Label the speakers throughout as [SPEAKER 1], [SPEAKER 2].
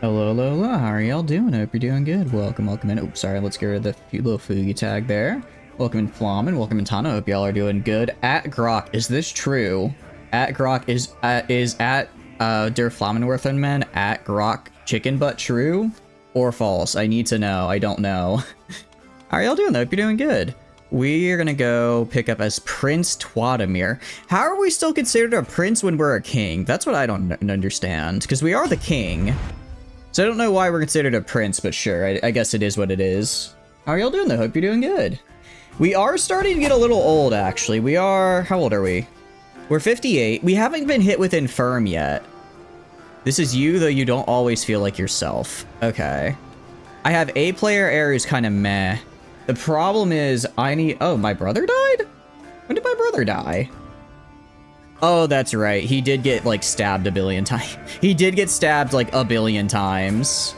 [SPEAKER 1] Hello, hello, hello. How are y'all doing? Hope you're doing good. Welcome in. Oops, sorry. Let's get rid of the little Fugi tag there. Welcome in, Flamin. Welcome in, Tana. Hope y'all are doing good. At Grok, is this true? At Grok is at Der Flammenwerthenman at Grok chicken butt true or false? I need to know. I don't know. How are y'all doing? Hope you're doing good. We're gonna go pick up as Prince Twadimir. How are we still considered a prince when we're a king? That's what I don't understand. Because we are the king. So I don't know why we're considered a prince, but sure, I guess it is what it is. How are y'all doing though? Hope you're doing good. We are starting to get a little old, actually. We are... How old are we? We're 58. We haven't been hit with infirm yet. This is you, though you don't always feel like yourself. Okay. I have a player error who's kind of meh. The problem is I need... Oh, my brother died? When did my brother die? Oh, that's right. He did get, like, stabbed a billion times. He did get stabbed, like, a billion times.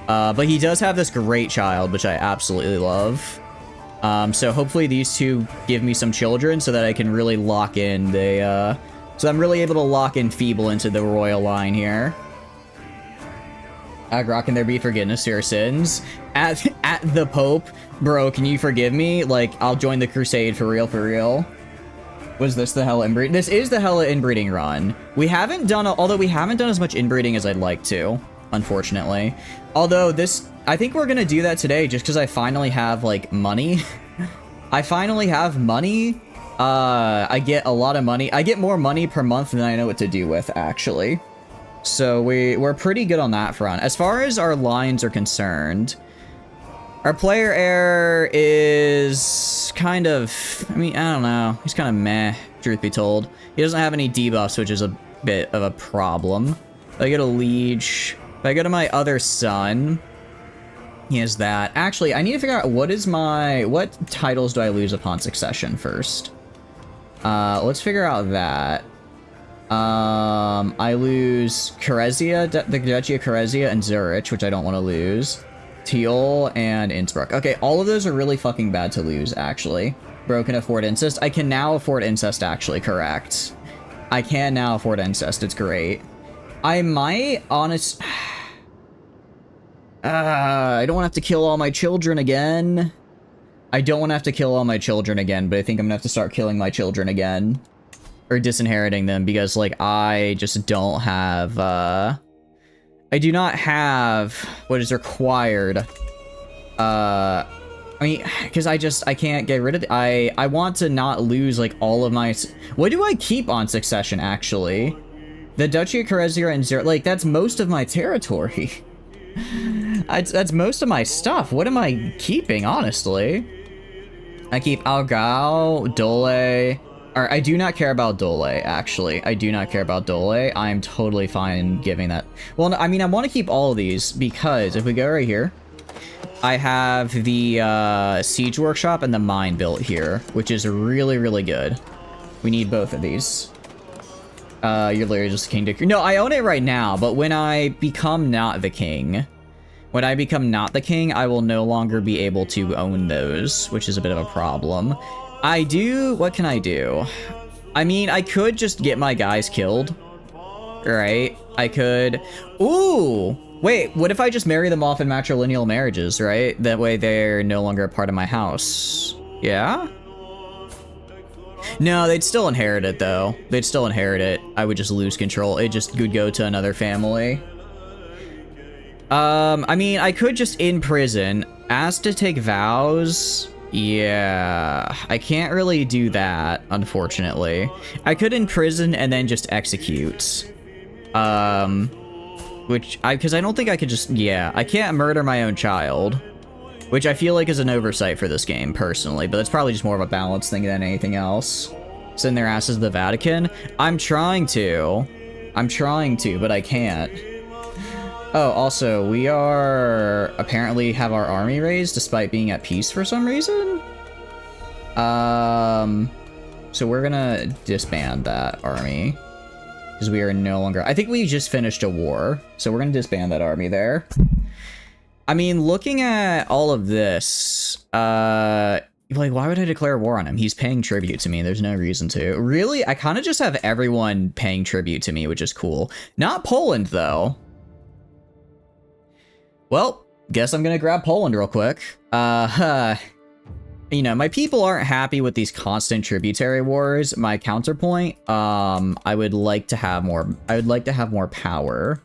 [SPEAKER 1] But he does have this great child, which I absolutely love. So hopefully these two give me some children so that I can really lock in the, so I'm really able to lock in Feeble into the royal line here. Grok, can there be forgiveness to your sins? At the Pope? Bro, can you forgive me? Like, I'll join the crusade for real, for real. Was this the Hella inbreeding? This is the Hella inbreeding run. We haven't done, although we haven't done as much inbreeding as I'd like to, unfortunately. Although this, I think we're gonna do that today just because I finally have, like, money. I finally have money. I get a lot of money. I get more money per month than I know what to do with, actually. So we're pretty good on that front. As far as our lines are concerned, our player error is kind of, I mean, I don't know. He's kind of meh, truth be told. He doesn't have any debuffs, which is a bit of a problem. If I go to Liege, if I go to my other son, he has that. Actually, I need to figure out what titles do I lose upon succession first. Let's figure out that. I lose Karesia, the Duchy of Karesia, and Zurich, which I don't want to lose. Teal and Innsbruck. Okay, all of those are really fucking bad to lose, actually. Bro can afford incest. I can now afford incest, actually, correct. I can now afford incest, it's great. I might, I don't want to have to kill all my children again. I don't want to have to kill all my children again, but I think I'm gonna have to start killing my children again. Or disinheriting them, because, like, I just don't have, I do not have what is required. I mean, because I can't get rid of it. I want to not lose, like, all of my... What do I keep on succession, actually? The Duchy of Karesia and Zurich, like, that's most of my territory. That's most of my stuff. What am I keeping, honestly? I keep Algao, Dole... Or, I do not care about Dole, actually. I do not care about Dole. I'm totally fine giving that. Well, I mean, I want to keep all of these because if we go right here, I have the Siege Workshop and the Mine built here, which is really, really good. We need both of these. You're literally just king to... No, I own it right now, but when I become not the king... When I become not the king, I will no longer be able to own those, which is a bit of a problem. I do... What can I do? I mean, I could just get my guys killed. Right? I could... Ooh! Wait, what if I just marry them off in matrilineal marriages, right? That way they're no longer a part of my house. Yeah? No, they'd still inherit it, though. They'd still inherit it. I would just lose control. It just would go to another family. I mean, I could just imprison. Ask to take vows... Yeah, I can't really do that, unfortunately. I could imprison and then just execute. Because I don't think I could just, yeah, I can't murder my own child. Which I feel like is an oversight for this game, personally, but it's probably just more of a balance thing than anything else. Send their asses to the Vatican? I'm trying to, but I can't. Oh, also, we are apparently have our army raised despite being at peace for some reason. So we're gonna disband that army because we are no longer... I think we just finished a war, so we're gonna disband that army there. I mean, looking at all of this, like, why would I declare war on him? He's paying tribute to me. There's no reason to. Really, I kind of just have everyone paying tribute to me, which is cool. Not Poland, though. Well, guess I'm gonna grab Poland real quick. You know, my people aren't happy with these constant tributary wars. My counterpoint, I would like to have more. I would like to have more power.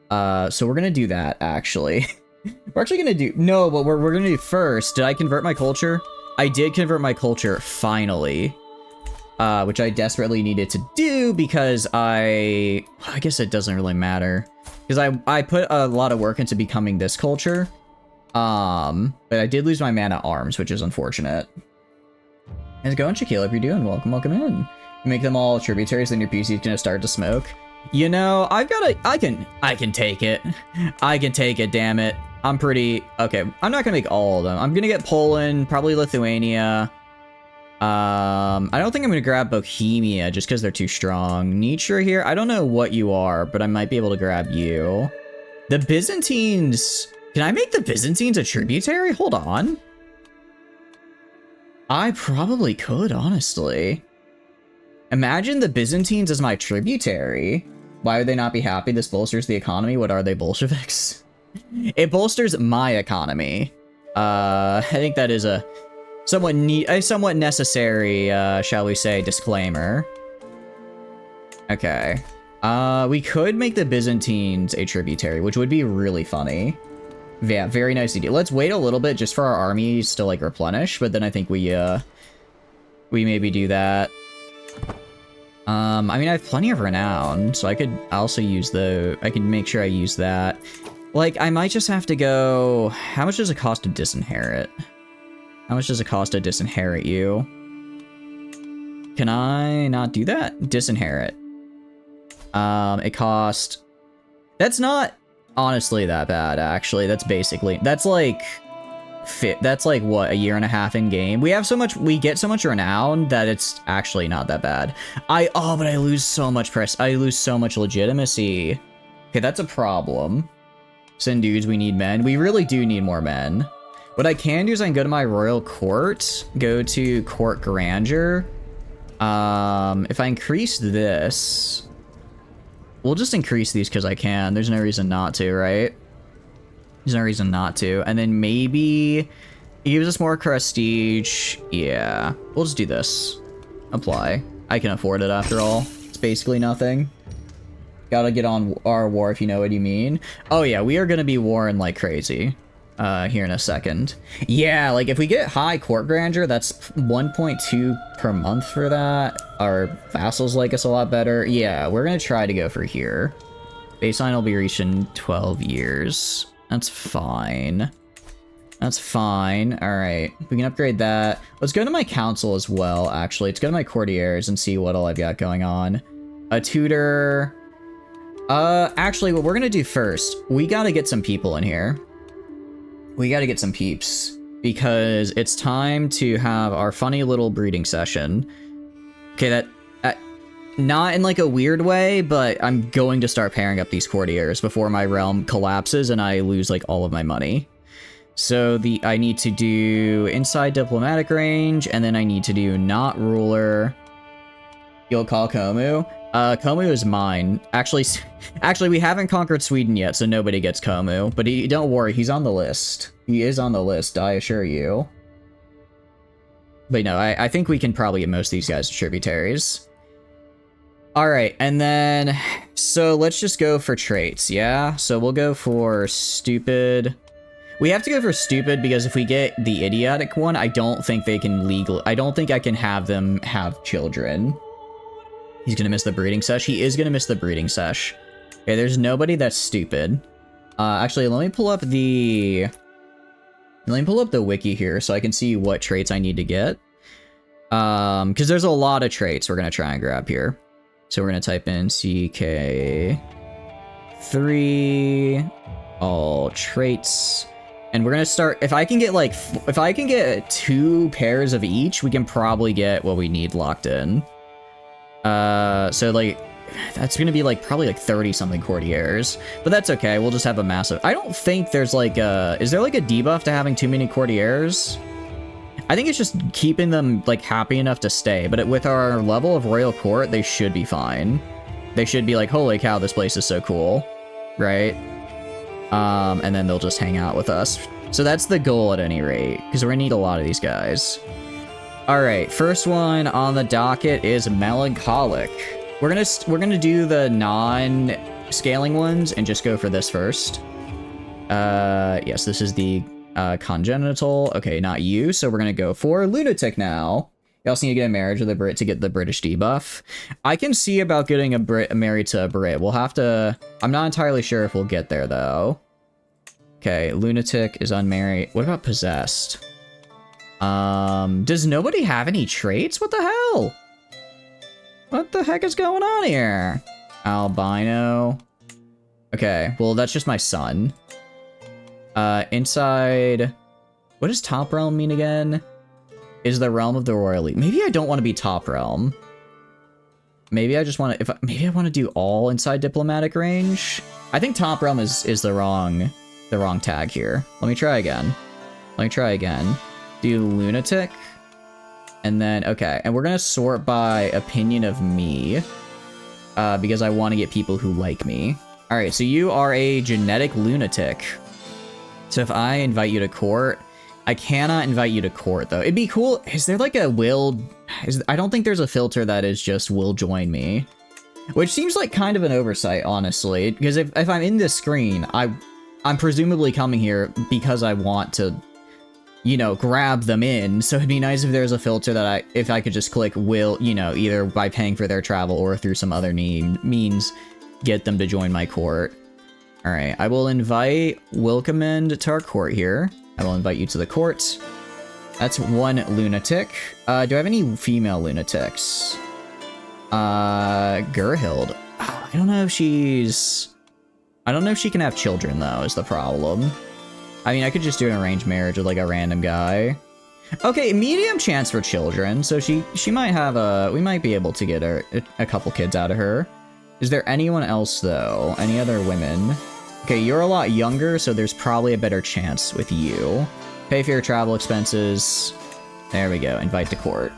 [SPEAKER 1] So we're gonna do that, actually. We're actually gonna do... No, but we're gonna do first. Did I convert my culture? I did convert my culture, finally. Which I desperately needed to do because I guess it doesn't really matter. Because I put a lot of work into becoming this culture. But I did lose my man at arms, which is unfortunate. How's it going, Shaquille? If you're doing, welcome in. You make them all tributaries, then your PC is gonna start to smoke. You know, I can take it. I can take it, damn it. I'm pretty... Okay, I'm not gonna make all of them. I'm gonna get Poland, probably Lithuania. I don't think I'm gonna grab Bohemia just because they're too strong. Nietzsche here, I don't know what you are, but I might be able to grab you. The Byzantines... Can I make the Byzantines a tributary? Hold on. I probably could, honestly. Imagine the Byzantines as my tributary. Why would they not be happy? This bolsters the economy. What are they, Bolsheviks? It bolsters my economy. I think that is a somewhat necessary, shall we say, disclaimer. Okay. We could make the Byzantines a tributary, which would be really funny. Yeah, very nice to do. Let's wait a little bit just for our armies to, like, replenish, but then I think we maybe do that. I mean, I have plenty of renown, so I could also use I can make sure I use that. Like, I might just have to go... How much does it cost to disinherit? How much does it cost to disinherit you? Can I not do that? Disinherit. It cost... That's not... honestly that bad, actually. That's basically... That's like... That's like, what, a year and a half in game? We get so much renown that it's actually not that bad. Oh, but I lose so much I lose so much legitimacy. Okay, that's a problem. Send dudes, we need men. We really do need more men. What I can do is I can go to my royal court, go to court grandeur. If I increase this... We'll just increase these because I can. There's no reason not to, right? There's no reason not to. And then maybe it gives us more prestige. Yeah, we'll just do this. Apply. I can afford it after all. It's basically nothing. Gotta get on our war if you know what you mean. Oh yeah, we are gonna be warring like crazy here in a second. Yeah, like if we get high court grandeur, that's 1.2 per month for that. Our vassals like us a lot better. Yeah, we're gonna try to go for here. Baseline will be reached in 12 years. That's fine. That's fine. All right, we can upgrade that. Let's go to my council as well, actually. Let's go to my courtiers and see what all I've got going on. A tutor. Actually, what we're gonna do first, we gotta get some people in here. We gotta get some peeps. Because it's time to have our funny little breeding session. Okay, that... not in like a weird way, but I'm going to start pairing up these courtiers before my realm collapses and I lose like all of my money. So I need to do inside diplomatic range, and then I need to do not ruler. You'll call Komu. Komu is mine. Actually, we haven't conquered Sweden yet, so nobody gets Komu. But don't worry, he's on the list. He is on the list, I assure you. But no, I think we can probably get most of these guys as tributaries. Alright, and then... So let's just go for traits, yeah? So we'll go for stupid... We have to go for stupid because if we get the idiotic one, I don't think they can legally... I don't think I can have them have children. He's gonna miss the breeding sesh. He is gonna miss the breeding sesh. Okay, there's nobody that's stupid. Actually, let me pull up the... Let me pull up the wiki here so I can see what traits I need to get. Because there's a lot of traits we're gonna try and grab here. So we're gonna type in CK3 all traits, and we're gonna start. If I can get 2 pairs of each, we can probably get what we need locked in. So like that's gonna be like probably like 30 something courtiers, but that's okay. We'll just have a massive. I don't think there's like is there like a debuff to having too many courtiers? I think it's just keeping them, like, happy enough to stay. But with our level of Royal Court, they should be fine. They should be like, holy cow, this place is so cool. Right? And then they'll just hang out with us. So that's the goal at any rate, because we're gonna need a lot of these guys. All right, first one on the docket is Melancholic. We're gonna do the non-scaling ones and just go for this first. Yes, this is the congenital. Okay, not you. So we're gonna go for Lunatic now. You also need to get a marriage with a Brit to get the British debuff. I can see about getting a Brit married to a Brit. We'll have to... I'm not entirely sure if we'll get there, though. Okay, Lunatic is unmarried. What about Possessed? Does nobody have any traits? What the hell? What the heck is going on here? Albino. Okay, well, that's just my son. Inside... What does Top Realm mean again? Is the realm of the royal elite. Maybe I don't want to be top realm. Maybe I just want to, maybe I want to do all inside diplomatic range. I think top realm is the wrong tag here. Let me try again. Do Lunatic. And then, okay. And we're going to sort by opinion of me. Because I want to get people who like me. All right. So you are a genetic lunatic. So if I invite you to court, I cannot invite you to court, though. It'd be cool. Is there like a will... I don't think there's a filter that is just will join me. Which seems like kind of an oversight, honestly. Because if I'm in this screen, I'm presumably coming here because I want to, you know, grab them in. So it'd be nice if there's a filter that if I could just click will, you know, either by paying for their travel or through some other means, get them to join my court. All right, I will invite Wilkemund to our court here. I will invite you to the court. That's one lunatic. Do I have any female lunatics? Gerhild. I don't know if she can have children, though, is the problem. I mean, I could just do an arranged marriage with, like, a random guy. Okay, medium chance for children, so she might have we might be able to get a couple kids out of her. Is there anyone else, though? Any other women? Okay, you're a lot younger, so there's probably a better chance with you. Pay for your travel expenses. There we go. Invite to court.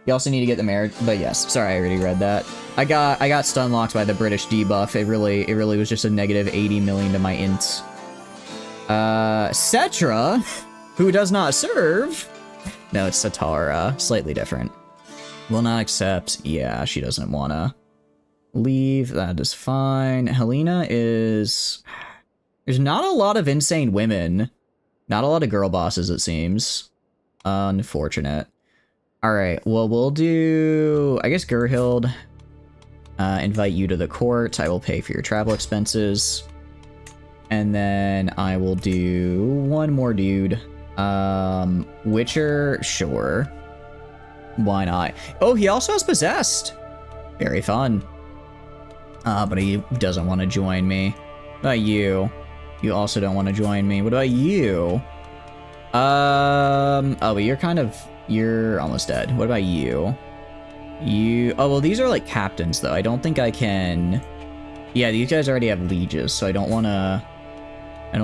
[SPEAKER 1] You also need to get the marriage, but yes, sorry, I already read that. I got stun locked by the British debuff. It really was just a negative 80 million to my int. Cetra, who does not serve. No, it's Satara. Slightly different. Will not accept. Yeah, she doesn't wanna leave. That is fine. Helena is... There's not a lot of insane women. Not a lot of girl bosses, it seems. Unfortunate. Alright, well, we'll do... I guess Gerhild. Invite you to the court. I will pay for your travel expenses. And then I will do one more dude. Witcher, sure. Why not? Oh, he also has Possessed. Very fun. But he doesn't want to join me. What about you? You also don't want to join me. What about you? Oh, but you're almost dead. What about you? Oh, well, these are like captains, though. I don't think I can... Yeah, these guys already have lieges, so I don't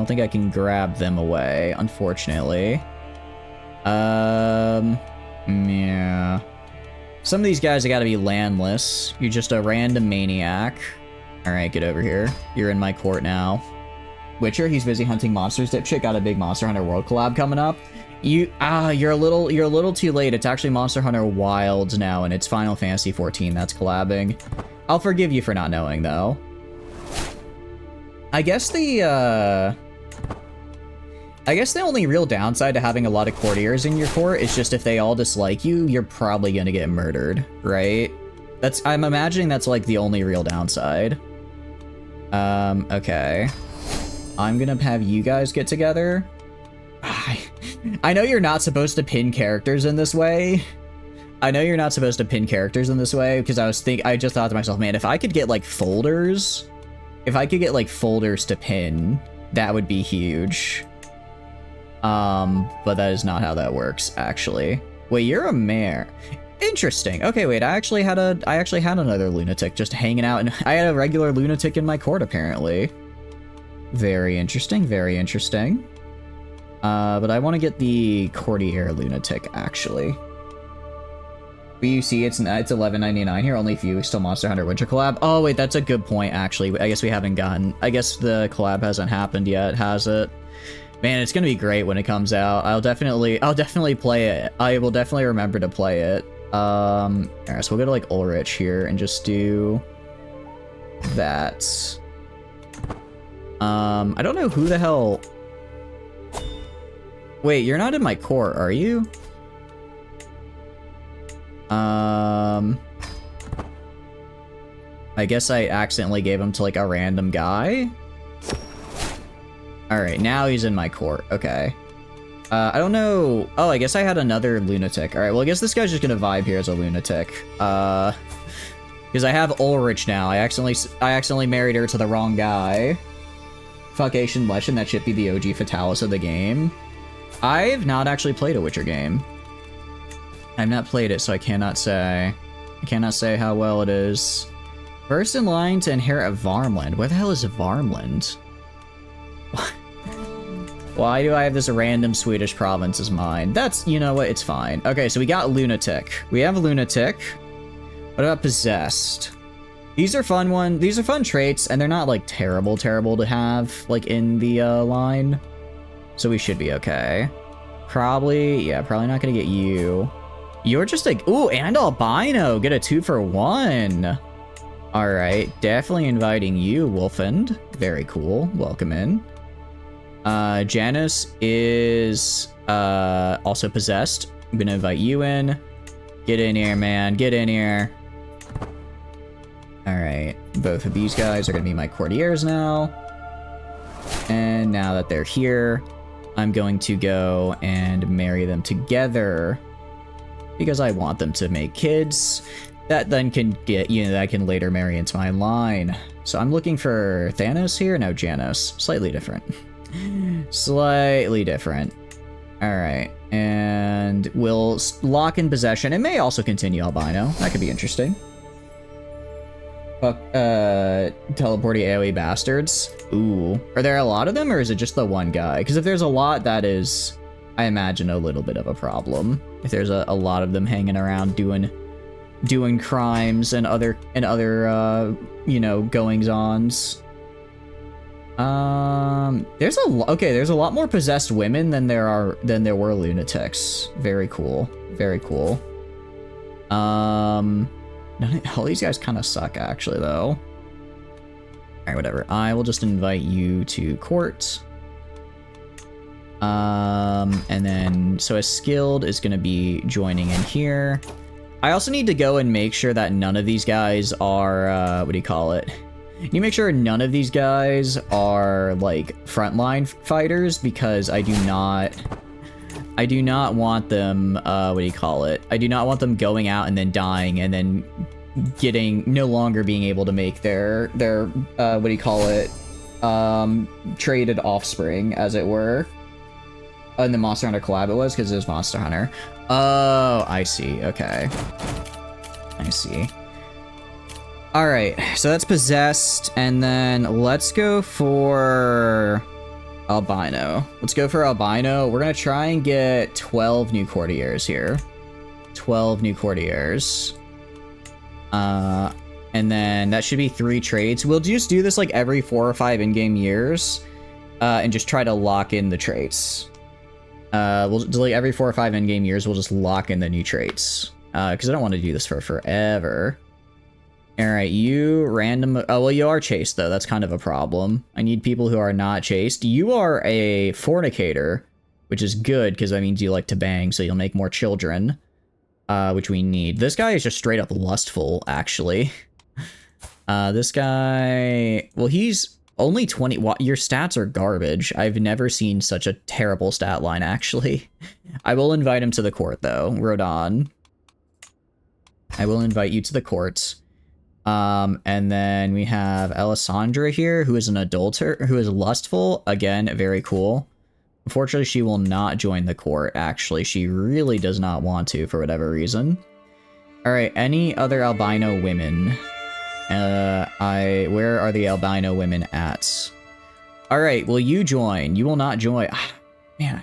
[SPEAKER 1] think I can grab them away, unfortunately. Yeah. Some of these guys have got to be landless. You're just a random maniac. Alright, get over here. You're in my court now. Witcher, he's busy hunting monsters. Dipshit got a big Monster Hunter World collab coming up. You're a little too late. It's actually Monster Hunter Wilds now, and it's Final Fantasy XIV that's collabing. I'll forgive you for not knowing, though. I guess the only real downside to having a lot of courtiers in your court is just if they all dislike you, you're probably gonna get murdered, right? I'm imagining that's like the only real downside. Okay. I'm gonna have you guys get together. I know you're not supposed to pin characters in this way. Because I just thought to myself, man, if I could get like folders to pin, that would be huge. But that is not how that works, actually. Wait, you're a mayor. Interesting. Okay, wait, I actually had another lunatic just hanging out, and I had a regular lunatic in my court, apparently. Very interesting, very interesting. But I want to get the courtier lunatic, actually. BUC, it's $11.99 here. Only if you still Monster Hunter Winter collab. Oh wait, that's a good point. Actually, I guess we haven't gotten. I guess the collab hasn't happened yet, has it? Man, it's gonna be great when it comes out. I'll definitely play it. I will definitely remember to play it. Alright, so we'll go to like Ulrich here and just do that. I don't know who the hell. Wait, you're not in my court, are you? I guess I accidentally gave him to like a random guy. Alright, now he's in my court. Okay. I don't know. Oh, I guess I had another lunatic. Alright, well, I guess this guy's just gonna vibe here as a lunatic. Because I have Ulrich now. I accidentally married her to the wrong guy. Fuck Asian Legend, that should be the OG Fatalis of the game. I've not actually played a Witcher game. I've not played it, so I cannot say. I cannot say how well it is. First in line to inherit Varmland. Where the hell is Varmland? Why do I have this random Swedish province as mine? That's, you know what, it's fine. Okay, so we got Lunatic. We have Lunatic. What about Possessed? These are fun These are fun traits, and they're not, like, terrible to have, like, in the, line. So we should be okay. Probably not gonna get you. You're just like, ooh, and albino. Get a 2-for-1. Alright, definitely inviting you, Wolfend. Very cool. Welcome in. Janice is also possessed. I'm gonna invite you in. Get in here, man. Get in here. Alright, both of these guys are gonna be my courtiers now. And now that they're here, I'm going to go and marry them together. Because I want them to make kids that then can get, you know, that I can later marry into my line. So I'm looking for Thanos here. No, Janus. Slightly different. Slightly different. Alright. And we'll lock in possession. It may also continue albino. That could be interesting. Fuck, teleporting AoE bastards. Ooh. Are there a lot of them, or is it just the one guy? Because if there's a lot, that is, I imagine, a little bit of a problem. If there's a lot of them hanging around doing crimes and other you know, goings-ons. There's a lot more possessed women than there were lunatics. Very cool. Very cool. All these guys kind of suck, actually, though. Alright, whatever. I will just invite you to court. And then, so a skilled is going to be joining in here. I also need to go and make sure that none of these guys are, what do you call it? You make sure none of these guys are, like, frontline fighters, because I do not want them, what do you call it? I do not want them going out and then dying and then no longer being able to make their what do you call it? Traded offspring, as it were. In the Monster Hunter collab it was, because it was Monster Hunter. Oh, I see. Okay. I see. Alright, so that's possessed, and then let's go for albino. Let's go for albino. We're gonna try and get 12 new courtiers here. 12 new courtiers. And then that should be 3 trades. We'll just do this like every 4 or 5 in-game years, and just try to lock in the traits. We'll like every 4 or 5 in-game years, we'll just lock in the new traits. Because I don't want to do this for forever. Alright, you random... Oh, well, you are chaste, though. That's kind of a problem. I need people who are not chaste. You are a fornicator, which is good, because that means you like to bang, so you'll make more children. Which we need. This guy is just straight up lustful, actually. This guy... Well, he's only 20... Your stats are garbage. I've never seen such a terrible stat line, actually. I will invite him to the court, though. Rodon. I will invite you to the court. And then we have Alessandra here, who is an adulterer, who is lustful. Again, very cool. Unfortunately, she will not join the court, actually. She really does not want to, for whatever reason. Alright, any other albino women? Where are the albino women at? Alright, will you join? You will not join. Man,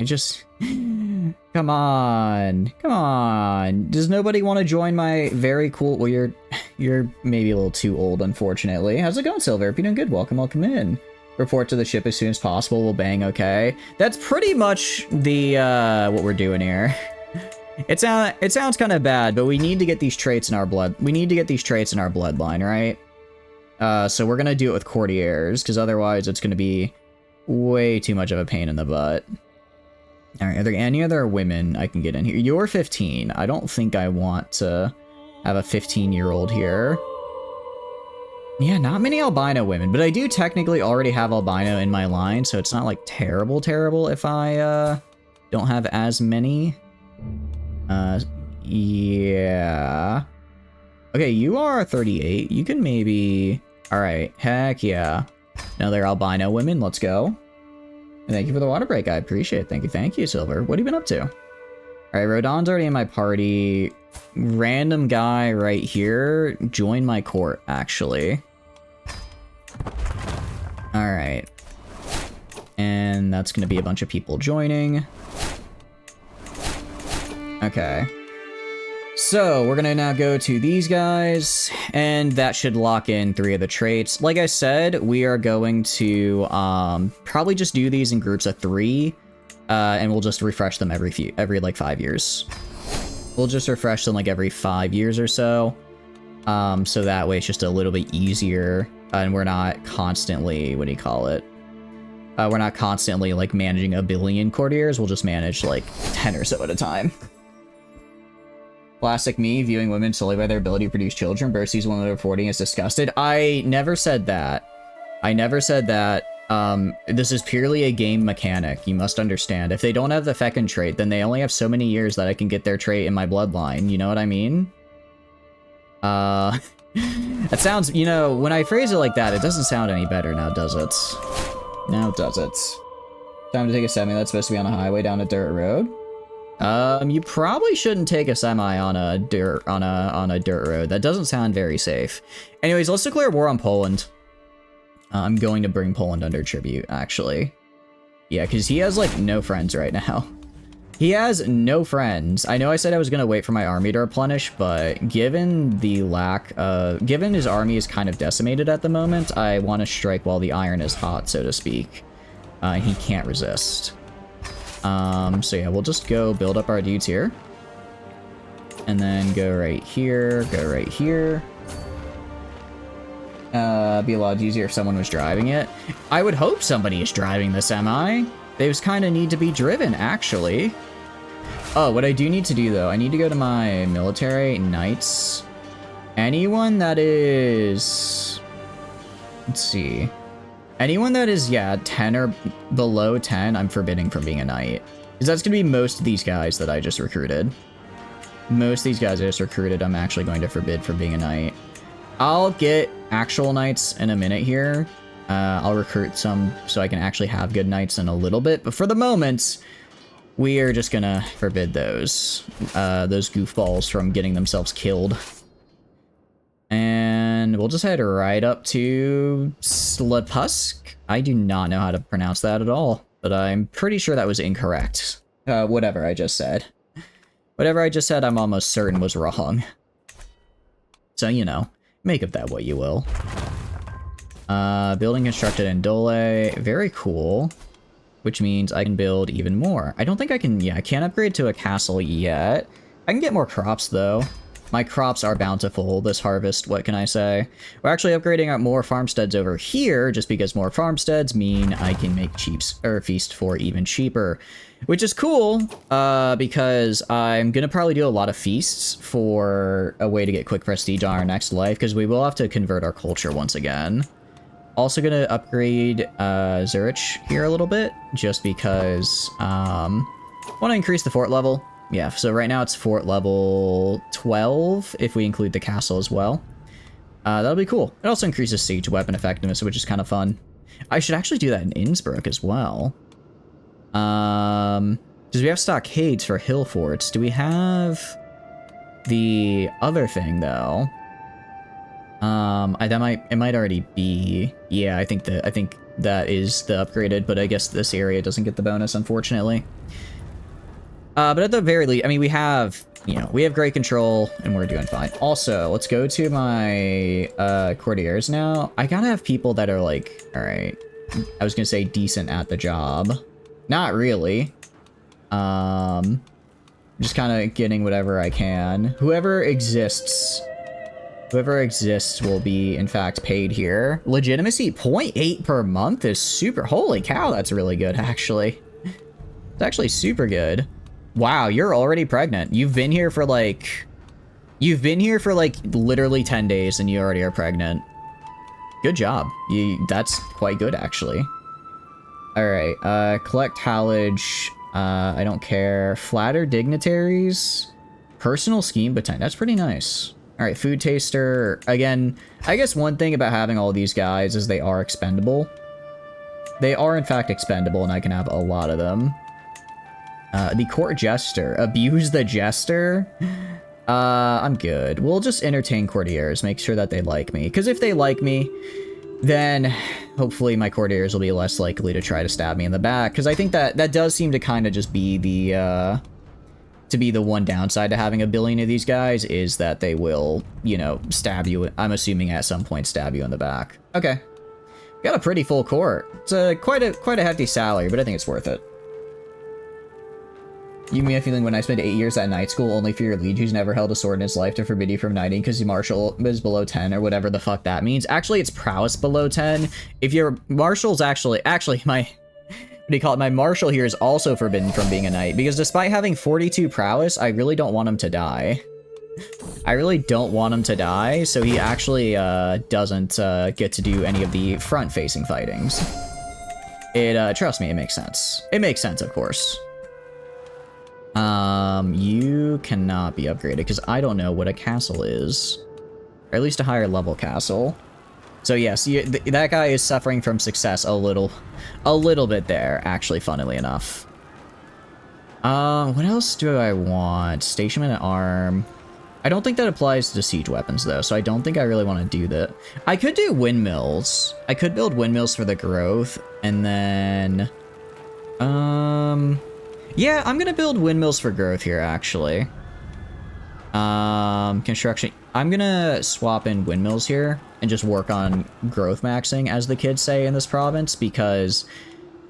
[SPEAKER 1] Come on. Come on. Does nobody want to join my very cool... Well, you're maybe a little too old, unfortunately. How's it going, Silver? If you're doing good, welcome in. Report to the ship as soon as possible. We'll bang, okay? That's pretty much the, what we're doing here. It sounds kind of bad, but we need to get these traits in our blood. We need to get these traits in our bloodline, right? So we're gonna do it with courtiers, because otherwise it's gonna be way too much of a pain in the butt. Alright, are there any other women I can get in here? You're 15. I don't think I want to have a 15-year-old here. Yeah, not many albino women, but I do technically already have albino in my line, so it's not like terrible if I don't have as many. Yeah. Okay, you are 38. You can maybe... Alright, heck yeah. Another albino women, let's go. And thank you for the water break, I appreciate it. Thank you, Silver. What have you been up to? Alright, Rodon's already in my party. Random guy right here. Join my court, actually. Alright. And that's gonna be a bunch of people joining. Okay. So, we're gonna now go to these guys, and that should lock in 3 of the traits. Like I said, we are going to probably just do these in groups of 3, and we'll just refresh them every like 5 years. We'll just refresh them like every 5 years or so, so that way it's just a little bit easier, and we're not constantly, what do you call it? We're not constantly like managing a billion courtiers, we'll just manage like 10 or so at a time. Classic me, viewing women solely by their ability to produce children versus women over 40 is disgusted. I never said that. I never said that. This is purely a game mechanic, you must understand. If they don't have the fecund trait, then they only have so many years that I can get their trait in my bloodline, you know what I mean? That sounds, you know, when I phrase it like that, it doesn't sound any better now, does it? Now does it? Time to take a semi that's supposed to be on a highway down a dirt road. You probably shouldn't take a semi on a dirt road. That doesn't sound very safe. Anyways, let's declare war on Poland. I'm going to bring Poland under tribute, actually. Yeah, because he has, like, no friends right now. He has no friends. I know I said I was going to wait for my army to replenish, but given the lack of... Given his army is kind of decimated at the moment, I want to strike while the iron is hot, so to speak. He can't resist. So yeah, we'll just go build up our dudes here. And then go right here, go right here. Be a lot easier if someone was driving it. I would hope somebody is driving the semi. Those kind of need to be driven, actually. Oh, what I do need to do, though, I need to go to my military knights. Anyone that is... Let's see. Anyone that is, yeah, 10 or below 10, I'm forbidding from being a knight. Because that's going to be most of these guys that I just recruited. Most of these guys I just recruited, I'm actually going to forbid from being a knight. I'll get actual knights in a minute here. I'll recruit some so I can actually have good knights in a little bit. But for the moment, we are just going to forbid those goofballs from getting themselves killed. And we'll just head right up to Slepusk. I do not know how to pronounce that at all, but I'm pretty sure that was incorrect. Whatever I just said. Whatever I just said, I'm almost certain was wrong. So, you know, make of that what you will. Building constructed in Dole. Very cool. Which means I can build even more. I don't think I can, yeah, I can't upgrade to a castle yet. I can get more crops, though. My crops are bountiful this harvest, what can I say? We're actually upgrading out more farmsteads over here, just because more farmsteads mean I can make feast for even cheaper. Which is cool, because I'm gonna probably do a lot of feasts for a way to get quick prestige on our next life, because we will have to convert our culture once again. Also gonna upgrade Zurich here a little bit, just because want to increase the fort level. Yeah, so right now it's fort level 12, if we include the castle as well. That'll be cool. It also increases siege weapon effectiveness, which is kind of fun. I should actually do that in Innsbruck as well. Because we have stockades for hill forts. Do we have the other thing, though? It might already be... Yeah, I think that is the upgraded, but I guess this area doesn't get the bonus, unfortunately. But at the very least, I mean, we have, you know, we have great control and we're doing fine. Also, let's go to my courtiers now. I gotta have people that are like, all right, I was gonna say decent at the job. Not really. Just kind of getting whatever I can. Whoever exists will be, in fact, paid here. Legitimacy 0.8 per month is super, holy cow, that's really good, actually. It's actually super good. Wow, you're already pregnant. You've been here for like literally 10 days and you already are pregnant. Good job. That's quite good, actually. All right, collect haulage. I don't care. Flatter dignitaries. Personal scheme potential. That's pretty nice. All right, food taster. Again, I guess one thing about having all these guys is they are expendable. They are, in fact, expendable, and I can have a lot of them. The court jester. Abuse the jester. I'm good. We'll just entertain courtiers. Make sure that they like me. Because if they like me, then hopefully my courtiers will be less likely to try to stab me in the back. Because I think that does seem to kind of just be the one downside to having a billion of these guys, is that they will, you know, stab you. I'm assuming at some point stab you in the back. Okay. Got a pretty full court. It's quite a hefty salary, but I think it's worth it. You give me a feeling when I spent 8 years at night school only for your liege who's never held a sword in his life to forbid you from knighting because your martial is below 10 or whatever the fuck that means. Actually, it's prowess below 10. If your marshal's actually my, what do you call it? My marshal here is also forbidden from being a knight because despite having 42 prowess, I really don't want him to die. I really don't want him to die, so he actually doesn't get to do any of the front-facing fightings. Trust me, it makes sense. It makes sense, of course. You cannot be upgraded because I don't know what a castle is. Or at least a higher level castle. So yes, that guy is suffering from success a little bit there, actually, funnily enough. What else do I want? Stationman at arm. I don't think that applies to siege weapons though, so I don't think I really want to do that. I could do windmills. I could build windmills for the growth, and then... yeah, I'm gonna build windmills for growth here, actually. Construction. I'm gonna swap in windmills here and just work on growth maxing, as the kids say in this province, because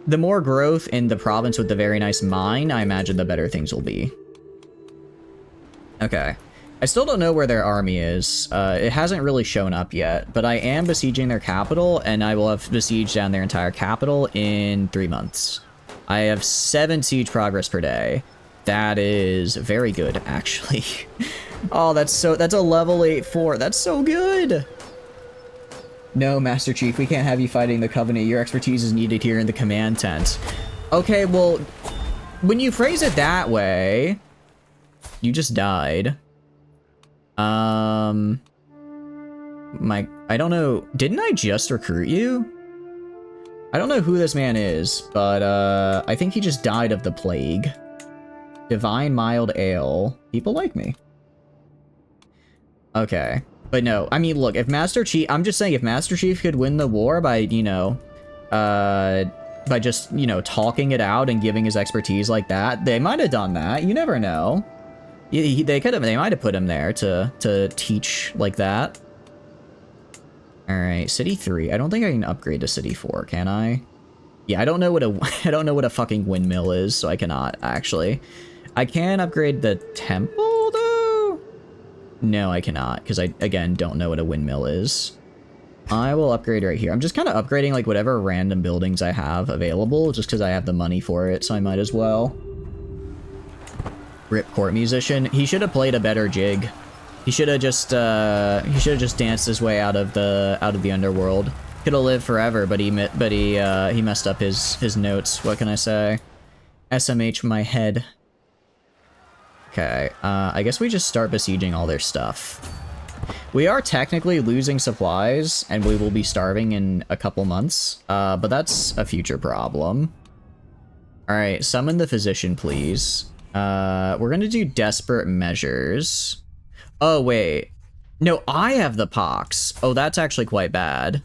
[SPEAKER 1] the more growth in the province with the very nice mine, I imagine the better things will be. Okay. I still don't know where their army is. It hasn't really shown up yet, but I am besieging their capital, and I will have besieged down their entire capital in 3 months. I have 7 siege progress per day. That is very good, actually. Oh, that's a level 8 fort. That's so good. No, Master Chief, we can't have you fighting the Covenant. Your expertise is needed here in the command tent. Okay, well, when you phrase it that way, you just died. I don't know. Didn't I just recruit you? I don't know who this man is, but I think he just died of the plague. Divine mild ale. People like me. Okay. But no, I mean, look, if Master Chief, I'm just saying, if Master Chief could win the war by, you know, by just, you know, talking it out and giving his expertise like that, they might have done that. You never know. They might have put him there to teach like that. All right, City 3. I don't think I can upgrade to City 4, can I? Yeah, I don't know what a fucking windmill is, so I cannot actually. I can upgrade the temple though. No, I cannot, because I again don't know what a windmill is. I will upgrade right here. I'm just kind of upgrading like whatever random buildings I have available, just because I have the money for it, so I might as well. Rip court musician. He should have played a better jig. He should have just danced his way out of the underworld. Could have lived forever, but he messed up his notes. What can I say? SMH my head. Okay, I guess we just start besieging all their stuff. We are technically losing supplies, and we will be starving in a couple months, but that's a future problem. Alright, summon the physician, please. We're gonna do desperate measures. Oh, wait. No, I have the pox. Oh, that's actually quite bad.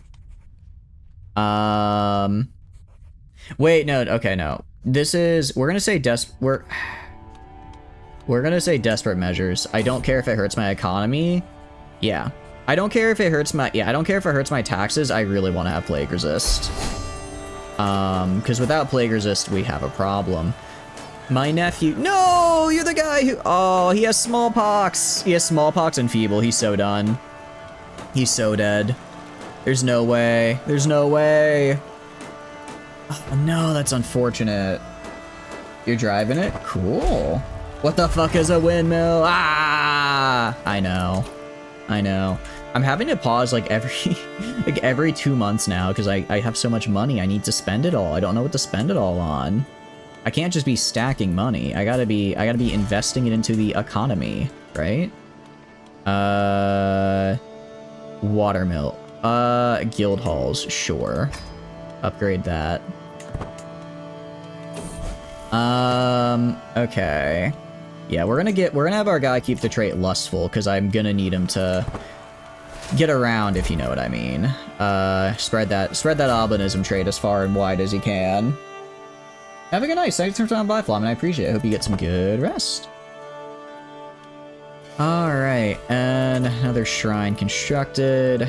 [SPEAKER 1] Wait, no, okay, no. This is, we're gonna say We're gonna say desperate measures. I don't care if it hurts my economy. Yeah. I don't care if it hurts my... Yeah, I don't care if it hurts my taxes. I really want to have plague resist. Because without plague resist, we have a problem. My nephew... No! You're the guy who... Oh, he has smallpox. He has smallpox and feeble. He's so done. He's so dead. There's no way. There's no way. Oh, no, that's unfortunate. You're driving it? Cool. What the fuck is a windmill? Ah! I know. I know. I'm having to pause like every 2 months now because I have so much money. I need to spend it all. I don't know what to spend it all on. I can't just be stacking money. I gotta be investing it into the economy, right? Watermill. Guild halls, sure. Upgrade that. Okay. Yeah, we're gonna have our guy keep the trait lustful, because I'm gonna need him to get around, if you know what I mean. Spread that albinism trait as far and wide as he can. Have a good night. Thanks for stopping by, Flom, and I appreciate it. Hope you get some good rest. Alright, and another shrine constructed.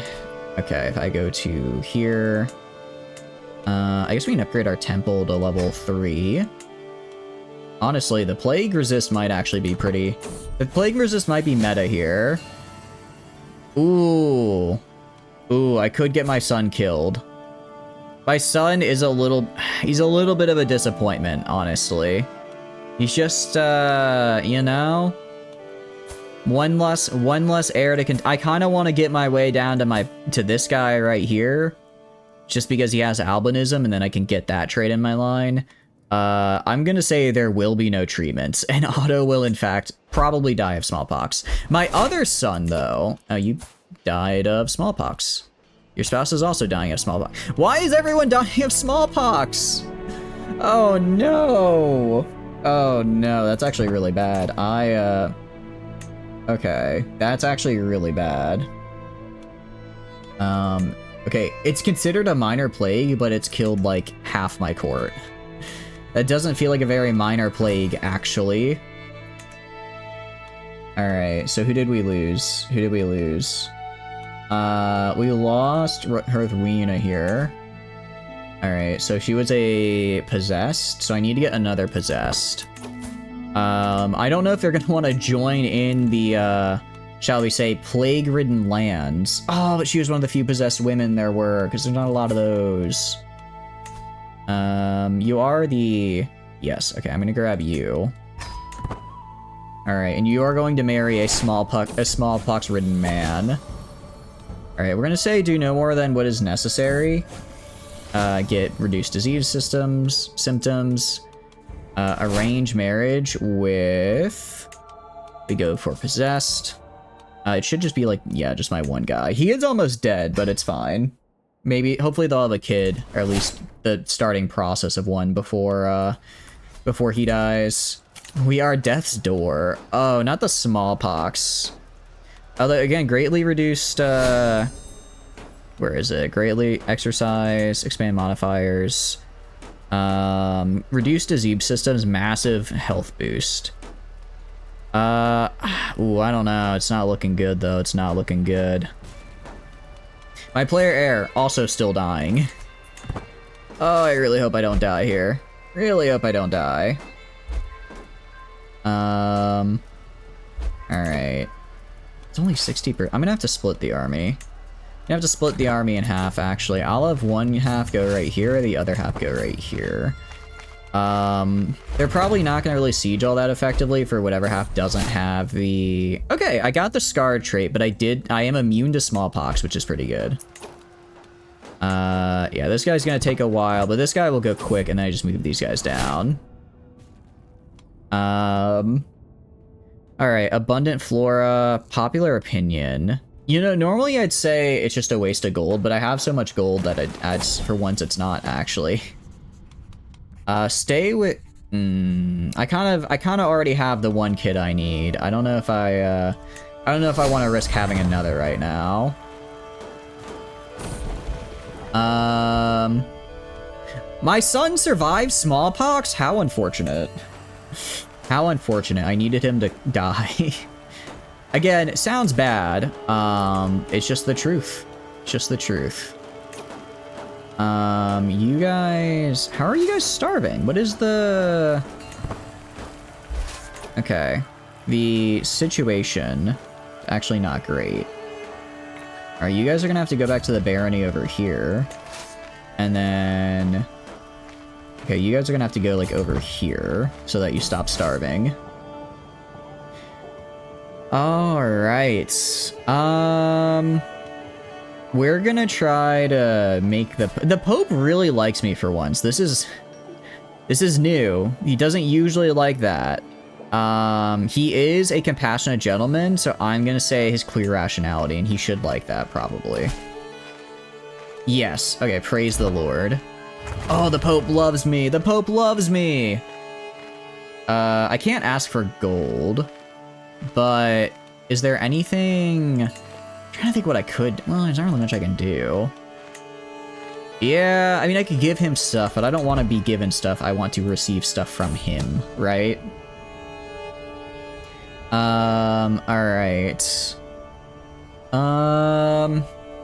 [SPEAKER 1] Okay, if I go to here... I guess we can upgrade our temple to level 3. Honestly, the plague resist might actually be pretty... The plague resist might be meta here. Ooh. Ooh, I could get my son killed. My son is a little... He's a little bit of a disappointment, honestly. He's just, you know... One less heir to... I kind of want to get my way down to this guy right here. Just because he has albinism, and then I can get that trait in my line. I'm gonna say there will be no treatments, and Otto will, in fact, probably die of smallpox. My other son, though... Oh, you died of smallpox. Your spouse is also dying of smallpox. Why is everyone dying of smallpox? Oh, no. Oh, no, that's actually really bad. Okay, that's actually really bad. Okay, it's considered a minor plague, but it's killed, like, half my court. That doesn't feel like a very minor plague, actually. Alright, so who did we lose? Who did we lose? We lost Herthwina here. Alright, so she was a possessed, so I need to get another possessed. I don't know if they're gonna want to join in the, shall we say, plague-ridden lands. Oh, but she was one of the few possessed women there were, because there's not a lot of those. You are the... Yes, okay, I'm gonna grab you. Alright, and you are going to marry a smallpox-ridden man. Alright, we're gonna say do no more than what is necessary. Get reduced disease symptoms. Arrange marriage with... We go for possessed. It should just be like, yeah, just my one guy. He is almost dead, but it's fine. Maybe, hopefully they'll have a kid, or at least the starting process of one before he dies. We are death's door. Oh, not the smallpox. Although, again, greatly reduced, where is it? Greatly exercise, expand modifiers. Reduced disease systems, massive health boost. Ooh, I don't know. It's not looking good, though. It's not looking good. My player heir, also still dying. Oh, I really hope I don't die here. Really hope I don't die. Alright. It's only 60%. I'm gonna have to split the army. I'm gonna have to split the army in half, actually. I'll have one half go right here, the other half go right here. They're probably not gonna really siege all that effectively for whatever half doesn't have the... Okay, I got the scarred trait, but I am immune to smallpox, which is pretty good. Yeah, this guy's gonna take a while, but this guy will go quick, and then I just move these guys down. Alright, abundant flora, popular opinion. You know, normally I'd say it's just a waste of gold, but I have so much gold that it adds, for once it's not, actually. Stay with... I kind of already have the one kid I need. I don't know if I want to risk having another right now. My son survived smallpox? How unfortunate. How unfortunate. I needed him to die. Again, it sounds bad. It's just the truth. It's just the truth. You guys... How are you guys starving? What is the... Okay. The situation... Actually not great. Alright, you guys are gonna have to go back to the barony over here. And then... Okay, you guys are gonna have to go, like, over here, so that you stop starving. Alright. We're gonna try to make the Pope really likes me for once. This is new. He doesn't usually like that. He is a compassionate gentleman, so I'm gonna say his clear rationality, and he should like that, probably. Yes. Okay, praise the Lord. Oh, the Pope loves me. The Pope loves me. I can't ask for gold, but is there anything... I'm trying to think what I could... Well, there's not really much I can do. Yeah, I mean, I could give him stuff, but I don't want to be given stuff. I want to receive stuff from him, right? Alright.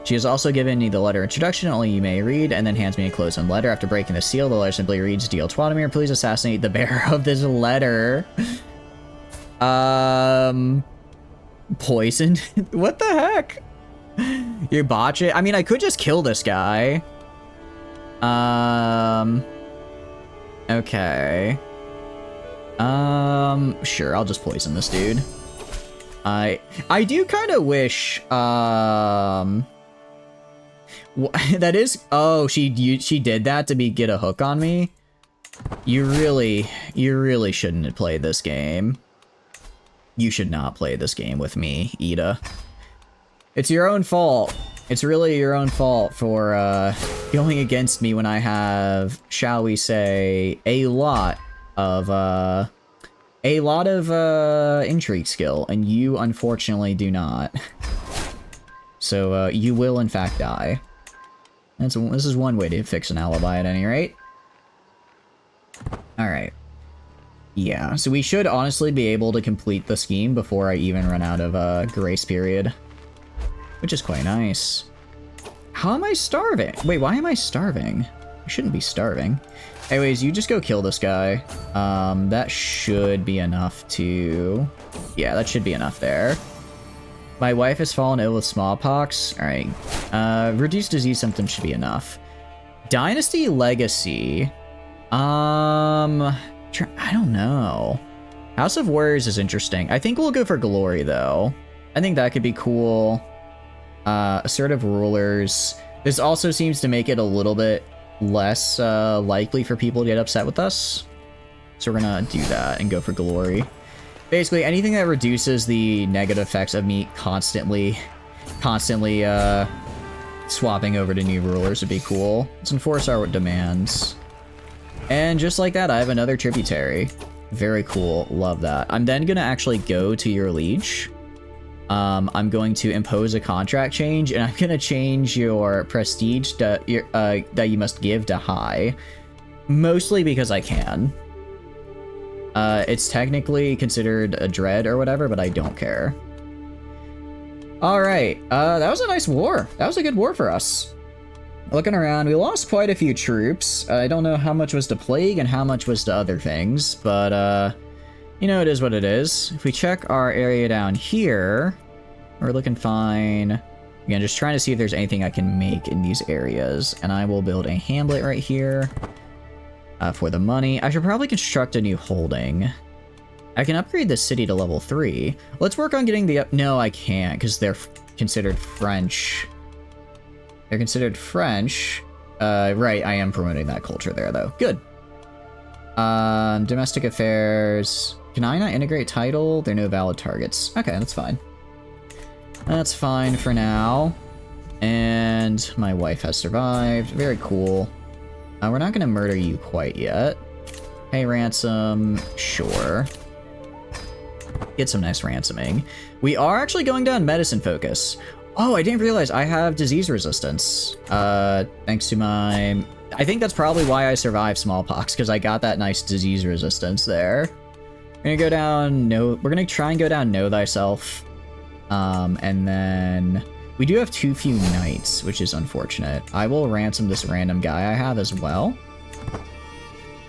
[SPEAKER 1] She has also given me the letter introduction, only you may read, and then hands me a closed letter. After breaking the seal, the letter simply reads, Deal Twadimir, please assassinate the bearer of this letter. Poisoned? What the heck? You botch it? I mean, I could just kill this guy. Okay. Sure, I'll just poison this dude. I do kind of wish, that is... Oh, she did that to get a hook on me? You really shouldn't have played this game. You should not play this game with me, Ida. It's your own fault. It's really your own fault for, going against me when I have, shall we say, a lot of intrigue skill, and you unfortunately do not. So, you will in fact die. This is one way to fix an alibi at any rate. Alright. Yeah, so we should honestly be able to complete the scheme before I even run out of grace period. Which is quite nice. How am I starving? Wait, why am I starving? I shouldn't be starving. Anyways, you just go kill this guy. That should be enough to... Yeah, that should be enough there. My wife has fallen ill with smallpox. Alright. Reduced disease symptoms should be enough. Dynasty Legacy. I don't know. House of Warriors is interesting. I think we'll go for Glory, though. I think that could be cool. Assertive Rulers. This also seems to make it a little bit less likely for people to get upset with us. So we're gonna do that and go for Glory. Basically, anything that reduces the negative effects of me constantly swapping over to new rulers would be cool. Let's enforce our demands. And just like that, I have another tributary. Very cool. Love that. I'm then gonna actually go to your liege. I'm going to impose a contract change, and I'm gonna change your prestige that you must give to high. Mostly because I can. It's technically considered a dread or whatever, but I don't care. Alright, that was a nice war. That was a good war for us. Looking around, we lost quite a few troops. I don't know how much was to plague and how much was to other things, but, you know, it is what it is. If we check our area down here, we're looking fine. Again, just trying to see if there's anything I can make in these areas. And I will build a hamlet right here for the money. I should probably construct a new holding. I can upgrade the city to level 3. Let's work on getting the... No, I can't, because they're considered French. They're considered French. Right, I am promoting that culture there, though. Good. Domestic affairs. Can I not integrate title? There are no valid targets. Okay, that's fine. That's fine for now. And my wife has survived. Very cool. We're not going to murder you quite yet. Pay ransom. Sure. Get some nice ransoming. We are actually going down medicine focus. Oh, I didn't realize I have disease resistance. Thanks to my... I think that's probably why I survived smallpox, because I got that nice disease resistance there. We're gonna go down, we're gonna try and go down Know Thyself. And then we do have too few knights, which is unfortunate. I will ransom this random guy I have as well.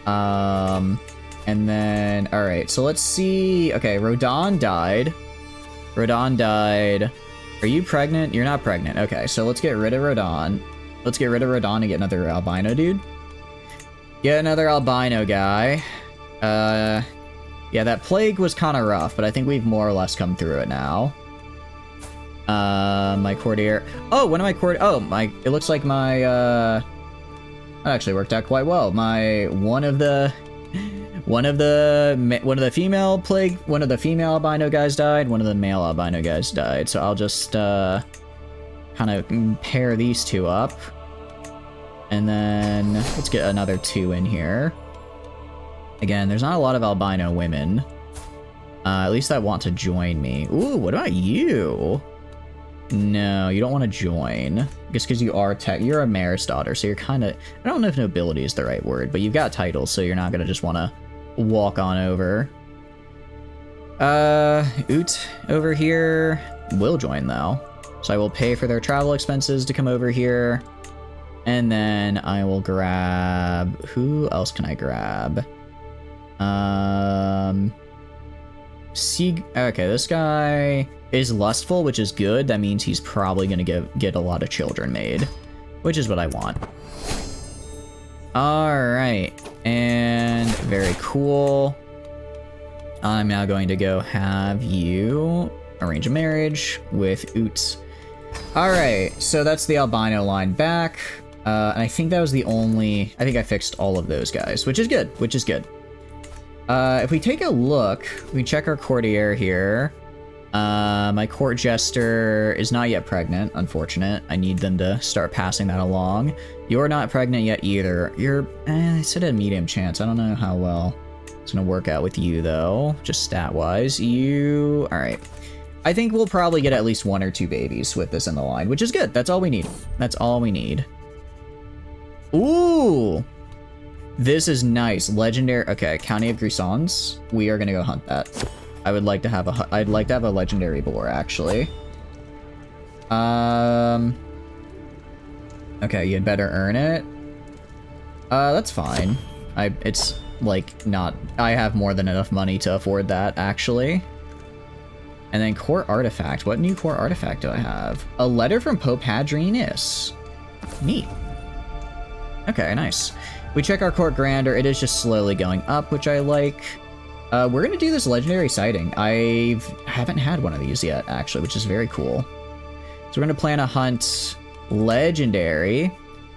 [SPEAKER 1] And then, all right, so let's see. Okay, Rodan died. Rodan died. Are you pregnant? You're not pregnant. Okay, so let's get rid of Rodan. Let's get rid of Rodan and get another albino dude. Get another albino guy. Yeah, that plague was kind of rough, but I think we've more or less come through it now. My courtier. Oh, one of my it looks like my, that actually worked out quite well. One of the female albino guys died, one of the male albino guys died. So I'll just, kind of pair these two up. And then let's get another 2 in here. Again, there's not a lot of albino women. At least that want to join me. Ooh, what about you? No, you don't want to join. Just because you're a mayor's daughter, so you're kind of... I don't know if nobility is the right word, but you've got titles, so you're not going to just want to walk on over. Oot over here will join, though. So I will pay for their travel expenses to come over here. And then I will grab... Who else can I grab? Okay, this guy is lustful, which is good. That means he's probably going to get a lot of children made, which is what I want. All right, and very cool. I'm now going to go have you arrange a marriage with Oot. All right, so that's the albino line back. And I think that was the only... I think I fixed all of those guys, which is good, If we take a look, we check our courtier here. My court jester is not yet pregnant, unfortunate. I need them to start passing that along. You're not pregnant yet either. I said a medium chance. I don't know how well it's gonna work out with you, though, just stat-wise. All right. I think we'll probably get at least 1 or 2 babies with this in the line, which is good. That's all we need. That's all we need. Ooh! This is nice. Legendary. Okay, County of Grisons. We are gonna go hunt that. I'd like to have a legendary boar, actually. Okay, you'd better earn it. That's fine. It's like not... I have more than enough money to afford that, actually. And then court artifact. What new court artifact do I have? A letter from Pope Hadrianus. Neat. Okay, nice. We check our court grandeur. It is just slowly going up, which I like. We're gonna do this legendary sighting. I haven't had one of these yet, actually, which is very cool. So we're gonna plan a hunt legendary.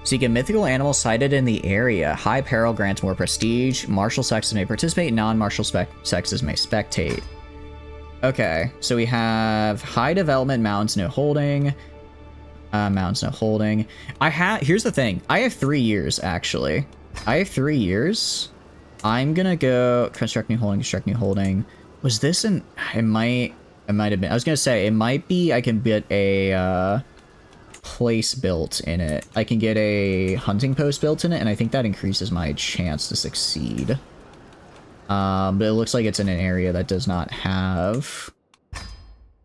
[SPEAKER 1] Seek a mythical animal sighted in the area. High peril grants more prestige. Martial sexes may participate. Non-martial sexes may spectate. Okay, so we have high development, mountains, no holding. Mountains, no holding. Here's the thing. I have 3 years, actually. I have 3 years. I'm gonna go construct new holding. Was this it might have been. I was gonna say, it might be I can get a place built in it. I can get a hunting post built in it, and I think that increases my chance to succeed. But it looks like it's in an area that does not have...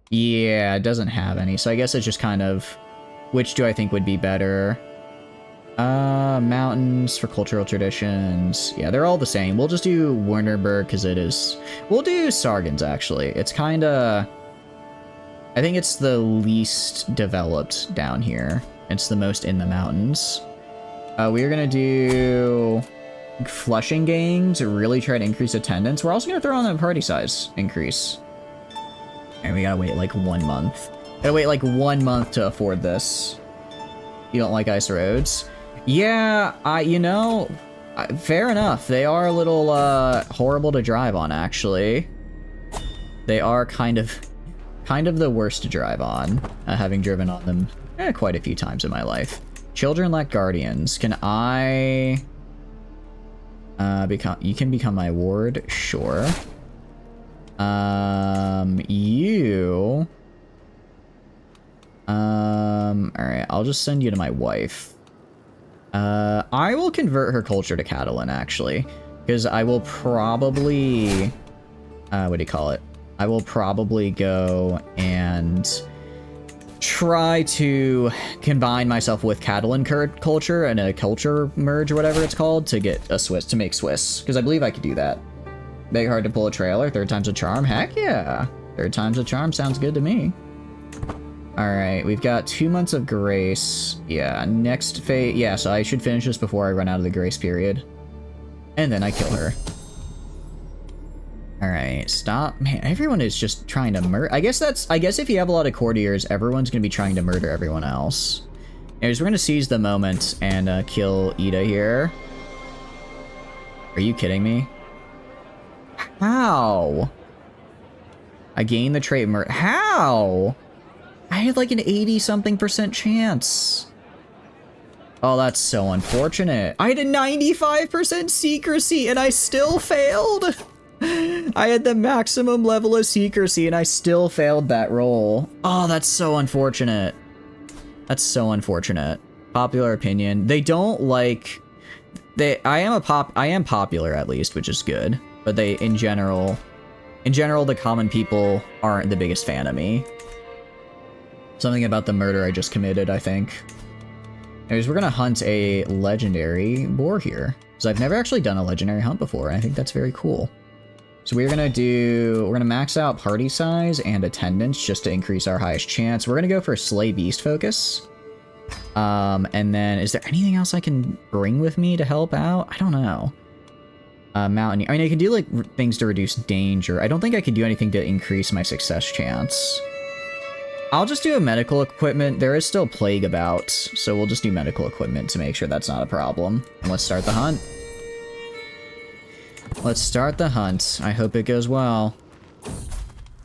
[SPEAKER 1] Yeah, it doesn't have any, so I guess it's just kind of... Which do I think would be better? Mountains for cultural traditions. Yeah, they're all the same. We'll just do Wernerberg because it is... We'll do Sargans, actually. It's kind of... I think it's the least developed down here. It's the most in the mountains. We are going to do Flushing Gang to really try to increase attendance. We're also going to throw on the party size increase. And we gotta wait like 1 month. Gotta wait like 1 month to afford this. You don't like ice roads? Yeah, fair enough. They are a little horrible to drive on, actually. They are kind of the worst to drive on, having driven on them quite a few times in my life. Children lack guardians. Can I you can become my ward? Sure. You... Alright, I'll just send you to my wife. I will convert her culture to Catalan, actually. Because I will probably... what do you call it? I will probably go and try to combine myself with Catalan culture and a culture merge or whatever it's called to get a Swiss, to make Swiss, because I believe I could do that. Make hard to pull a trailer, third time's a charm. Heck yeah, third time's a charm sounds good to me. All right, we've got 2 months of grace. Yeah, next phase. Yeah, so I should finish this before I run out of the grace period, and then I kill her. All right, stop. Man, everyone is just trying to murder. I guess if you have a lot of courtiers, everyone's gonna be trying to murder everyone else. Anyways, we're gonna seize the moment and kill Ida here. Are you kidding me? How? I gained the trait murder. How? I had like an 80-something% chance. Oh, that's so unfortunate. I had a 95% secrecy and I still failed. I had the maximum level of secrecy and I still failed that roll. Oh, that's so unfortunate. That's so unfortunate. Popular opinion. They don't like... I am popular at least, which is good. But they, in general, the common people aren't the biggest fan of me. Something about the murder I just committed, I think. Anyways, we're gonna hunt a legendary boar here. Because I've never actually done a legendary hunt before, and I think that's very cool. So we're gonna max out party size and attendance just to increase our highest chance. We're gonna go for Slay Beast focus. And then, is there anything else I can bring with me to help out? I don't know. Mountaineer. I mean, I can do, like, things to reduce danger. I don't think I can do anything to increase my success chance. I'll just do a medical equipment. There is still plague about, so we'll just do medical equipment to make sure that's not a problem. And let's start the hunt. Let's start the hunt. I hope it goes well.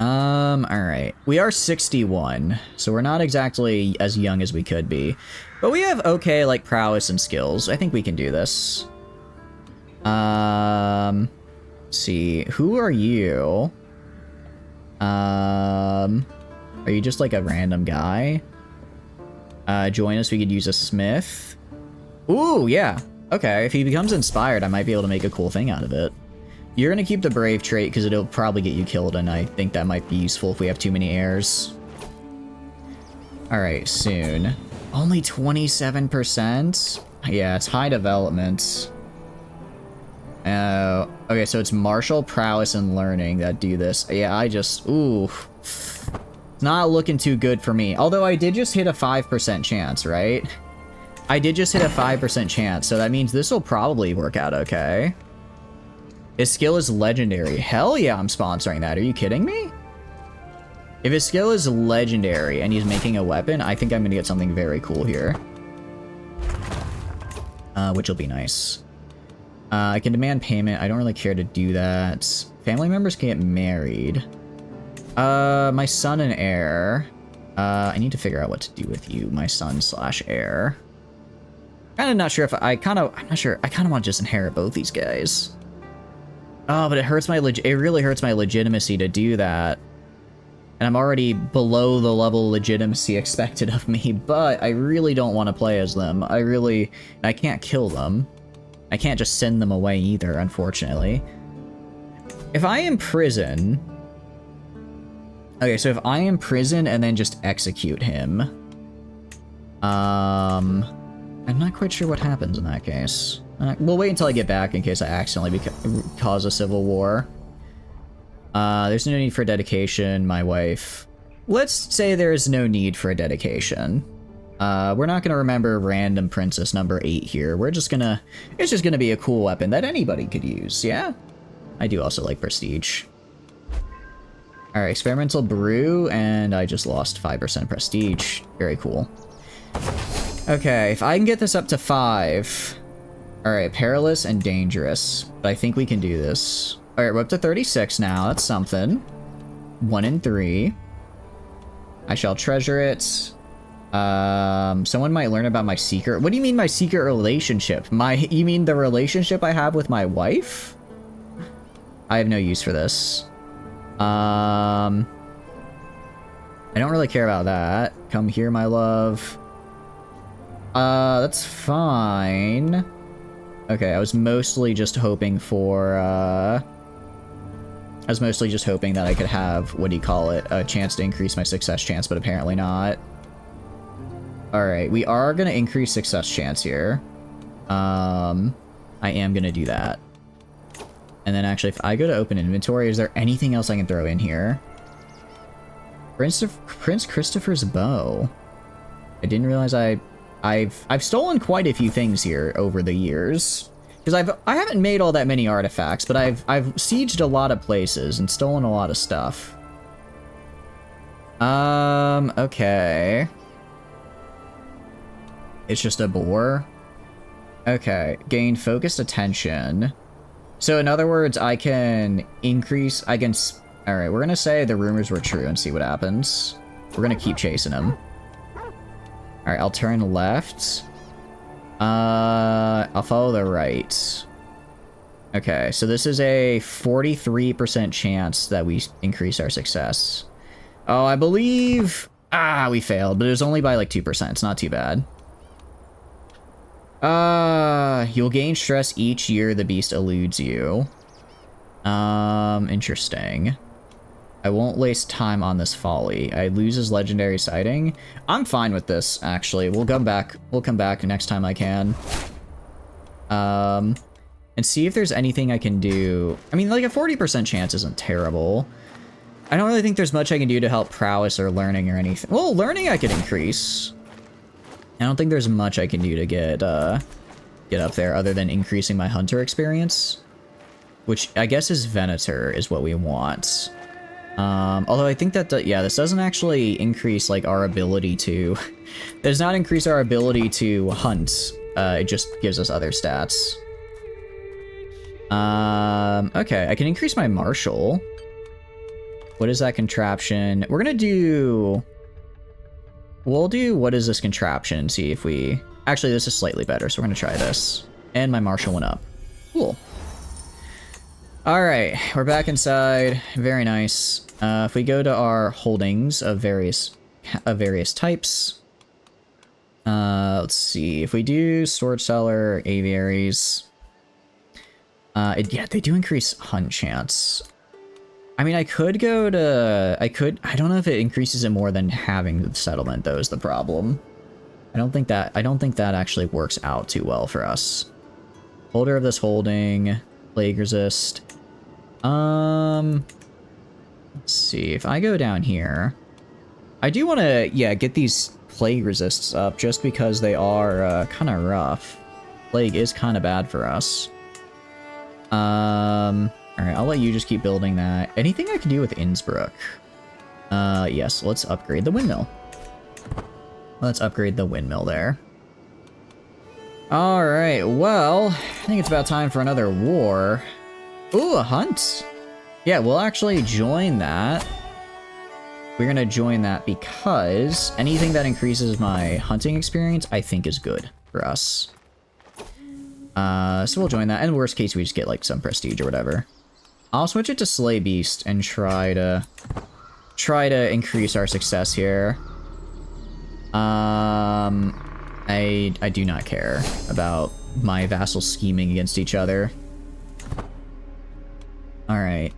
[SPEAKER 1] Alright. We are 61, so we're not exactly as young as we could be. But we have okay, like, prowess and skills. I think we can do this. Let's see. Who are you? Are you just, like, a random guy? Join us, we could use a smith. Ooh, yeah. Okay, if he becomes inspired, I might be able to make a cool thing out of it. You're gonna keep the brave trait because it'll probably get you killed, and I think that might be useful if we have too many heirs. Alright, soon. Only 27%? Yeah, it's high development. Okay, so it's martial, prowess, and learning that do this. Yeah, ooh. It's not looking too good for me. Although I did just hit a 5% chance, right? I did just hit a 5% chance, so that means this will probably work out okay. His skill is legendary. Hell yeah, I'm sponsoring that. Are you kidding me? If his skill is legendary and he's making a weapon, I think I'm gonna get something very cool here. Which will be nice. I can demand payment. I don't really care to do that. Family members can get married. My son and heir. I need to figure out what to do with you, my son / heir. Kind of not sure if I'm not sure. I kind of want to just inherit both these guys. Oh, but it really hurts my legitimacy to do that. And I'm already below the level of legitimacy expected of me, but I really don't want to play as them. I can't kill them. I can't just send them away either, unfortunately. If I imprison... Okay, so if I imprison and then just execute him... I'm not quite sure what happens in that case. We'll wait until I get back in case I accidentally cause a civil war. There's no need for dedication, my wife. Let's say there is no need for a dedication. We're not gonna remember random princess number 8 here. It's just gonna be a cool weapon that anybody could use, yeah? I do also like prestige. Alright, experimental brew, and I just lost 5% prestige. Very cool. Okay, if I can get this up to 5... Alright, perilous and dangerous. But I think we can do this. Alright, we're up to 36 now. That's something. 1 in 3. I shall treasure it. Someone might learn about my secret. What do you mean my secret relationship? You mean the relationship I have with my wife? I have no use for this. I don't really care about that. Come here, my love. That's fine. Okay, I was mostly just hoping for, I was mostly just hoping that I could have, what do you call it, a chance to increase my success chance, but apparently not. Alright, we are going to increase success chance here. I am going to do that. And then actually, if I go to open inventory, is there anything else I can throw in here? Prince Christopher's bow. I didn't realize I've stolen quite a few things here over the years. Because I haven't made all that many artifacts, but I've sieged a lot of places and stolen a lot of stuff. Okay. It's just a boar. Okay, gain focused attention. So in other words, I can increase, alright, we're gonna say the rumors were true and see what happens. We're gonna keep chasing him. Alright, I'll turn left. I'll follow the right. Okay, so this is a 43% chance that we increase our success. Oh, I believe... we failed, but it was only by like 2%. It's not too bad. You'll gain stress each year the beast eludes you. Interesting. I won't waste time on this folly. I lose his legendary sighting. I'm fine with this, actually. We'll come back next time I can. And see if there's anything I can do. I mean, like, a 40% chance isn't terrible. I don't really think there's much I can do to help prowess or learning or anything. Well, learning I could increase. I don't think there's much I can do to get up there other than increasing my hunter experience. Which I guess is Venator is what we want. Although I think that, yeah, this doesn't actually increase, like, our ability to... does not increase our ability to hunt. It just gives us other stats. Okay, I can increase my martial. What is that contraption? We're gonna do... We'll do what is this contraption and see if we... Actually, this is slightly better, so we're gonna try this. And my martial went up. Cool. Alright, we're back inside. Very nice. If we go to our holdings of various types, let's see. If we do sword seller, aviaries, yeah, they do increase hunt chance. I mean, I could go to, I don't know if it increases it more than having the settlement, though, is the problem. I don't think that actually works out too well for us. Holder of this holding, plague resist. Let's see, if I go down here, I do want to, yeah, get these plague resists up just because they are kind of rough. Plague is kind of bad for us. Alright, I'll let you just keep building that. Anything I can do with Innsbruck? Yes, let's upgrade the windmill. Let's upgrade the windmill there. Alright, well, I think it's about time for another war. Ooh, a hunt! Yeah, we'll actually join that. We're gonna join that because anything that increases my hunting experience, I think is good for us. So we'll join that. And worst case, we just get like some prestige or whatever. I'll switch it to Slay Beast and try to increase our success here. I do not care about my vassals scheming against each other. Alright.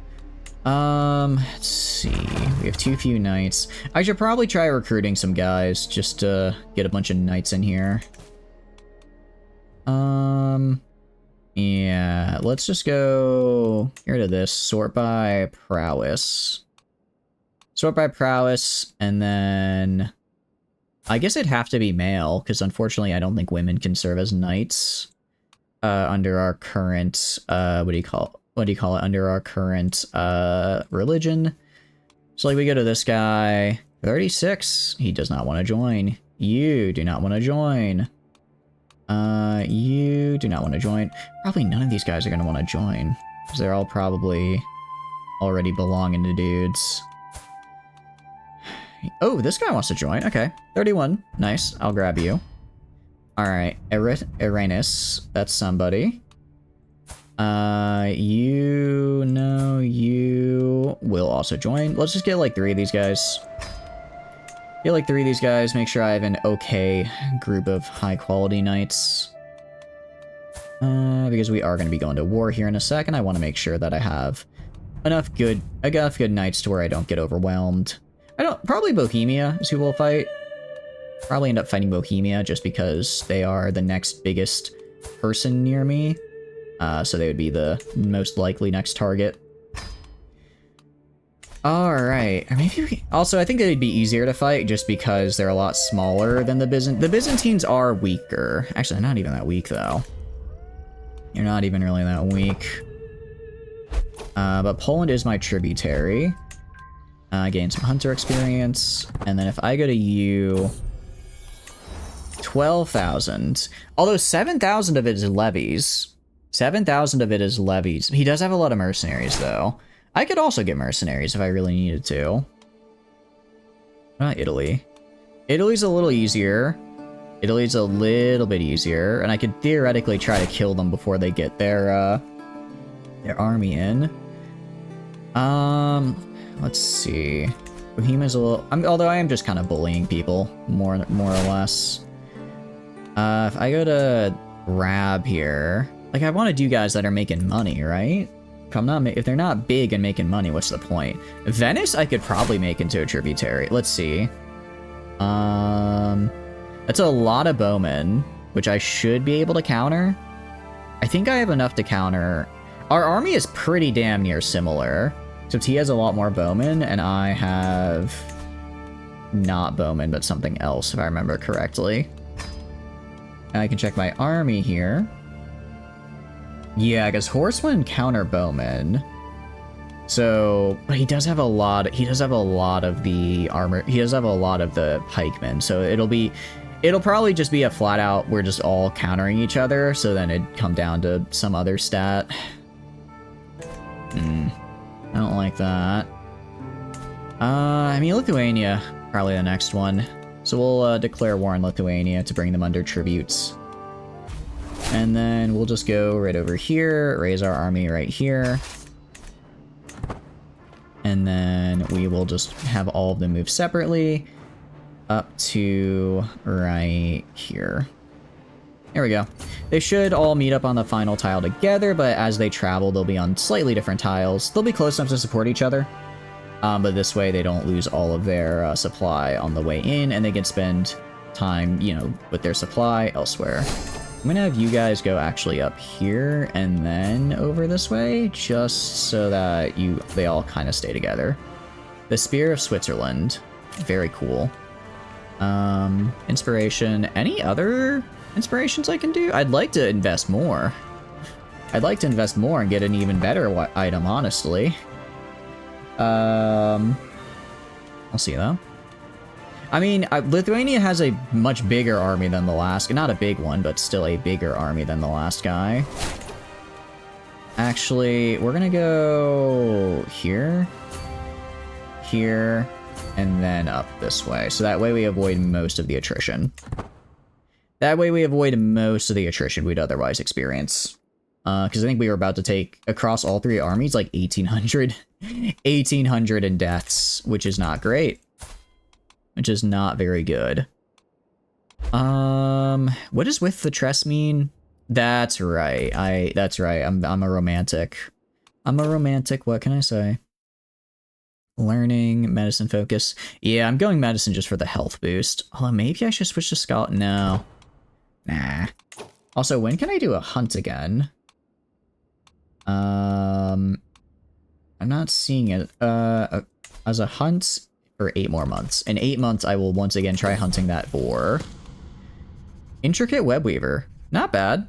[SPEAKER 1] Let's see. We have too few knights. I should probably try recruiting some guys just to get a bunch of knights in here. Yeah, let's just go get rid of this. Sort by prowess. Sort by prowess, and then I guess it'd have to be male, because unfortunately I don't think women can serve as knights under our current what do you call it, under our current religion. So like we go to this guy, 36, he does not want to join. You do not want to join. You do not want to join. Probably none of these guys are going to want to join, because they're all probably already belonging to dudes. Oh, this guy wants to join. Okay, 31. Nice. I'll grab you. Alright, Eranus. That's somebody. You will also join. Let's just get like 3 of these guys. Get like 3 of these guys. Make sure I have an okay group of high quality knights. Because we are going to be going to war here in a second. I want to make sure that I have enough good knights to where I don't get overwhelmed. Probably Bohemia is who we'll fight. Probably end up fighting Bohemia just because they are the next biggest person near me. So they would be the most likely next target. Alright, or maybe also I think they'd be easier to fight just because they're a lot smaller than the Byzantines are weaker. Actually, they're not even that weak though. You're not even really that weak. But Poland is my tributary. Gain some hunter experience. And then if I go to you, 12,000. Although 7,000 of it is levies. 7,000 of it is levies. He does have a lot of mercenaries though. I could also get mercenaries if I really needed to. Not Italy. Italy's a little easier. Italy's a little bit easier, and I could theoretically try to kill them before they get their army in. Let's see. Bohemia's a little... although I am just kind of bullying people, more or less. If I go to Rab here... Like, I want to do guys that are making money, right? If they're not big and making money, what's the point? Venice, I could probably make into a tributary. Let's see. That's a lot of bowmen, which I should be able to counter. I think I have enough to counter. Our army is pretty damn near similar, except he has a lot more bowmen, and I have not bowmen, but something else, if I remember correctly. And I can check my army here. Yeah, because horsemen counter bowmen. So, but he does have a lot of the armor. He does have a lot of the pikemen. So it'll probably just be a flat out, we're just all countering each other. So then it'd come down to some other stat. I don't like that. I mean, Lithuania, probably the next one. So we'll declare war on Lithuania to bring them under tributes. And then we'll just go right over here, raise our army right here. And then we will just have all of them move separately up to right here. There we go. They should all meet up on the final tile together, but as they travel, they'll be on slightly different tiles. They'll be close enough to support each other, but this way they don't lose all of their supply on the way in, and they can spend time, you know, with their supply elsewhere. I'm gonna have you guys go actually up here and then over this way, just so that they all kind of stay together. The Spear of Switzerland, very cool. Inspiration, any other inspirations I can do? I'd like to invest more. I'd like to invest more and get an even better item, honestly. I'll see though. I mean, Lithuania has a much bigger army than the last... Not a big one, but still a bigger army than the last guy. Actually, we're gonna go here, here, and then up this way. So that way we avoid most of the attrition. That way we avoid most of the attrition we'd otherwise experience. Because I think we were about to take, across all three armies, like 1,800 in deaths, which is not great. Which is not very good. What does with the tress mean? That's right. That's right. I'm a romantic. I'm a romantic. What can I say? Learning, medicine focus. Yeah, I'm going medicine just for the health boost. Although maybe I should switch to Scotland. No. Nah. Also, when can I do a hunt again? I'm not seeing it. As a hunt for 8 more months. In 8 months, I will once again try hunting that boar. Intricate Webweaver. Not bad.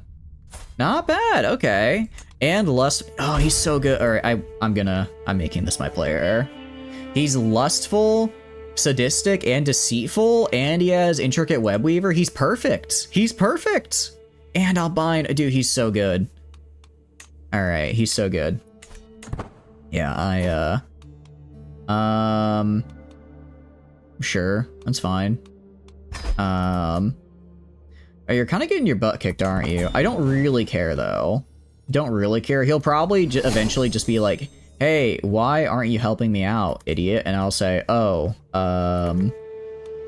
[SPEAKER 1] Not bad. Okay. And Lust. Oh, he's so good. All right, I'm making this my player. He's lustful, sadistic, and deceitful, and he has Intricate Webweaver. He's perfect. He's perfect. And I'll bind. Dude, he's so good. All right, he's so good. Yeah, sure, that's fine. You're kind of getting your butt kicked, aren't you? I don't really care, though. Don't really care. He'll probably eventually just be like, hey, why aren't you helping me out, idiot? And I'll say, oh,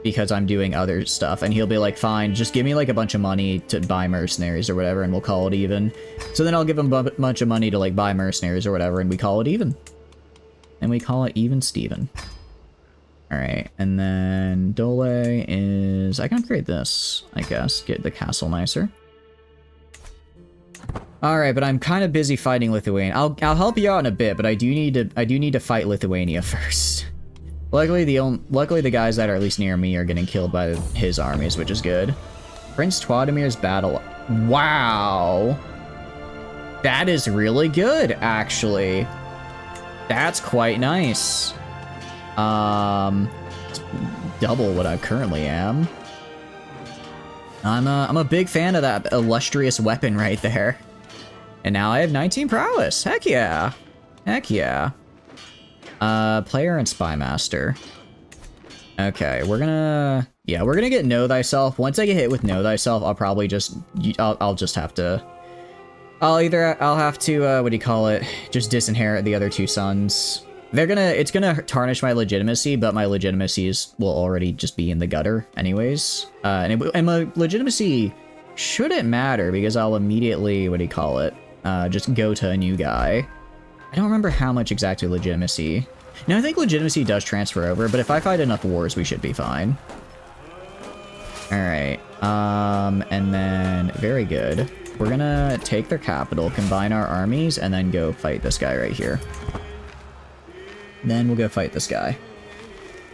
[SPEAKER 1] because I'm doing other stuff. And he'll be like, fine, just give me like a bunch of money to buy mercenaries or whatever, and we'll call it even. So then I'll give him a bunch of money to like buy mercenaries or whatever, and we call it even. and we call it Even Steven. Alright, and then Dole is... I can upgrade this, I guess. Get the castle nicer. Alright, but I'm kind of busy fighting Lithuania. I'll help you out in a bit, but I do need to fight Lithuania first. Luckily the guys that are at least near me are getting killed by his armies, which is good. Prince Twademir's battle. Wow. That is really good, actually. That's quite nice. It's double what I currently am. I'm a big fan of that illustrious weapon right there. And now I have 19 prowess. Heck yeah. Heck yeah. Player and Spy Master. Okay, we're gonna get Know Thyself. Once I get hit with Know Thyself, I'll probably just, I'll just have to, I'll have to, what do you call it? Just disinherit the other two sons. It's gonna tarnish my legitimacy, but my legitimacies will already just be in the gutter anyways. And my legitimacy shouldn't matter because I'll immediately, what do you call it? Just go to a new guy. I don't remember how much exactly legitimacy. No, I think legitimacy does transfer over, but if I fight enough wars, we should be fine. Alright, and then, very good. We're gonna take their capital, combine our armies, and then go fight this guy right here. Then we'll go fight this guy.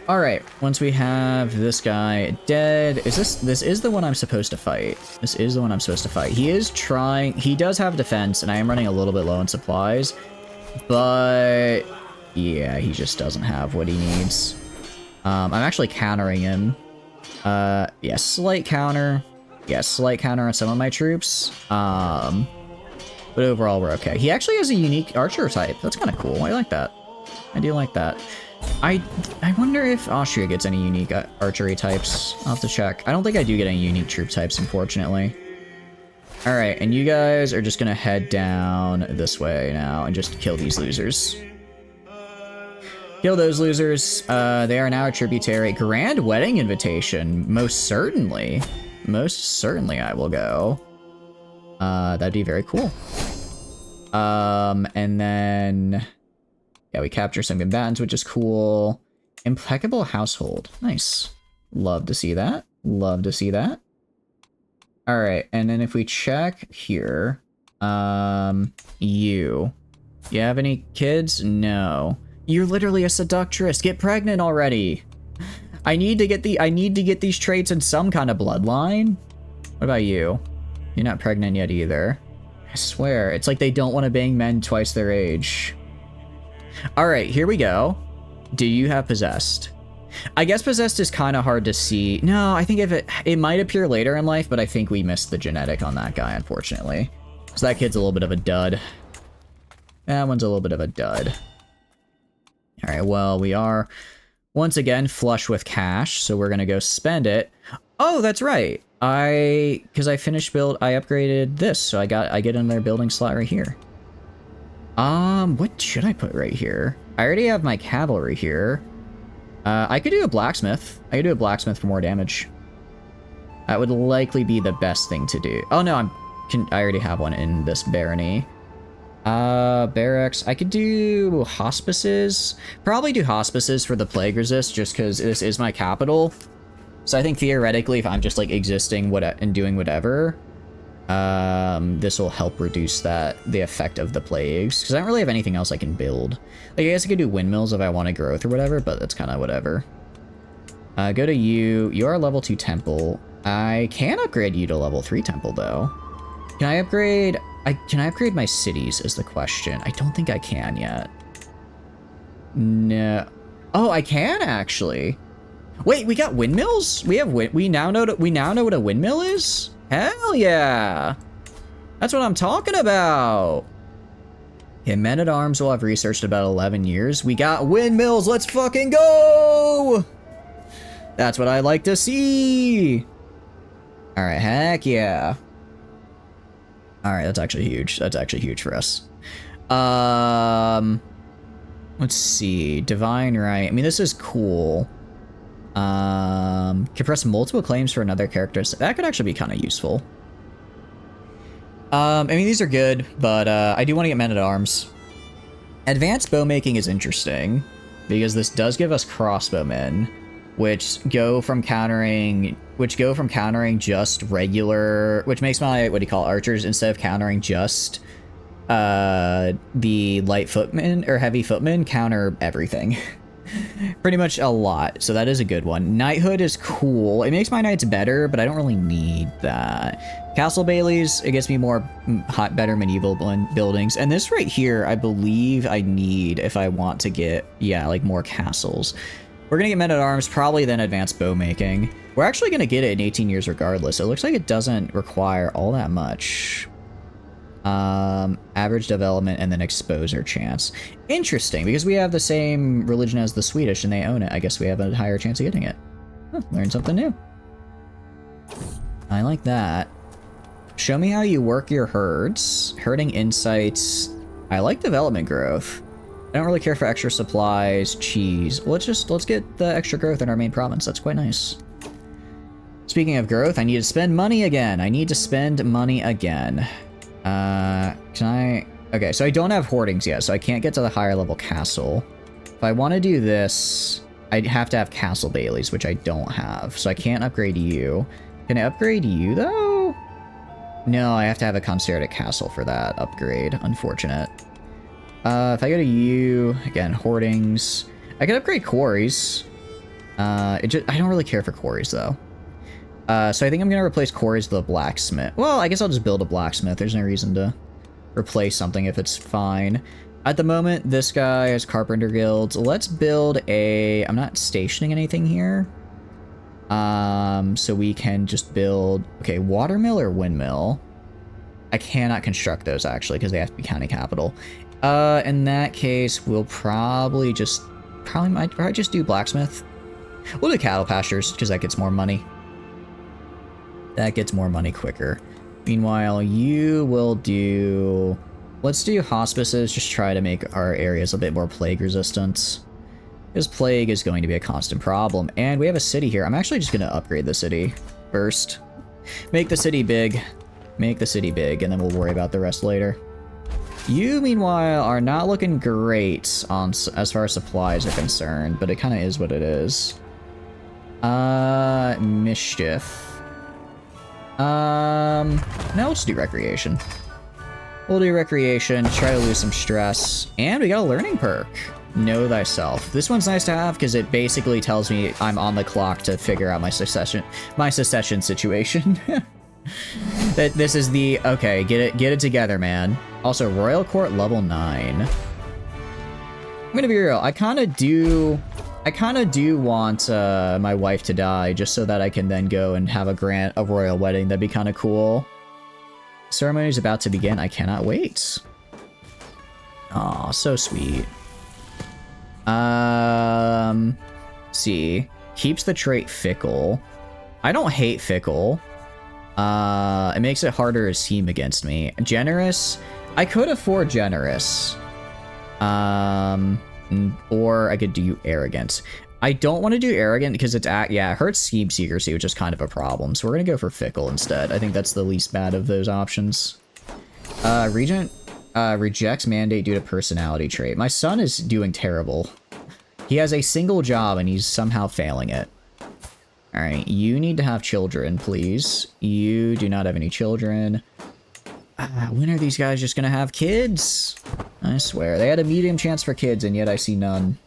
[SPEAKER 1] Alright, once we have this guy dead, this is the one I'm supposed to fight. This is the one I'm supposed to fight. He is trying, he does have defense, and I am running a little bit low on supplies, but yeah, he just doesn't have what he needs. I'm actually countering him. Yeah, slight counter. Yeah, slight counter on some of my troops. But overall, we're okay. He actually has a unique archer type. That's kind of cool. I like that. I do like that. I wonder if Austria gets any unique archery types. I'll have to check. I don't think I do get any unique troop types, unfortunately. Alright, and you guys are just gonna head down this way now and just kill these losers. Kill those losers. They are now a tributary. Grand wedding invitation. Most certainly. Most certainly I will go. That'd be very cool. And then... yeah, we capture some combatants, which is cool. Impeccable household. Nice. Love to see that. Love to see that. Alright, and then if we check here... you have any kids? No. You're literally a seductress. Get pregnant already. I need to get these traits in some kind of bloodline. What about you? You're not pregnant yet either. I swear, it's like they don't want to bang men twice their age. Alright, here we go. Do you have possessed? I guess possessed is kind of hard to see. No, I think if it might appear later in life, but I think we missed the genetic on that guy, unfortunately. So that kid's a little bit of a dud. That one's a little bit of a dud. Alright, well, we are once again flush with cash, so we're gonna go spend it. Oh, that's right. Because I finished build, I upgraded this, so I get another building slot right here. What should I put right here? I already have my cavalry here. I could do a blacksmith. I could do a blacksmith for more damage. That would likely be the best thing to do. Oh no, I already have one in this barony. Barracks. I could do hospices. Probably do hospices for the plague resist, just because this is my capital. So I think theoretically, if I'm just like existing and doing whatever, this will help reduce the effect of the plagues. Because I don't really have anything else I can build. Like, I guess I could do windmills if I want to growth or whatever, but that's kind of whatever. Go to you. You are level 2 temple. I can upgrade you to level 3 temple though. Can I upgrade? Can I upgrade my cities is the question. I don't think I can yet. No. Oh, I can actually. Wait, we got windmills? We now know what a windmill is? Hell yeah. That's what I'm talking about. Okay, men-at-arms will have researched about 11 years. We got windmills. Let's fucking go. That's what I like to see. All right, heck yeah. All right, that's actually huge. That's actually huge for us. Let's see. Divine right. I mean, this is cool. Can press multiple claims for another character. So that could actually be kind of useful. I mean, these are good, but I do want to get men-at-arms. Advanced bow making is interesting because this does give us crossbowmen, which go from countering just regular, which makes my, what do you call, archers, instead of countering just the light footmen or heavy footmen, counter everything. Pretty much a lot, so that is a good one. Knighthood is cool. It makes my knights better, but I don't really need that. Castle Baileys, it gets me more better medieval buildings. And this right here, I believe I need if I want to get, yeah, like more castles. We're gonna get men-at-arms, probably then advanced bow making. We're actually gonna get it in 18 years regardless. It looks like it doesn't require all that much. Average development and then exposure chance. Interesting, because we have the same religion as the Swedish and they own it. I guess we have a higher chance of getting it. Huh, learn something new. I like that. Show me how you work your herds. Herding insights. I like development growth. I don't really care for extra supplies, cheese. Let's get the extra growth in our main province. That's quite nice. Speaking of growth, I need to spend money again. I need to spend money again. Can I... Okay, so I don't have hoardings yet, so I can't get to the higher level castle. If I want to do this, I'd have to have Castle Baileys, which I don't have, so I can't upgrade you. Can I upgrade you, though? No, I have to have a concerted castle for that upgrade. Unfortunate. If I go to you, again, hoardings. I could upgrade quarries. I don't really care for quarries, though. So I think I'm going to replace quarries with a blacksmith. Well, I guess I'll just build a blacksmith. There's no reason to replace something if it's fine. At the moment, this guy has carpenter guilds. Let's build a... I'm not stationing anything here. So we can just build... Okay, watermill or windmill? I cannot construct those, actually, because they have to be county capital. In that case, we'll probably just... might just do blacksmith. We'll do cattle pastures, because that gets more money. That gets more money quicker. Meanwhile, you will do... Let's do hospices, just try to make our areas a bit more plague resistant. Because plague is going to be a constant problem. And we have a city here. I'm actually just going to upgrade the city first. Make the city big. Make the city big, and then we'll worry about the rest later. You, meanwhile, are not looking great on as far as supplies are concerned, but it kind of is what it is. Mischief. Now let's do recreation. We'll do recreation, try to lose some stress, and we got a learning perk. Know thyself. This one's nice to have because it basically tells me I'm on the clock to figure out my secession situation. That this is the okay. Get it together, man. Also, Royal Court level 9. I'm gonna be real. I kind of do want my wife to die just so that I can then go and have a royal wedding. That'd be kind of cool. Ceremony's about to begin. I cannot wait. Aw, so sweet. See. Keeps the trait fickle. I don't hate fickle. It makes it harder to scheme against me. Generous. I could afford generous. Or I could do arrogant. I don't want to do arrogant because it hurts scheme secrecy, which is kind of a problem. So we're going to go for fickle instead. I think that's the least bad of those options. Regent rejects mandate due to personality trait. My son is doing terrible. He has a single job and he's somehow failing it. All right, you need to have children, please. You do not have any children. When are these guys just going to have kids? I swear. They had a medium chance for kids, and yet I see none.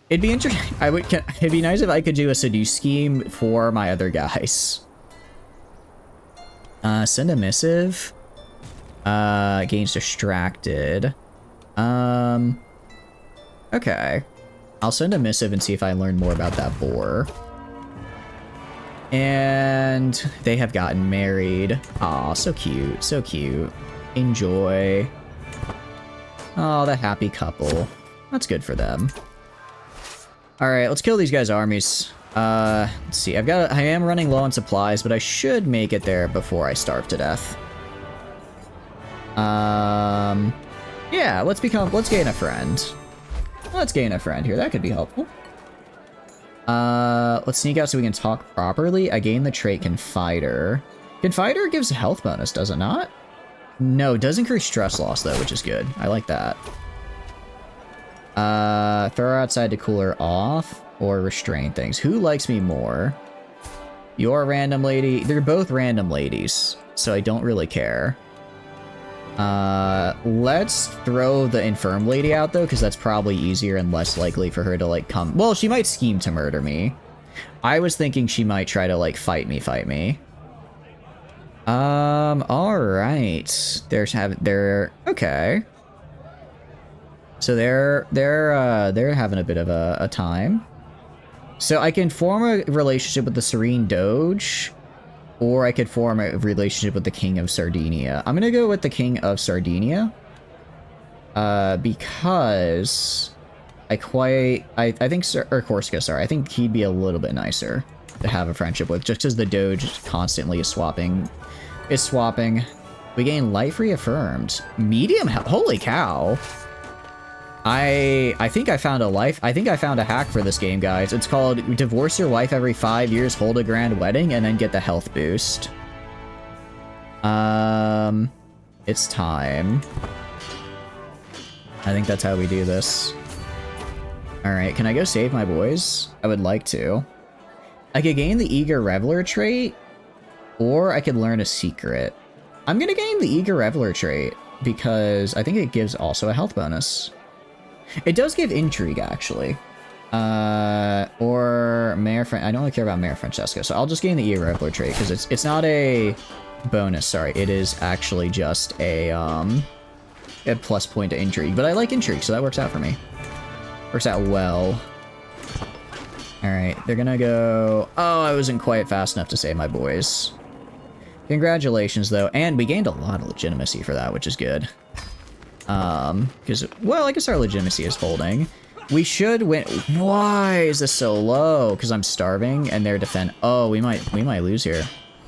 [SPEAKER 1] It'd be interesting. It'd be nice if I could do a seduce scheme for my other guys. Send a missive. Gains distracted. Okay. I'll send a missive and see if I learn more about that boar. And they have gotten married. Aw, so cute, so cute. Enjoy. Oh, the happy couple. That's good for them. All right, let's kill these guys' armies. Let's see. I am running low on supplies, but I should make it there before I starve to death. Yeah, let's gain a friend. Let's gain a friend here. That could be helpful. Let's sneak out so we can talk properly. I gain the trait Confider. Confider gives a health bonus, does it not? No, it does increase stress loss, though, which is good. I like that. Throw her outside to cool her off, or restrain things. Who likes me more? You're a random lady. They're both random ladies, so I don't really care. Let's throw the infirm lady out, though, because that's probably easier and less likely for her to, like, come... Well, she might scheme to murder me. I was thinking she might try to, like, fight me. Alright. They're... Okay. So they're having a bit of a time. So I can form a relationship with the Serene Doge, or I could form a relationship with the King of Sardinia. I'm gonna go with the King of Sardinia, because I think Corsica, sorry, I think he'd be a little bit nicer to have a friendship with, just because the Doge constantly is swapping. We gain life reaffirmed, medium health. Holy cow! I think I found a hack for this game, guys. It's called divorce your wife every 5 years, hold a grand wedding, and then get the health boost. It's time. I think that's how we do this. Alright, can I go save my boys? I would like to. I could gain the Eager Reveler trait, or I could learn a secret. I'm gonna gain the Eager Reveler trait, because I think it gives also a health bonus. It does give intrigue, actually. Or Mayor I don't really care about Mayor Francesco, so I'll just gain the Eager Reveler trait, because it's not a bonus, sorry. It is actually just a plus point to intrigue, but I like intrigue, so that works out for me. Works out well. Alright, they're gonna go... Oh, I wasn't quite fast enough to save my boys. Congratulations, though, and we gained a lot of legitimacy for that, which is good. Because, well, I guess our legitimacy is holding. We should win. Why is this so low? Because I'm starving and they're defend. Oh, we might lose here.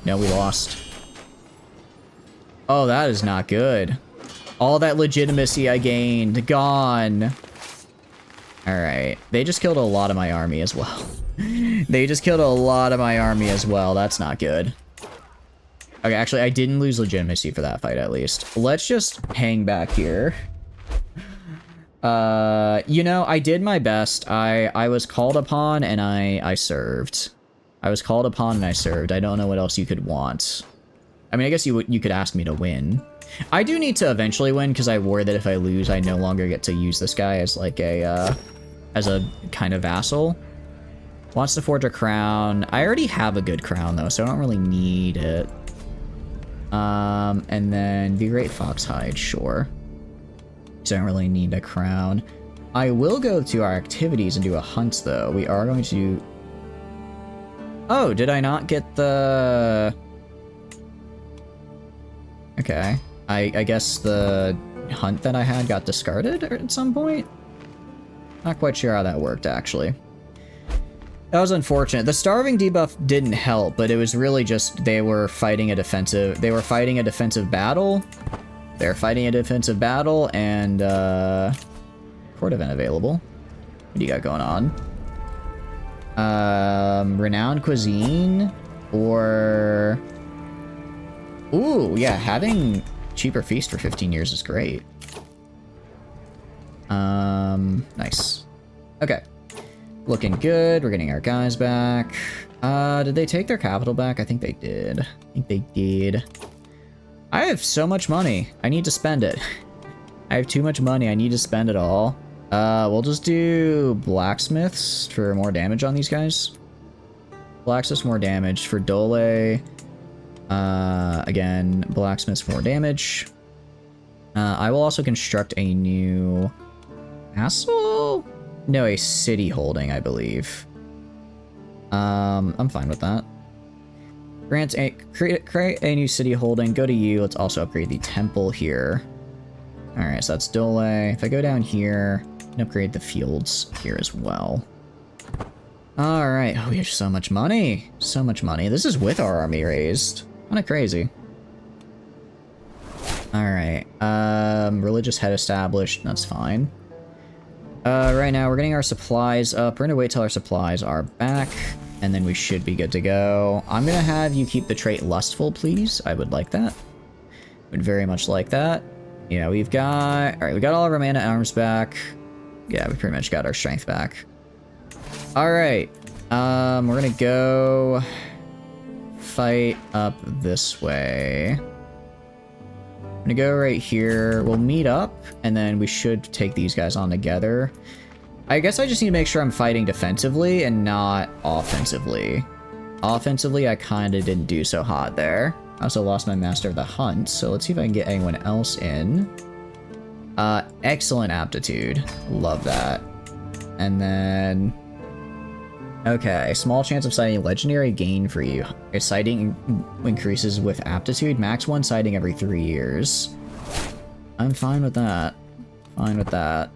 [SPEAKER 1] No, we lost. Oh, that is not good. All that legitimacy I gained, gone. All right, they just killed a lot of my army as well. That's not good. Okay, actually, I didn't lose legitimacy for that fight, at least. Let's just hang back here. You know, I did my best. I was called upon, and I served. I was called upon, and I served. I don't know what else you could want. I mean, I guess you could ask me to win. I do need to eventually win, because I worry that if I lose, I no longer get to use this guy as, like, as a kind of vassal. Wants to forge a crown. I already have a good crown, though, so I don't really need it. And then the Great Foxhide, sure. So I don't really need a crown. I will go to our activities and do a hunt, though. We are going to do... Oh, did I not get the... Okay. I guess the hunt that I had got discarded at some point? Not quite sure how that worked, actually. That was unfortunate. The starving debuff didn't help, but it was really just they were fighting a defensive battle. They're fighting a defensive battle, and court event available. What do you got going on? Renowned cuisine, or... Ooh, yeah, having cheaper feast for 15 years is great. Nice. Okay. Looking good. We're getting our guys back. Did they take their capital back? I think they did. I have so much money. I need to spend it. I have too much money. I need to spend it all. We'll just do blacksmiths for more damage on these guys. Blacksmiths more damage for Dole. Again, blacksmiths for more damage. I will also construct a new castle. No, a city holding, I believe. I'm fine with that. Create a new city holding. Go to you. Let's also upgrade the temple here. All right, so that's Dole. If I go down here, I can upgrade the fields here as well. All right. Oh, we have so much money. So much money. This is with our army raised. Kind of crazy. All right. Religious head established. That's fine. Right now, we're getting our supplies up. We're gonna wait till our supplies are back, and then we should be good to go. I'm gonna have you keep the trait Lustful, please. I would like that. Would very much like that. Yeah, we've got... Alright, we got all of our mana arms back. Yeah, we pretty much got our strength back. Alright. We're gonna go fight up this way. I'm gonna go right here. We'll meet up, and then we should take these guys on together. I guess I just need to make sure I'm fighting defensively and not offensively. Offensively, I kind of didn't do so hot there. I also lost my Master of the Hunt, so let's see if I can get anyone else in. Excellent aptitude. Love that. And then... Okay, small chance of sighting legendary gain for you. Your sighting increases with aptitude. Max 1 sighting every 3 years. I'm fine with that. Fine with that.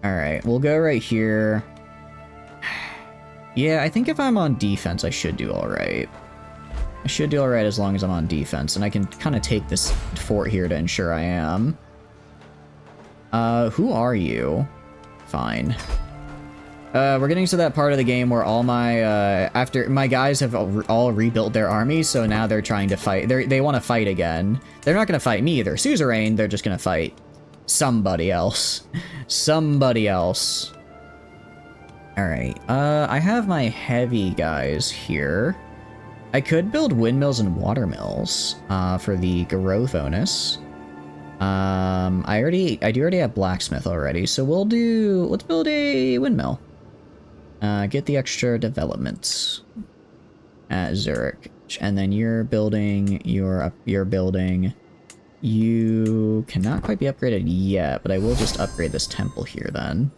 [SPEAKER 1] Alright, we'll go right here. Yeah, I think if I'm on defense, I should do alright. I should do alright as long as I'm on defense, and I can kind of take this fort here to ensure I am. Who are you? Fine. We're getting to that part of the game where all my, after my guys have all rebuilt their armies, so now they're trying to fight. They want to fight again. They're not going to fight me, they're suzerain, they're just going to fight somebody else. Somebody else. Alright, I have my heavy guys here. I could build windmills and watermills, for the growth bonus. I do already have blacksmith already, so let's build a windmill. Get the extra developments at Zurich, and then you're building, you're building. You cannot quite be upgraded yet, but I will just upgrade this temple here then.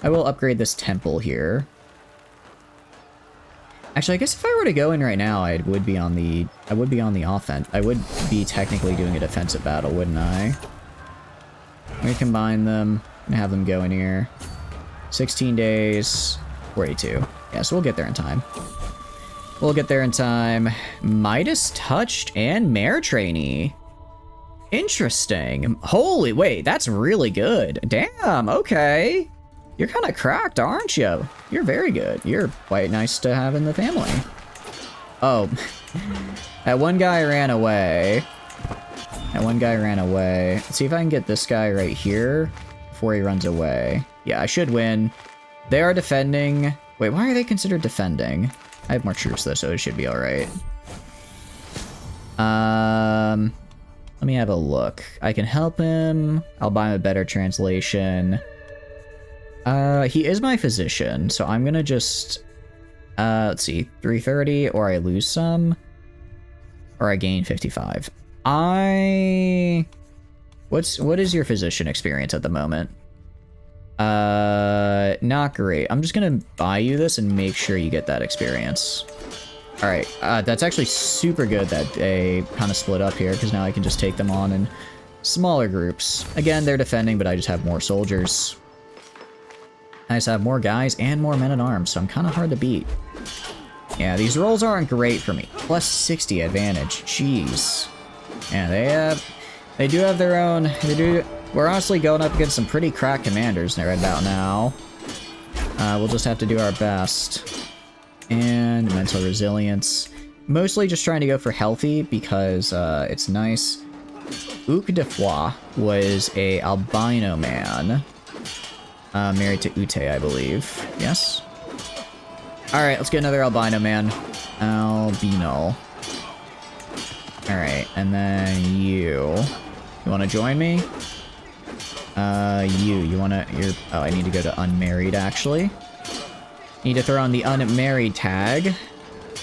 [SPEAKER 1] I will upgrade this temple here. Actually, I guess if I were to go in right now, I would be on the offense. I would be technically doing a defensive battle, wouldn't I? Let me combine them and have them go in here. 16 days, 42. Yeah, so we'll get there in time. We'll get there in time. Midas touched and mare trainee. Interesting. Holy, wait, that's really good. Damn, okay. You're kind of cracked, aren't you? You're very good. You're quite nice to have in the family. Oh, that one guy ran away. Let's see if I can get this guy right here before he runs away. Yeah, I should win. They are defending. Wait, why are they considered defending? I have more troops though, so it should be all right. Let me have a look. I can help him. I'll buy him a better translation. He is my physician, so I'm gonna just, let's see, 330, or I lose some, or I gain 55. What is your physician experience at the moment? Not great. I'm just gonna buy you this and make sure you get that experience. Alright, that's actually super good that they kind of split up here, because now I can just take them on in smaller groups. Again, they're defending, but I just have more soldiers. I just have more guys and more men-at-arms, so I'm kind of hard to beat. Yeah, these rolls aren't great for me. Plus 60 advantage. Jeez. Yeah, they do have their own... We're honestly going up against some pretty cracked commanders right about now. We'll just have to do our best. And mental resilience. Mostly just trying to go for healthy because it's nice. Uc de Foix was a albino man. Married to Ute, I believe. Yes? Alright, let's get another albino man. Albino. Alright, and then you. You wanna join me? You wanna... Oh, I need to go to unmarried, actually. Need to throw on the unmarried tag.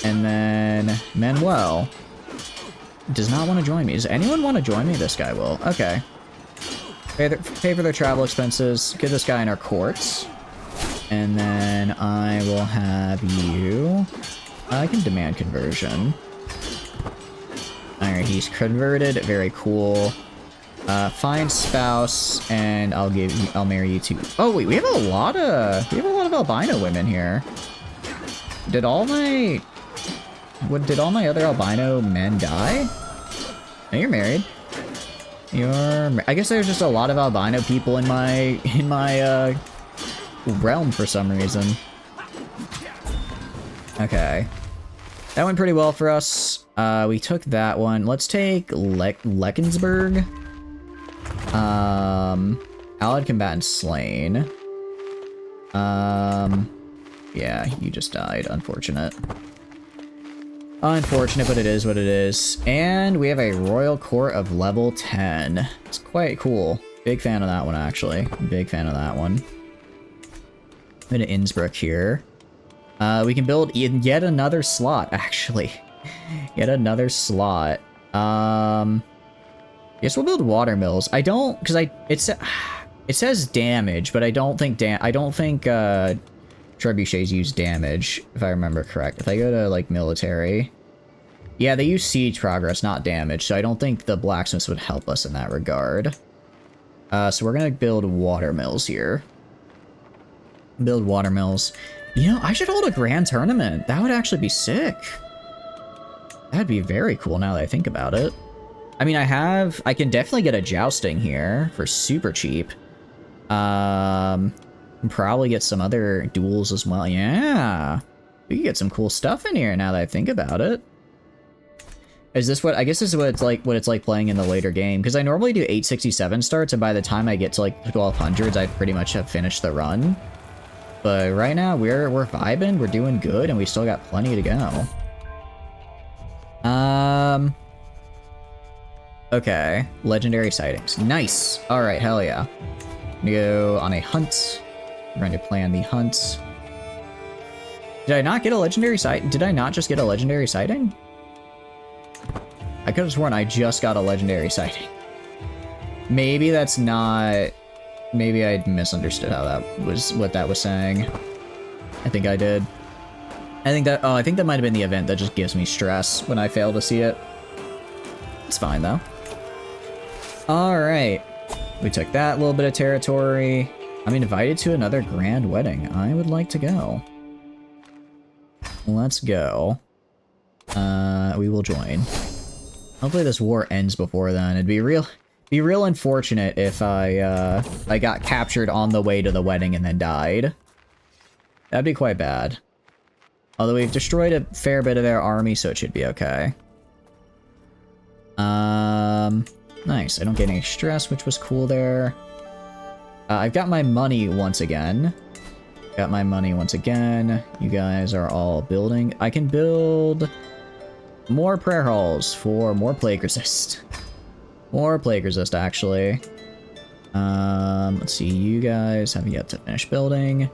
[SPEAKER 1] And then Manuel does not want to join me. Does anyone want to join me? This guy will. Okay. Pay for their travel expenses. Get this guy in our courts. And then I will have you... I can demand conversion. Alright, he's converted. Very cool. Find spouse, and I'll marry you too. Oh wait, we have a lot of albino women here. Did all my other albino men die? No, you're married. I guess there's just a lot of albino people in my realm for some reason. Okay. That went pretty well for us. We took that one. Let's take Leckensburg. Allied combatant slain. Yeah, you just died. Unfortunate. Unfortunate, but it is what it is. And we have a Royal Court of level 10. It's quite cool. Big fan of that one, actually. Big fan of that one. Bit of Innsbruck here. We can build yet another slot, actually. Yet another slot. Guess we'll build water mills. I don't, because it says damage, but I don't think trebuchets use damage, if I remember correct. If I go to, like, military... Yeah, they use siege progress, not damage, so I don't think the blacksmiths would help us in that regard. So we're gonna build water mills here. Build water mills. You know, I should hold a grand tournament. That would actually be sick. That'd be very cool now that I think about it. I mean, I can definitely get a jousting here for super cheap. Probably get some other duels as well. Yeah. We can get some cool stuff in here now that I think about it. Is this what, I guess this is what it's like playing in the later game. Because I normally do 867 starts, and by the time I get to like 1200s, I pretty much have finished the run. But right now, we're vibing, we're doing good, and we still got plenty to go. Okay. Legendary sightings. Nice! Alright, hell yeah. We go on a hunt. We're going to plan the hunt. Did I not get a legendary sight? Did I not just get a legendary sighting? I could have sworn I just got a legendary sighting. Maybe that's not... Maybe I misunderstood how that was, what that was saying. I think I did. I think that might have been the event that just gives me stress when I fail to see it. It's fine though. Alright. We took that little bit of territory. I'm invited to another grand wedding. I would like to go. Let's go. We will join. Hopefully this war ends before then. It'd be real unfortunate if I got captured on the way to the wedding and then died. That'd be quite bad. Although we've destroyed a fair bit of their army, so it should be okay. Nice. I don't get any stress, which was cool there. I've got my money once again. Got my money once again. You guys are all building. I can build more prayer halls for more plague resist. More plague resist, actually. Let's see. You guys have yet to finish building.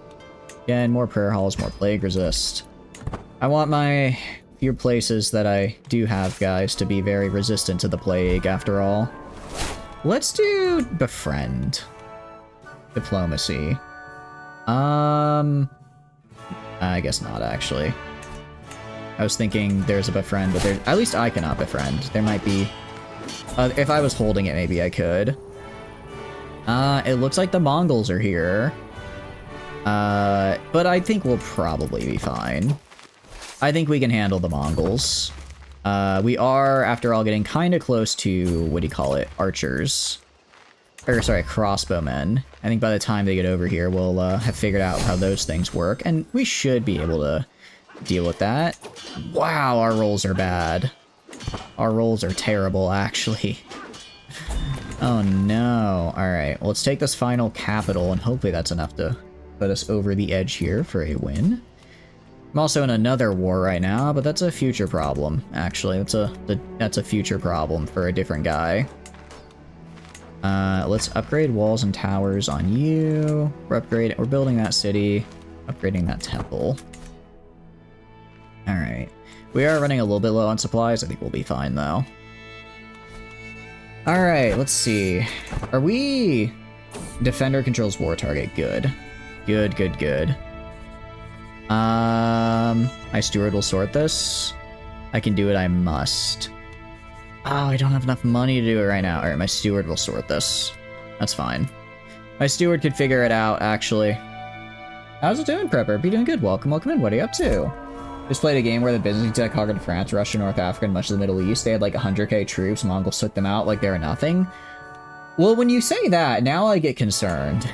[SPEAKER 1] Again, more prayer halls, more plague resist. I want my few places that I do have, guys, to be very resistant to the plague, after all. Let's do befriend. Diplomacy. I guess not, actually. I was thinking there's a befriend, but there, at least I cannot befriend. There might be... if I was holding it, maybe I could. It looks like the Mongols are here. But I think we'll probably be fine. I think we can handle the Mongols. We are, after all, getting kind of close to, what do you call it, archers. Or, sorry, crossbowmen. I think by the time they get over here, we'll have figured out how those things work, and we should be able to deal with that. Wow, our rolls are bad. Our rolls are terrible, actually. Oh no. Alright, let's take this final capital, and hopefully that's enough to put us over the edge here for a win. I'm also in another war right now, but that's a future problem, actually. That's a future problem for a different guy. Let's upgrade walls and towers on you. We're building that city, upgrading that temple. Alright. We are running a little bit low on supplies. I think we'll be fine, though. Alright, let's see. Are we... Defender controls war target. Good. Good, good, good. My steward will sort this. I can do it, I must. Oh, I don't have enough money to do it right now. Alright, my steward will sort this. That's fine. My steward could figure it out, actually. How's it doing, Prepper? Be doing good. Welcome, welcome in. What are you up to? Just played a game where the Byzantines had conquered France, Russia, North Africa, and much of the Middle East. They had like 100k troops. Mongols took them out like they were nothing. Well, when you say that, now I get concerned.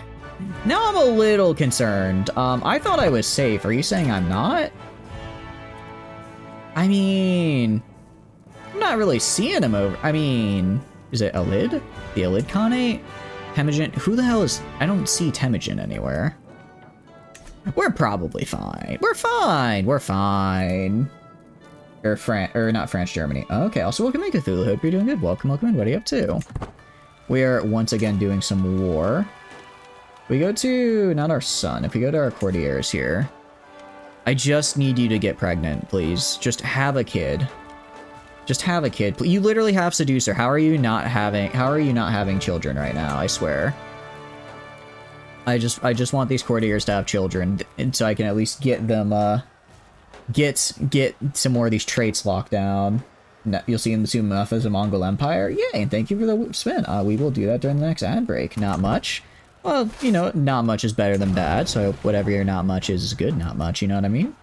[SPEAKER 1] Now I'm a little concerned. I thought I was safe. Are you saying I'm not? I mean... I'm not really seeing him over... I mean... Is it Alid? The Alid Khanate? Temujin, who the hell is... I don't see Temujin anywhere. We're probably fine. We're fine. We're fine. Or not France, Germany. Okay, also welcome to Cthulhu. Hope you're doing good. Welcome, welcome in. What are you up to? We are once again doing some war. We go to, not our son, if we go to our courtiers here. I just need you to get pregnant, please. Just have a kid. Just have a kid. You literally have Seducer. How are you not having children right now? I swear. I just want these courtiers to have children, and so I can at least get them, get some more of these traits locked down. You'll see them soon enough as a Mongol Empire. Yay, and thank you for the spin. We will do that during the next ad break. Not much. Well, you know, not much is better than bad, so I hope whatever your not much is good not much, you know what I mean?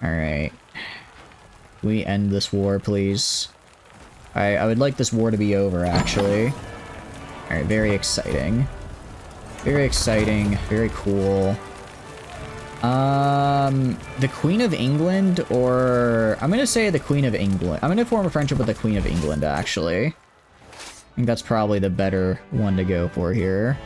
[SPEAKER 1] Alright. Can we end this war, please? I would like this war to be over, actually. Alright, very exciting. Very exciting. Very cool. The Queen of England, or... I'm gonna say the Queen of England. I'm gonna form a friendship with the Queen of England, actually. I think that's probably the better one to go for here.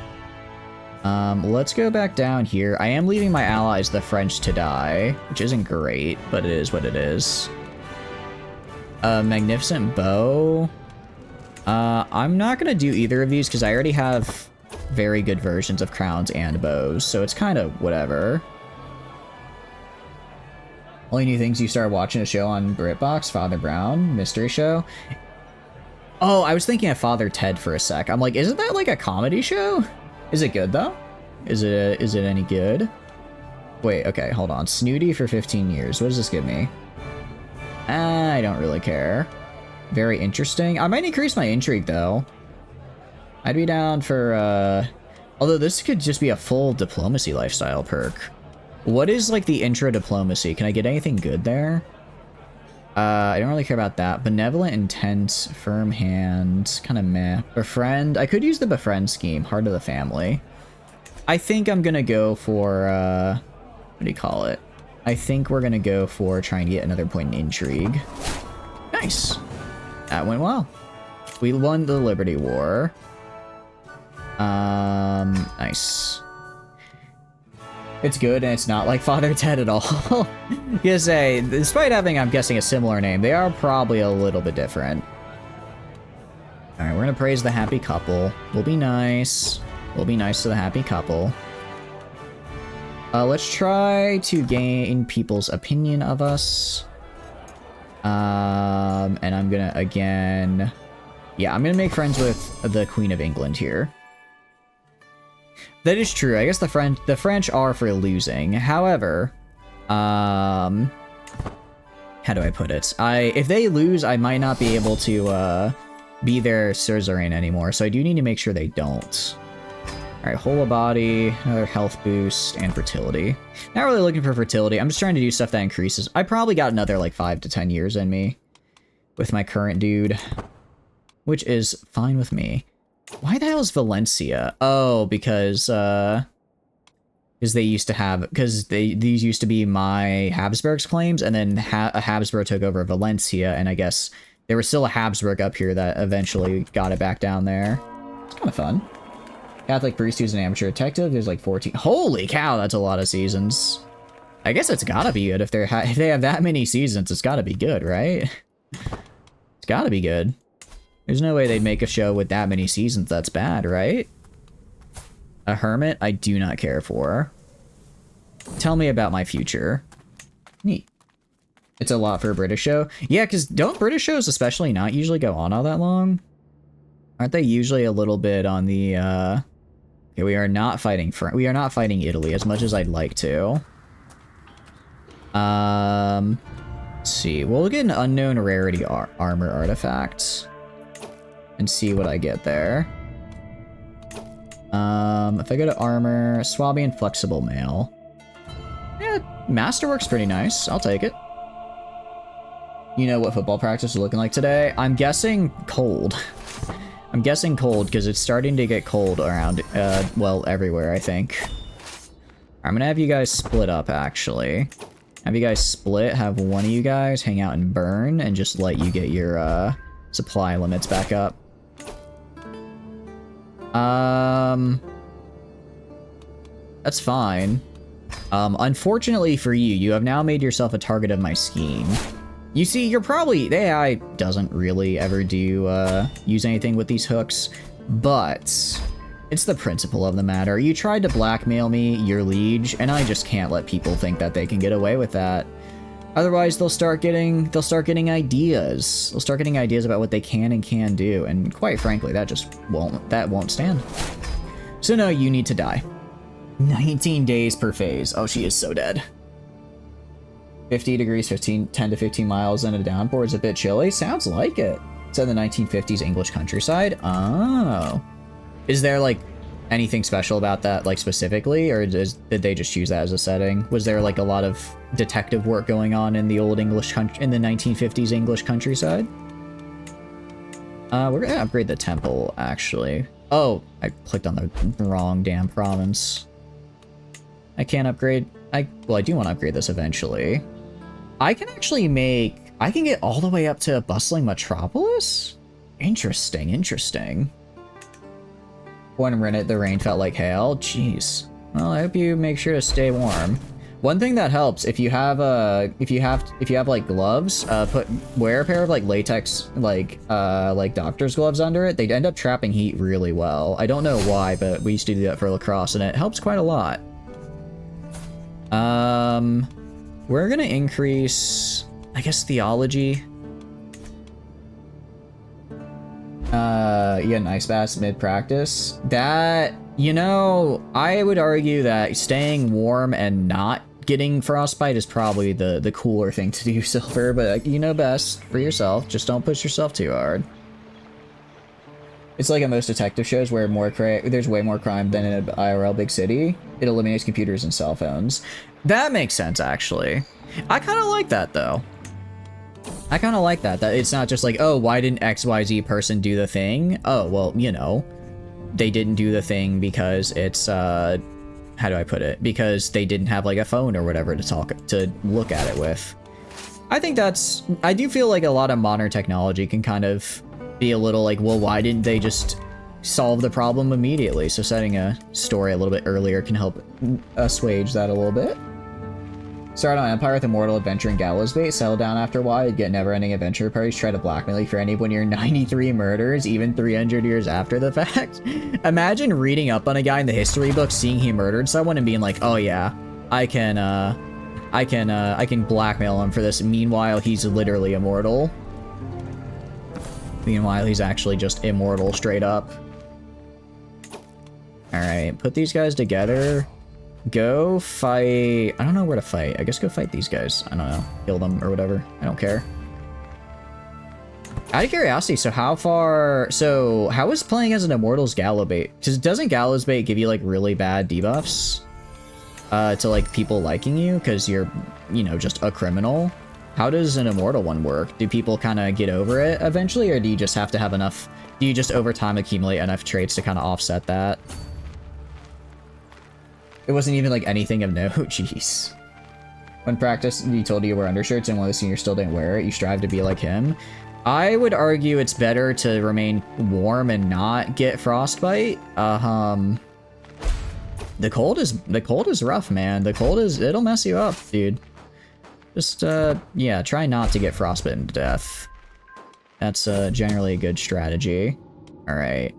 [SPEAKER 1] Let's go back down here. I am leaving my allies, the French, to die, which isn't great, but it is what it is. Magnificent bow. I'm not gonna do either of these because I already have very good versions of crowns and bows, so it's kind of whatever. Only new things, you started watching a show on BritBox, Father Brown, mystery show. Oh, I was thinking of Father Ted for a sec. I'm like, isn't that like a comedy show? Is it good though? Is it any good? Wait, okay, hold on. Snooty for 15 years. What does this give me? I don't really care. Very interesting. I might increase my intrigue, though. I'd be down for, although this could just be a full diplomacy lifestyle perk. What is, like, the intro diplomacy? Can I get anything good there? I don't really care about that. Benevolent intent, firm hand, kind of meh. Befriend. I could use the befriend scheme. Heart of the family. I think I'm gonna go for, what do you call it? I think we're gonna go for trying to get another point in intrigue. Nice. That went well. We won the Liberty War. Nice. It's good, and it's not like Father Ted at all. You say, despite having, I'm guessing, a similar name, they are probably a little bit different. Alright, we're gonna praise the happy couple. We'll be nice. We'll be nice to the happy couple. Let's try to gain people's opinion of us. And I'm gonna, again... Yeah, I'm gonna make friends with the Queen of England here. That is true. I guess the French are for losing. However, how do I put it? If they lose, I might not be able to, be their suzerain anymore, so I do need to make sure they don't. Alright, whole of body, another health boost, and fertility. Not really looking for fertility, I'm just trying to do stuff that increases. I probably got another, like, 5 to 10 years in me with my current dude, which is fine with me. Why the hell is Valencia? Oh, because they used to have, these used to be my Habsburg's claims, and then a Habsburg took over Valencia, and I guess there was still a Habsburg up here that eventually got it back down there. It's kind of fun. Catholic priest who's an amateur detective. There's like 14. Holy cow, that's a lot of seasons. I guess it's gotta be good if they have that many seasons. It's gotta be good, right? It's gotta be good. There's no way they'd make a show with that many seasons that's bad, right? A hermit I do not care for. Tell me about my future. Neat. It's a lot for a British show. Yeah, because don't British shows especially not usually go on all that long? Aren't they usually a little bit on the, Okay, we are not fighting we are not fighting Italy as much as I'd like to. Let's see. We'll get an unknown rarity armor artifact. And see what I get there. If I go to armor, Swabian flexible mail. Yeah, masterwork's pretty nice. I'll take it. You know what football practice is looking like today? I'm guessing cold. I'm guessing cold because it's starting to get cold around, well, everywhere, I think. I'm gonna have you guys split up, actually. Have you guys split, have one of you guys hang out and burn, and just let you get your, supply limits back up. That's fine. Unfortunately for you, you have now made yourself a target of my scheme. You see, you're probably... The AI doesn't really ever do, use anything with these hooks, but it's the principle of the matter. You tried to blackmail me, your liege, and I just can't let people think that they can get away with that. Otherwise, they'll start getting ideas. They'll start getting ideas about what they can and can't do, and quite frankly, that won't stand. So no, you need to die. 19 days per phase. Oh, she is so dead. 50 degrees, 10 to 15 miles, and a downpour is a bit chilly. Sounds like it. It's in the 1950s English countryside. Oh. Is there, like, anything special about that, like, specifically? Or did they just choose that as a setting? Was there, like, a lot of detective work going on in the old English in the 1950s English countryside? We're gonna upgrade the temple, actually. Oh, I clicked on the wrong damn province. I can't upgrade... Well, I do want to upgrade this eventually. I can actually make... I can get all the way up to a bustling metropolis? Interesting, interesting. When Rennet, the rain felt like hail. Jeez. Well, I hope you make sure to stay warm. One thing that helps, if you have like gloves, wear a pair of like latex like doctor's gloves under it. They end up trapping heat really well. I don't know why, but we used to do that for lacrosse, and it helps quite a lot. We're gonna increase, I guess, theology. Yeah, nice bass mid-practice. That, you know, I would argue that staying warm and not getting frostbite is probably the cooler thing to do, Silver, but you know best for yourself. Just don't push yourself too hard. It's like in most detective shows where there's way more crime than in an IRL big city. It eliminates computers and cell phones. That makes sense, actually. I kind of like that, though. I kind of like that it's not just like, oh, why didn't XYZ person do the thing? Oh, well, you know, they didn't do the thing because it's, how do I put it? Because they didn't have like a phone or whatever to look at it with. I think I do feel like a lot of modern technology can kind of be a little like, well, why didn't they just solve the problem immediately? So setting a story a little bit earlier can help assuage that a little bit. Start on Empire with Immortal Adventure and Gallows Bait, settle down after a while, get never-ending adventure parties, try to blackmail you for any when you're 93 murders, even 300 years after the fact. Imagine reading up on a guy in the history book, seeing he murdered someone, and being like, oh yeah, I can blackmail him for this. Meanwhile, he's literally immortal. Meanwhile, he's actually just immortal straight up. Alright, put these guys together. Go fight... I don't know where to fight. I guess go fight these guys. I don't know. Kill them or whatever. I don't care. Out of curiosity, so how is playing as an Immortals Gallows Bait? Because doesn't Gallows Bait give you, like, really bad debuffs? To, like, people liking you? Because you're, you know, just a criminal? How does an Immortal one work? Do people kind of get over it eventually? Or do you just have to have enough... Do you just over time accumulate enough traits to kind of offset that? It wasn't even like anything of note. Jeez. When practice, he told you to wear undershirts and one of the seniors still didn't wear it. You strive to be like him. I would argue it's better to remain warm and not get frostbite. The cold is rough, man. It'll mess you up, dude. Just, yeah, try not to get frostbitten to death. That's, generally a good strategy. Alright.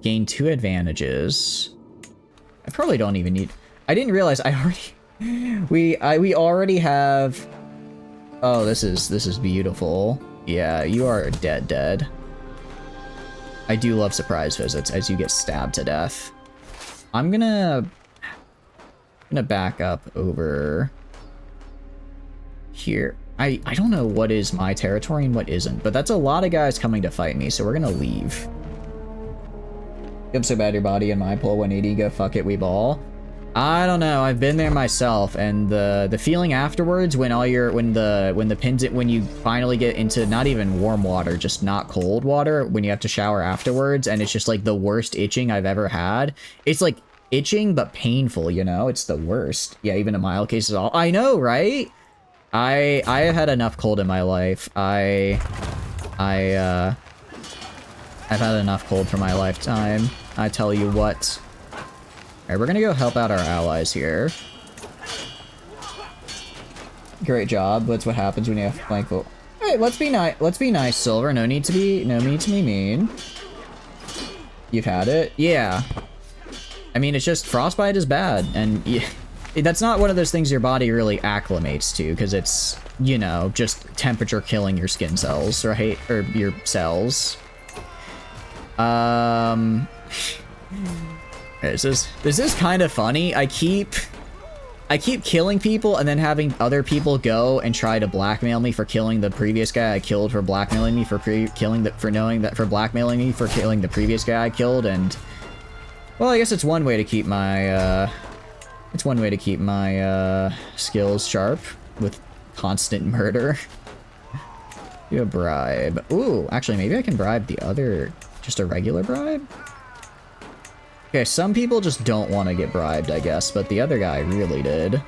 [SPEAKER 1] Gain 2 advantages. I probably don't even need... I didn't realize I already... we already have... Oh, this is beautiful. Yeah, you are dead. I do love surprise visits as you get stabbed to death. I'm gonna back up over here. I don't know what is my territory and what isn't, but that's a lot of guys coming to fight me, so we're gonna leave. I'm so bad your body and mind pull 180, go fuck it, we ball. I don't know, I've been there myself, and the feeling afterwards when you finally get into not even warm water, just not cold water, when you have to shower afterwards, and it's just like the worst itching I've ever had. It's like itching but painful, you know? It's the worst. Yeah, even in mild cases. I know, right? I have had enough cold in my life. I've had enough cold for my lifetime. I tell you what. Alright, we're gonna go help out our allies here. Great job. That's what happens when you have flank vote. Hey, let's be nice. Let's be nice, Silver. No need to be mean. You've had it? Yeah. I mean, it's just frostbite is bad, and that's not one of those things your body really acclimates to, because it's, you know, just temperature killing your skin cells, right? Or your cells. This is kind of funny. I keep killing people and then having other people go and try to blackmail me for killing the previous guy I killed, for blackmailing me for blackmailing me for killing the previous guy I killed. And well, I guess it's one way to keep my skills sharp with constant murder. Do a bribe. Ooh, actually, maybe I can bribe the other, just a regular bribe. Okay, some people just don't want to get bribed, I guess, but the other guy really did.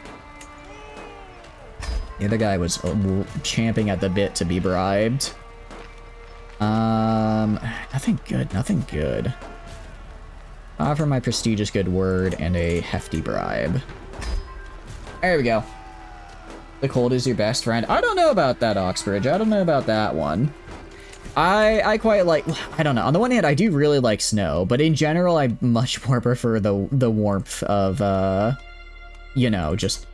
[SPEAKER 1] The other guy was champing at the bit to be bribed. Nothing good. Offer my prestigious good word and a hefty bribe. There we go. The cold is your best friend. I don't know about that, Oxbridge. I don't know about that one. I quite like, I don't know. On the one hand, I do really like snow, but in general, I much more prefer the warmth of, you know, just,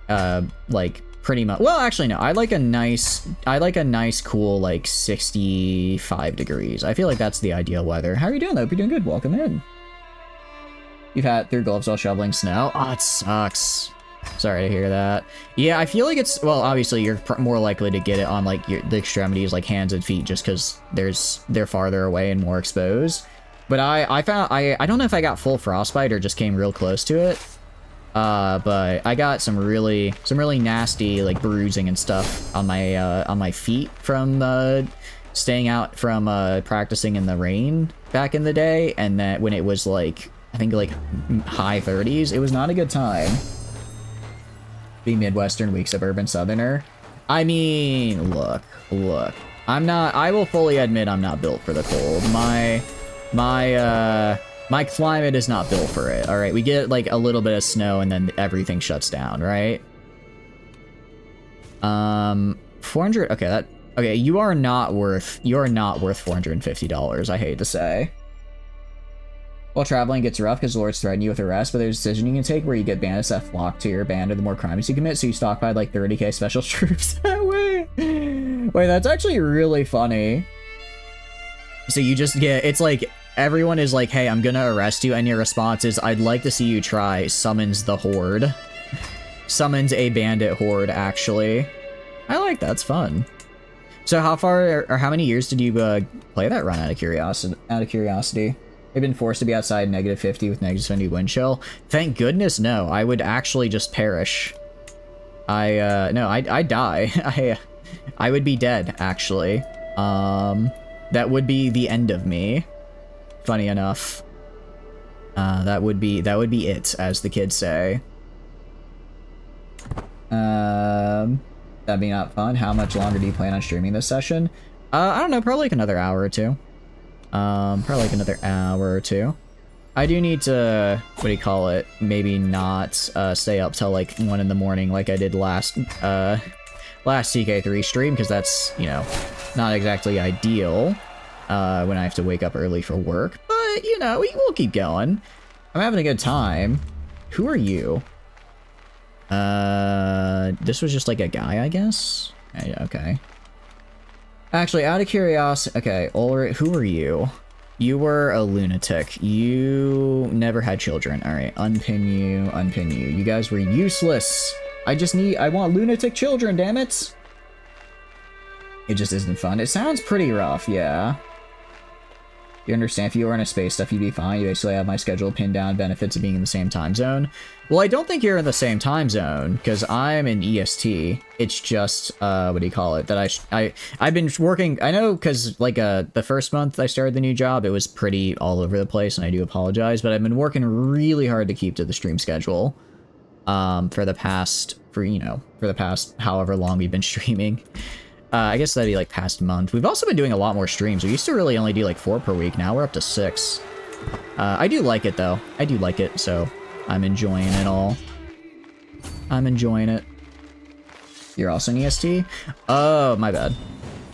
[SPEAKER 1] like, pretty much, well, actually, no, I like a nice cool, like, 65 degrees. I feel like that's the ideal weather. How are you doing, though? Hope you're doing good. Welcome in. You've had through gloves while shoveling snow? Oh, it sucks. Sorry to hear that. Yeah, I feel like it's, well, obviously you're more likely to get it on like the extremities, like hands and feet, just because they're farther away and more exposed. But I found I don't know if I got full frostbite or just came real close to it. But I got some really nasty like bruising and stuff on my feet from staying out from practicing in the rain back in the day, and that when it was like I think like high 30s, it was not a good time. Be Midwestern, weak suburban southerner. I mean, look. I will fully admit I'm not built for the cold. My climate is not built for it. All right, we get like a little bit of snow and then everything shuts down, right? 400. Okay, you are not worth $450. I hate to say. While traveling gets rough because lords threaten you with arrest, but there's a decision you can take where you get bandits that flock to your band or the more crimes you commit, so you stockpile like 30k special troops that way. Wait, that's actually really funny. So you just get, it's like, everyone is like, hey, I'm gonna arrest you, and your response is, I'd like to see you try, summons the horde. Summons a bandit horde, actually. I like that, it's fun. So how far, or how many years did you play that run out of curiosity? I've been forced to be outside -50 with -70 wind chill. Thank goodness, no. I would actually just perish. No, I'd die. I would be dead, actually. That would be the end of me. Funny enough. That would be it, as the kids say. That'd be not fun. How much longer do you plan on streaming this session? I don't know, probably like another hour or two. Probably like another hour or two. I do need to, what do you call it, maybe not stay up till like 1 in the morning like I did last CK3 stream, because that's, you know, not exactly ideal when I have to wake up early for work. But, you know, we'll keep going. I'm having a good time. Who are you? This was just like a guy, I guess? Okay. Actually, out of curiosity, okay, Ulrich, who are you? You were a lunatic. You never had children. All right, unpin you. You guys were useless. I want lunatic children, damn it. It just isn't fun. It sounds pretty rough, yeah. You understand, if you were in a space stuff, you'd be fine. You basically have my schedule pinned down, benefits of being in the same time zone. Well, I don't think you're in the same time zone, because I'm in EST. It's just, what do you call it, that I've been working, I know, because, like, the first month I started the new job, it was pretty all over the place, and I do apologize, but I've been working really hard to keep to the stream schedule, for the past however long we've been streaming. I guess that'd be like past month. We've also been doing a lot more streams. We used to really only do like 4 per week. Now we're up to 6. I do like it though. I do like it, so I'm enjoying it all. I'm enjoying it. You're also an EST? Oh, my bad.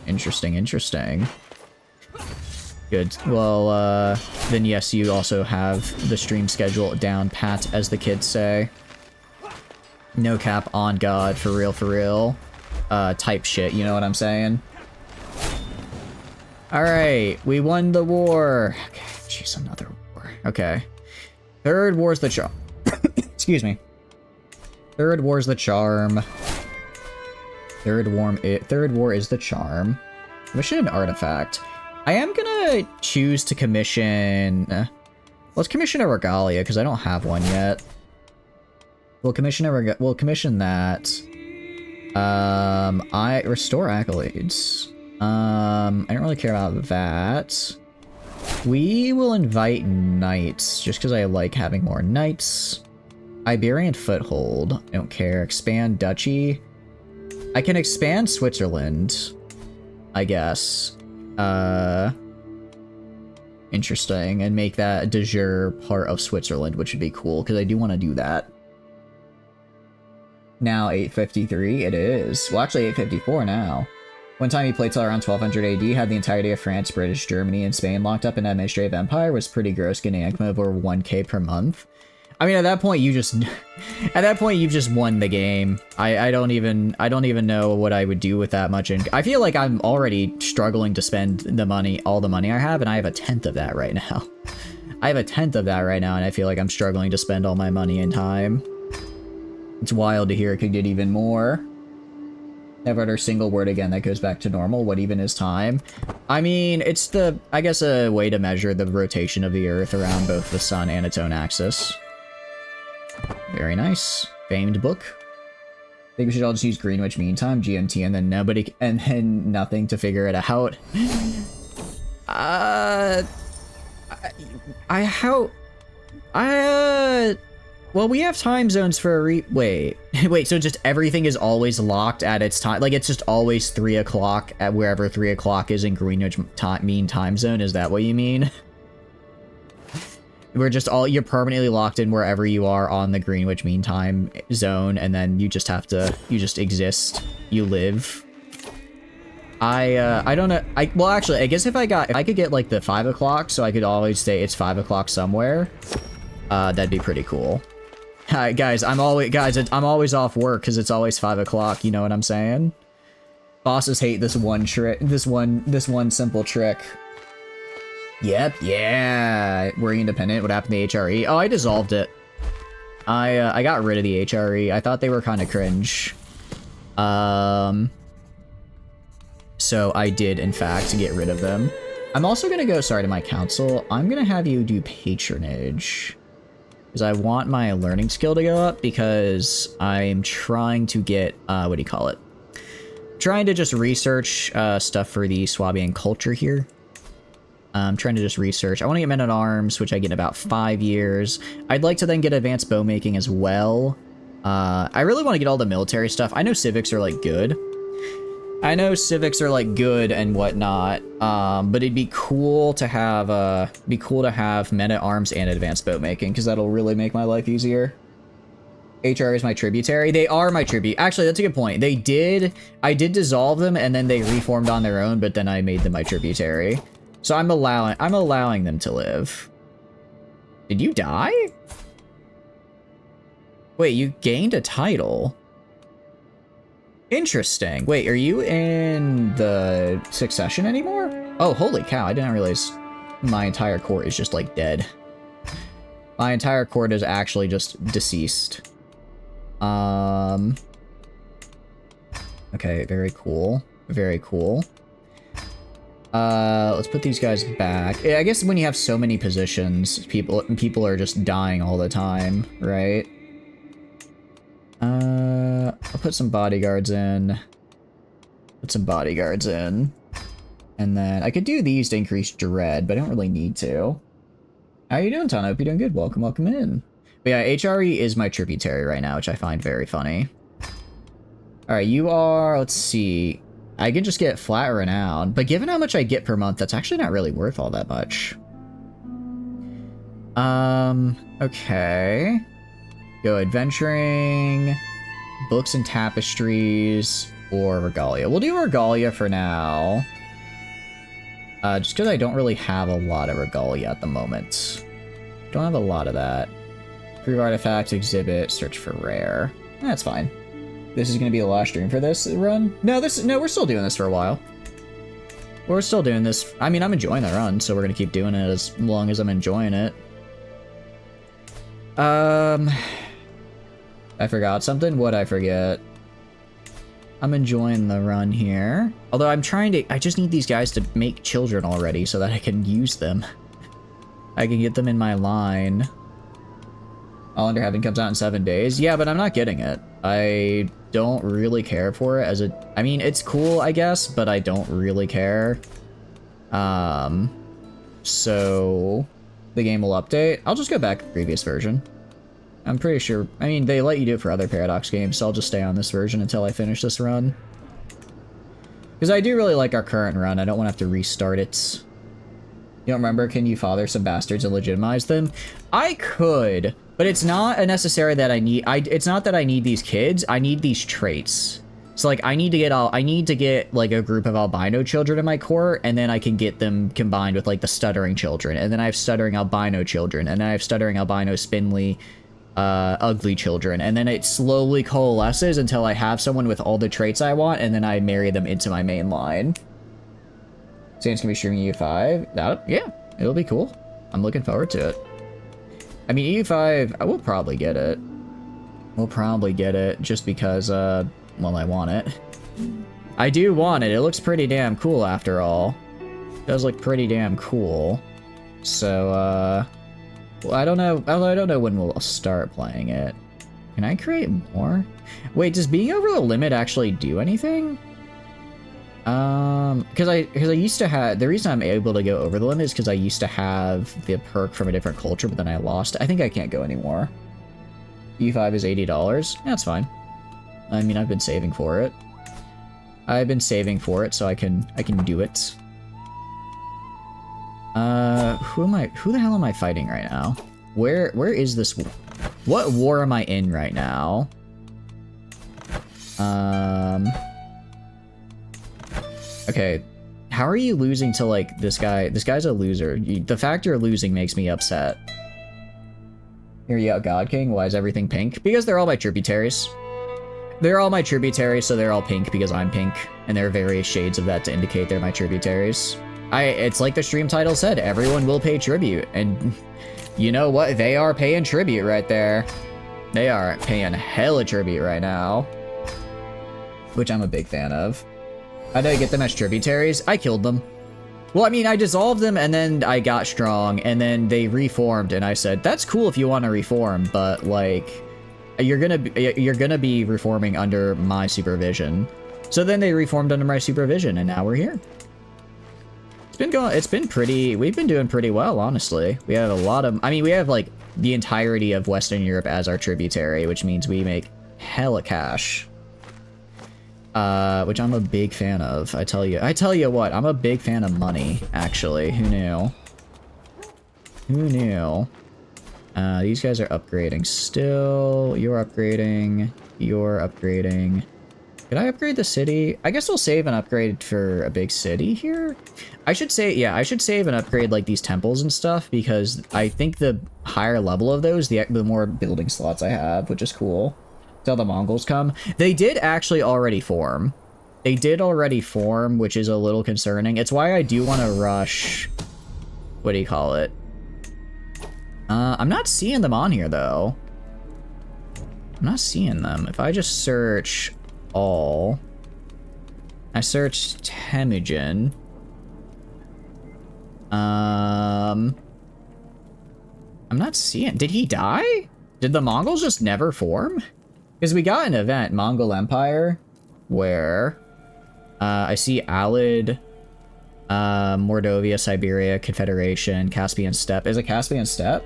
[SPEAKER 1] Interesting, interesting. Good. Well, then yes, you also have the stream schedule down pat, as the kids say. No cap, on God, for real, type shit, you know what I'm saying? Alright, we won the war. Okay, jeez, another war. Okay. Third war's the charm. Excuse me. Third war's the charm. Third war is the charm. Commission an artifact. I am gonna choose to commission... let's commission a regalia, because I don't have one yet. We'll commission that. I restore accolades. I don't really care about that. We will invite knights, just because I like having more knights. Iberian foothold. I don't care. Expand duchy. I can expand Switzerland, I guess. Interesting. And make that de jure part of Switzerland, which would be cool, because I do want to do that. Now 853, it is. Well, actually 854 now. One time he played till around 1200 AD, had the entirety of France, British, Germany, and Spain locked up in an administrative empire, was pretty gross, getting income of over 1k per month. I mean, at that point, you just... at that point, you've just won the game. I don't even know what I would do with that much. I feel like I'm already struggling to spend the money, all the money I have, and I have a 10th of that right now. I have a 10th of that right now, and I feel like I'm struggling to spend all my money and time. It's wild to hear it could get even more. Never utter a single word again that goes back to normal. What even is time? I mean, it's the, I guess, a way to measure the rotation of the Earth around both the sun and its own axis. Very nice. Famed book. I think we should all just use Greenwich Mean Time, GMT, and then nothing to figure it out. Well, we have time zones for a wait, so just everything is always locked at its time? Like, it's just always 3 o'clock at wherever 3 o'clock is in Greenwich Mean Time Zone? Is that what you mean? We're just you're permanently locked in wherever you are on the Greenwich Mean Time Zone, and then you just have to, you just exist. You live. I don't know. Well, actually, I guess if I could get, like, the 5 o'clock, so I could always say it's 5 o'clock somewhere, that'd be pretty cool. Hi, guys, I'm always off work because it's always 5 o'clock, you know what I'm saying? Bosses hate this one trick, this one simple trick. Yep, yeah, we're independent. What happened to the HRE? Oh, I dissolved it. I got rid of the HRE. I thought they were kind of cringe. So I did, in fact, get rid of them. I'm also gonna go, sorry, to my council. I'm gonna have you do patronage. Because I want my learning skill to go up, because I'm trying to get, what do you call it? Trying to just research stuff for the Swabian culture here. I'm trying to just research. I want to get men-at-arms, which I get in about 5 years. I'd like to then get advanced bow making as well. I really want to get all the military stuff. I know civics are, like, good. I know civics are, like, good and whatnot, but it'd be cool to have, men-at-arms and advanced boat making, because that'll really make my life easier. HR is my tributary. They are my tribute. Actually, that's a good point. I did dissolve them, and then they reformed on their own, but then I made them my tributary. So I'm allowing them to live. Did you die? Wait, you gained a title. Interesting. Wait, are you in the succession anymore? Oh, holy cow, I didn't realize my entire court is just, like, dead. My entire court is actually just deceased. Okay, very cool. Very cool. Let's put these guys back. I guess when you have so many positions, people are just dying all the time, right? I'll put some bodyguards in. Put some bodyguards in. And then I could do these to increase dread, but I don't really need to. How you doing, Ton? I hope you're doing good. Welcome, welcome in. But yeah, HRE is my tributary right now, which I find very funny. Alright, you are, let's see. I can just get flat renown, but given how much I get per month, that's actually not really worth all that much. Okay. Go adventuring, books and tapestries, or regalia. We'll do regalia for now. Just because I don't really have a lot of regalia at the moment. Don't have a lot of that. Prove artifacts, exhibit, search for rare. That's fine. This is going to be the last stream for this run? No, we're still doing this for a while. We're still doing this. I mean, I'm enjoying the run, so we're going to keep doing it as long as I'm enjoying it. I forgot something. What'd I forget? I'm enjoying the run here. Although I just need these guys to make children already so that I can use them. I can get them in my line. All Under Heaven comes out in 7 days. Yeah, but I'm not getting it. I don't really care for it as a... I mean, it's cool, I guess, but I don't really care. So the game will update. I'll just go back to the previous version. I'm pretty sure... I mean, they let you do it for other Paradox games, so I'll just stay on this version until I finish this run. Because I do really like our current run. I don't want to have to restart it. You don't remember? Can you father some bastards and legitimize them? I could, but it's not a necessary that I need... It's not that I need these kids. I need these traits. So, like, I need to get, like, a group of albino children in my court, and then I can get them combined with, like, the stuttering children. And then I have stuttering albino children, and then I have stuttering albino spindly... ugly children, and then it slowly coalesces until I have someone with all the traits I want, and then I marry them into my main line. Saints can be streaming EU5. Yeah, it'll be cool. I'm looking forward to it. I mean, EU5, I will probably get it. We'll probably get it just because, well, I want it. I do want it. It looks pretty damn cool after all. It does look pretty damn cool. So, well, I don't know when we'll start playing it. Can I create more? Wait, does being over the limit actually do anything? Because I used to have, the reason I'm able to go over the limit is because I used to have the perk from a different culture, but then I lost it. I think I can't go anymore. E5 is $80. That's fine. I mean, I've been saving for it. So I can do it. Who the hell am I fighting right now? Where is this? What war am I in right now? Okay. How are you losing to, like, this guy? This guy's a loser. The fact you're losing makes me upset. Here you go, God King. Why is everything pink? Because they're all my tributaries. They're all my tributaries, so they're all pink because I'm pink. And there are various shades of that to indicate they're my tributaries. It's like the stream title said, everyone will pay tribute, and you know what? They are paying tribute right there. They are paying hella tribute right now, which I'm a big fan of. How did I get them as tributaries? I killed them. Well, I mean, I dissolved them, and then I got strong, and then they reformed, and I said, that's cool if you want to reform, but, like, you're gonna be reforming under my supervision. So then they reformed under my supervision, and now we're here. We've been doing pretty well, honestly. We have a lot of, I mean, we have, like, the entirety of Western Europe as our tributary, which means we make hella cash. Which I'm a big fan of. I tell you what, I'm a big fan of money, actually. Who knew? Who knew? These guys are upgrading still. You're upgrading. You're upgrading. Could I upgrade the city? I guess we'll save and upgrade for a big city here. I should say, yeah, I should save and upgrade, like, these temples and stuff, because I think the higher level of those, the more building slots I have, which is cool. Till the Mongols come. They did actually already form. They did already form, which is a little concerning. It's why I do want to rush... What do you call it? I'm not seeing them on here, though. I'm not seeing them. If I just search... all. I searched Temujin. I'm not seeing... Did he die? Did the Mongols just never form? Because we got an event, Mongol Empire, where I see Alid, Mordovia, Siberia, Confederation, Caspian Steppe. Is it Caspian Steppe?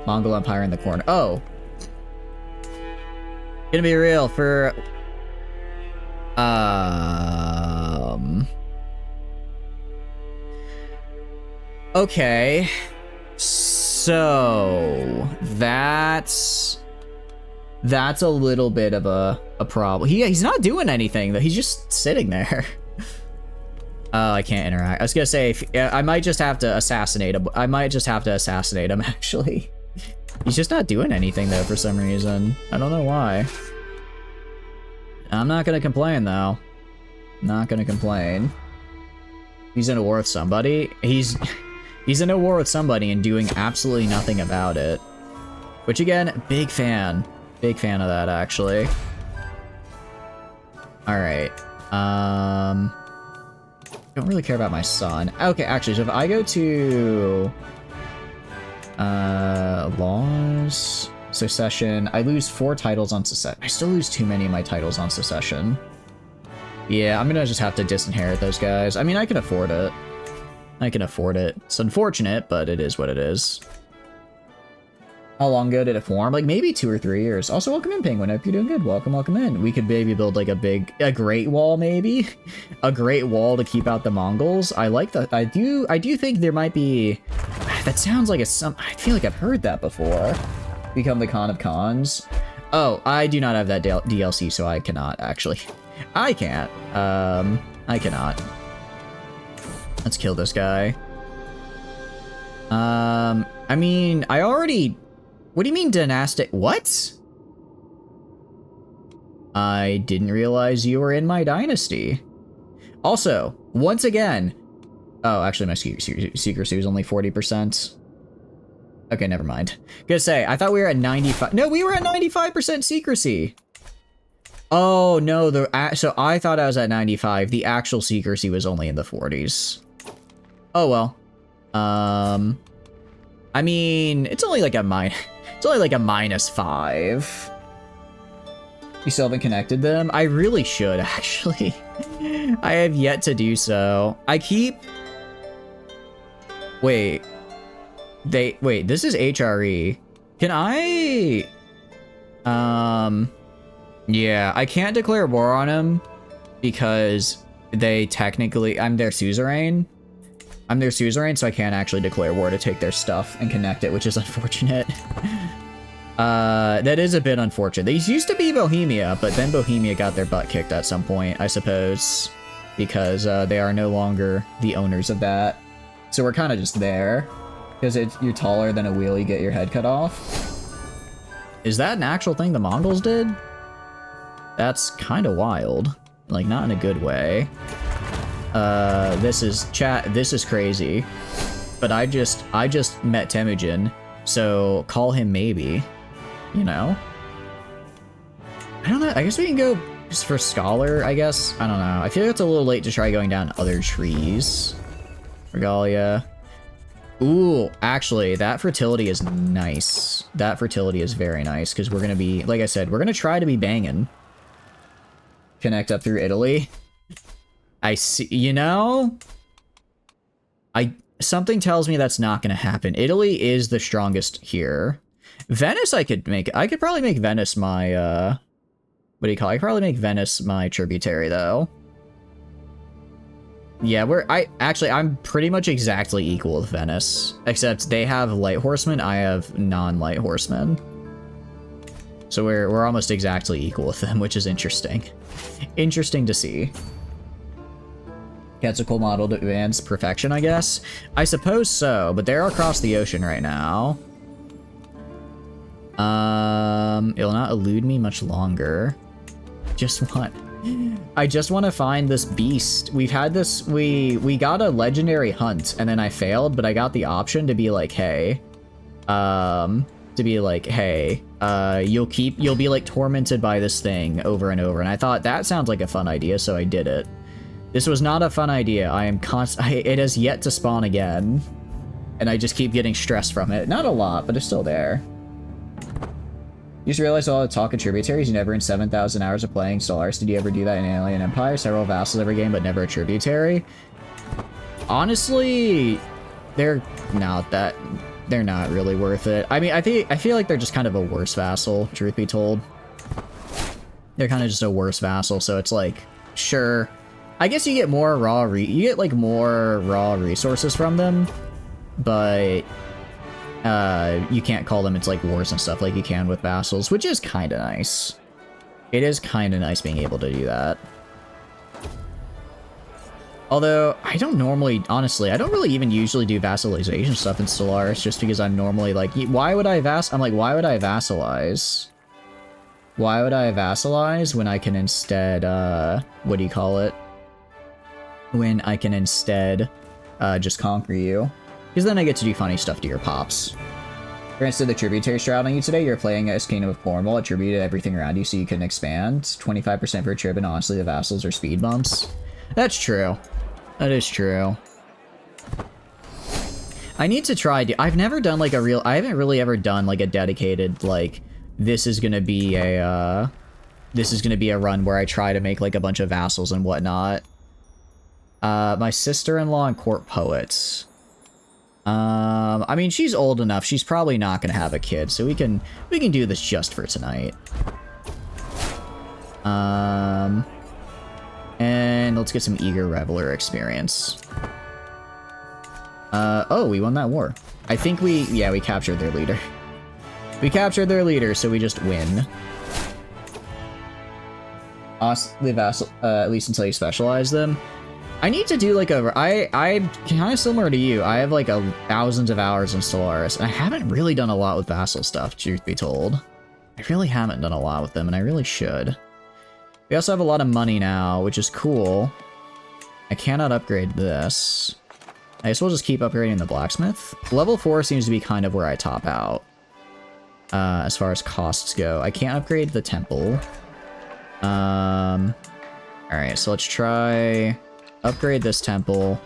[SPEAKER 1] Mongol Empire in the corner. Oh. Gonna be real for... Okay. So that's a little bit of a problem. He's not doing anything though. He's just sitting there. Oh, I can't interact. I was gonna say I might just have to assassinate him. Actually. He's just not doing anything though for some reason. I don't know why. I'm not gonna complain though. Not gonna complain. He's in a war with somebody. He's in a war with somebody and doing absolutely nothing about it. Which again, big fan. Big fan of that actually. Alright. Don't really care about my son. Okay, actually, so if I go to laws, secession, I lose 4 titles on secession. I still lose too many of my titles on secession. Yeah, I'm gonna just have to disinherit those guys. I mean, I can afford it. It's unfortunate, but it is what it is. How long ago did it form? Like maybe 2 or 3 years. Also, welcome in, Penguin. Hope you're doing good. Welcome in. We could maybe build like a great wall, maybe a great wall to keep out the Mongols. I like that. I do think there might be. That sounds like I feel like I've heard that before. Become the Khan of Khans. Oh, I do not have that DLC, so I cannot actually. I can't. I cannot. Let's kill this guy. I mean, I already. What do you mean dynastic? What? I didn't realize you were in my dynasty. Also, once again... Oh, actually my secrecy was only 40%. Okay, never mind. Gonna say, I thought we were at 95... No, we were at 95% secrecy! Oh, no, so I thought I was at 95. The actual secrecy was only in the 40s. Oh, well. I mean, it's only like a -5. You still haven't connected them? I really should, actually. I have yet to do so. I keep... Wait, this is HRE. Can I... Yeah, I can't declare war on them because they technically... I'm their suzerain. So I can't actually declare war to take their stuff and connect it, which is unfortunate. That is a bit unfortunate. These used to be Bohemia, but then Bohemia got their butt kicked at some point, I suppose, because they are no longer the owners of that. So we're kind of just there, because you're taller than a wheel, you get your head cut off. Is that an actual thing the Mongols did? That's kind of wild. Like, not in a good way. This is crazy. But I just met Temujin, so call him maybe, you know? I don't know, I guess we can go just for Scholar, I guess? I don't know. I feel like it's a little late to try going down other trees. Regalia. Ooh, actually, that fertility is nice. That fertility is very nice, because we're gonna be, like I said, we're gonna try to be banging. Connect up through Italy. I see, you know? Something tells me that's not gonna happen. Italy is the strongest here. Venice I could probably make Venice my, what do you call it? I could probably make Venice my tributary, though. Yeah, I'm pretty much exactly equal with Venice. Except they have light horsemen, I have non-light horsemen. So we're almost exactly equal with them, which is interesting. Interesting to see. That's a cool model to advance perfection, I guess. I suppose so, but they're across the ocean right now. It'll not elude me much longer. I just want to find this beast. We've had this, we got a legendary hunt, and then I failed, but I got the option to be like, hey, you'll be like tormented by this thing over and over. And I thought that sounds like a fun idea, so I did it. This was not a fun idea. It has yet to spawn again. And I just keep getting stressed from it. Not a lot, but it's still there. You just realized all the talk of tributaries. You never in 7,000 hours of playing Stellaris. Did you ever do that in Alien Empire? Several vassals every game, but never a tributary. Honestly, they're not really worth it. I mean, I feel like they're just kind of a worse vassal, truth be told. They're kind of just a worse vassal, so it's like, sure. I guess you get more more raw resources from them. but you can't call them into like wars and stuff like you can with vassals, which is kind of nice. It is kind of nice being able to do that. Although, I don't normally, honestly, I don't really even usually do vassalization stuff in Stellaris, just because I'm normally like, why would I I'm like, why would I vassalize? Why would I vassalize when I can instead, what do you call it? When I can instead, just conquer you. Because then I get to do funny stuff to your pops. Grants did the tributary strat on you today. You're playing as Kingdom of Cornwall. It tributed everything around you so you can expand. 25% per trib, and honestly, the vassals are speed bumps. That's true. That is true. I need to try. I've never done like a real. I haven't really ever done like a dedicated like. This is gonna be a. This is gonna be a run where I try to make like a bunch of vassals and whatnot. My sister-in-law and court poets. I mean, she's old enough. She's probably not gonna have a kid, so we can do this just for tonight. And let's get some Eager Reveler experience. Oh, we won that war. I think we captured their leader. We captured their leader, so we just win. The vassal, at least until you specialize them. I need to do like I'm kind of similar to you. I have like thousands of hours in Stellaris, and I haven't really done a lot with vassal stuff, truth be told. I really haven't done a lot with them, and I really should. We also have a lot of money now, which is cool. I cannot upgrade this. I guess we'll just keep upgrading the blacksmith. Level 4 seems to be kind of where I top out. As far as costs go. I can't upgrade the temple. Alright, so let's try... upgrade this temple.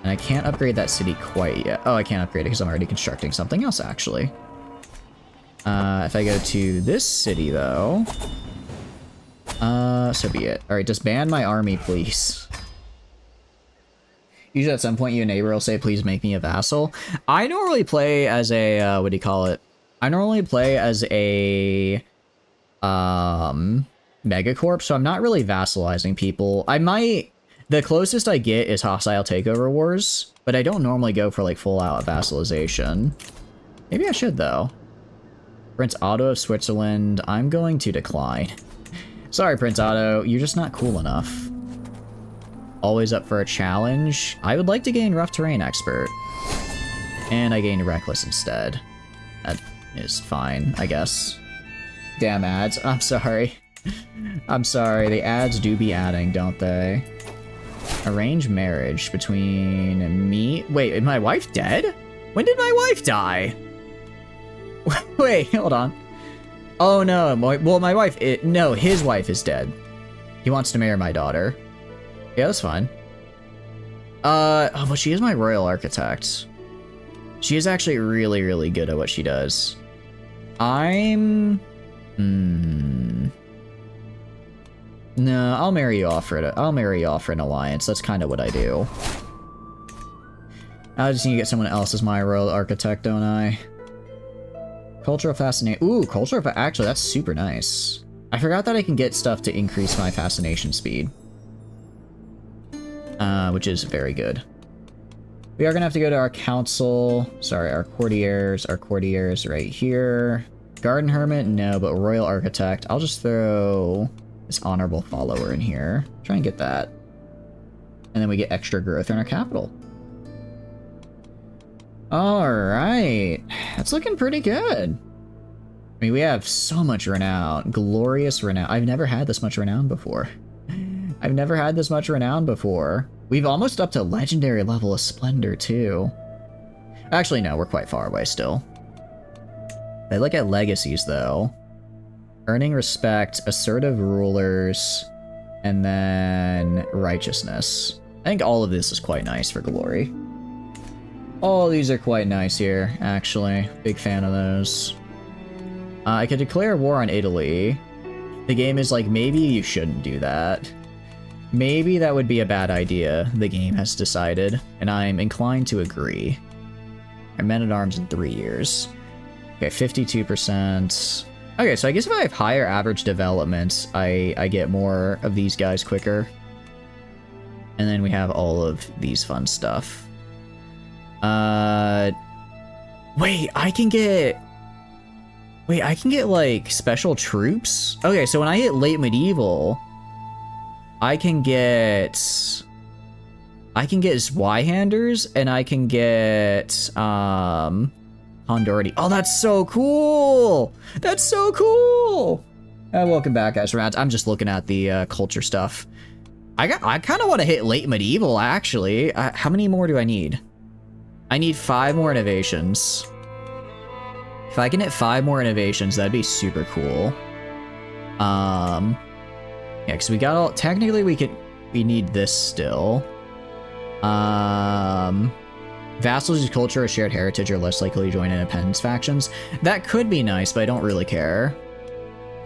[SPEAKER 1] And I can't upgrade that city quite yet. Oh, I can't upgrade it because I'm already constructing something else, actually. If I go to this city, though... so be it. Alright, just ban my army, please. Usually at some point you and neighbor will say, please make me a vassal. I normally play as a, what do you call it? I normally play as a, megacorp, so I'm not really vassalizing people. I might, the closest I get is hostile takeover wars, but I don't normally go for like full out vassalization. Maybe I should though. Prince Otto of Switzerland, I'm going to decline. Sorry, Prince Otto, you're just not cool enough. Always up for a challenge. I would like to gain Rough Terrain Expert. And I gained Reckless instead. That is fine, I guess. Damn ads. I'm sorry. I'm sorry. The ads do be adding, don't they? Arrange marriage between me... Wait, is my wife dead? When did my wife die? Wait, hold on. Oh no, well my wife, no, his wife is dead. He wants to marry my daughter. Yeah, that's fine. Oh, but she is my royal architect. She is actually really, really good at what she does. No, I'll marry you off for it. I'll marry you off for an alliance. That's kind of what I do. I just need to get someone else as my royal architect, don't I? Cultural fascination. Ooh, cultural. Actually, that's super nice. I forgot that I can get stuff to increase my fascination speed. Which is very good. We are gonna have to go to our council. Sorry, our courtiers. Our courtiers right here. Garden Hermit, no, but Royal Architect. I'll just throw this Honorable Follower in here. Try and get that. And then we get extra growth in our capital. Alright. That's looking pretty good. I mean, we have so much renown. Glorious renown. I've never had this much renown before. I've never had this much renown before. We've almost up to legendary level of splendor, too. Actually, no, we're quite far away still. I look at legacies, though. Earning respect, assertive rulers, and then righteousness. I think all of this is quite nice for glory. All these are quite nice here, actually. Big fan of those. I could declare war on Italy. The game is like, maybe you shouldn't do that. Maybe that would be a bad idea, the game has decided, and I'm inclined to agree. Our men-at-arms in 3 years. Okay, 52%. Okay, so I guess if I have higher average development, I get more of these guys quicker. And then we have all of these fun stuff. Wait, I can get... Wait, I can get, like, special troops? Okay, so when I hit late medieval, I can get Zweihanders, and I can get, Hondurity. Oh, that's so cool! That's so cool! Welcome back, guys. I'm just looking at the, culture stuff. I kind of want to hit late medieval, actually. How many more do I need? I need 5 more innovations. If I can hit 5 more innovations, that'd be super cool. Yeah, because we got all... Technically, we need this still. Vassals whose culture or shared heritage are less likely to join independence factions. That could be nice, but I don't really care.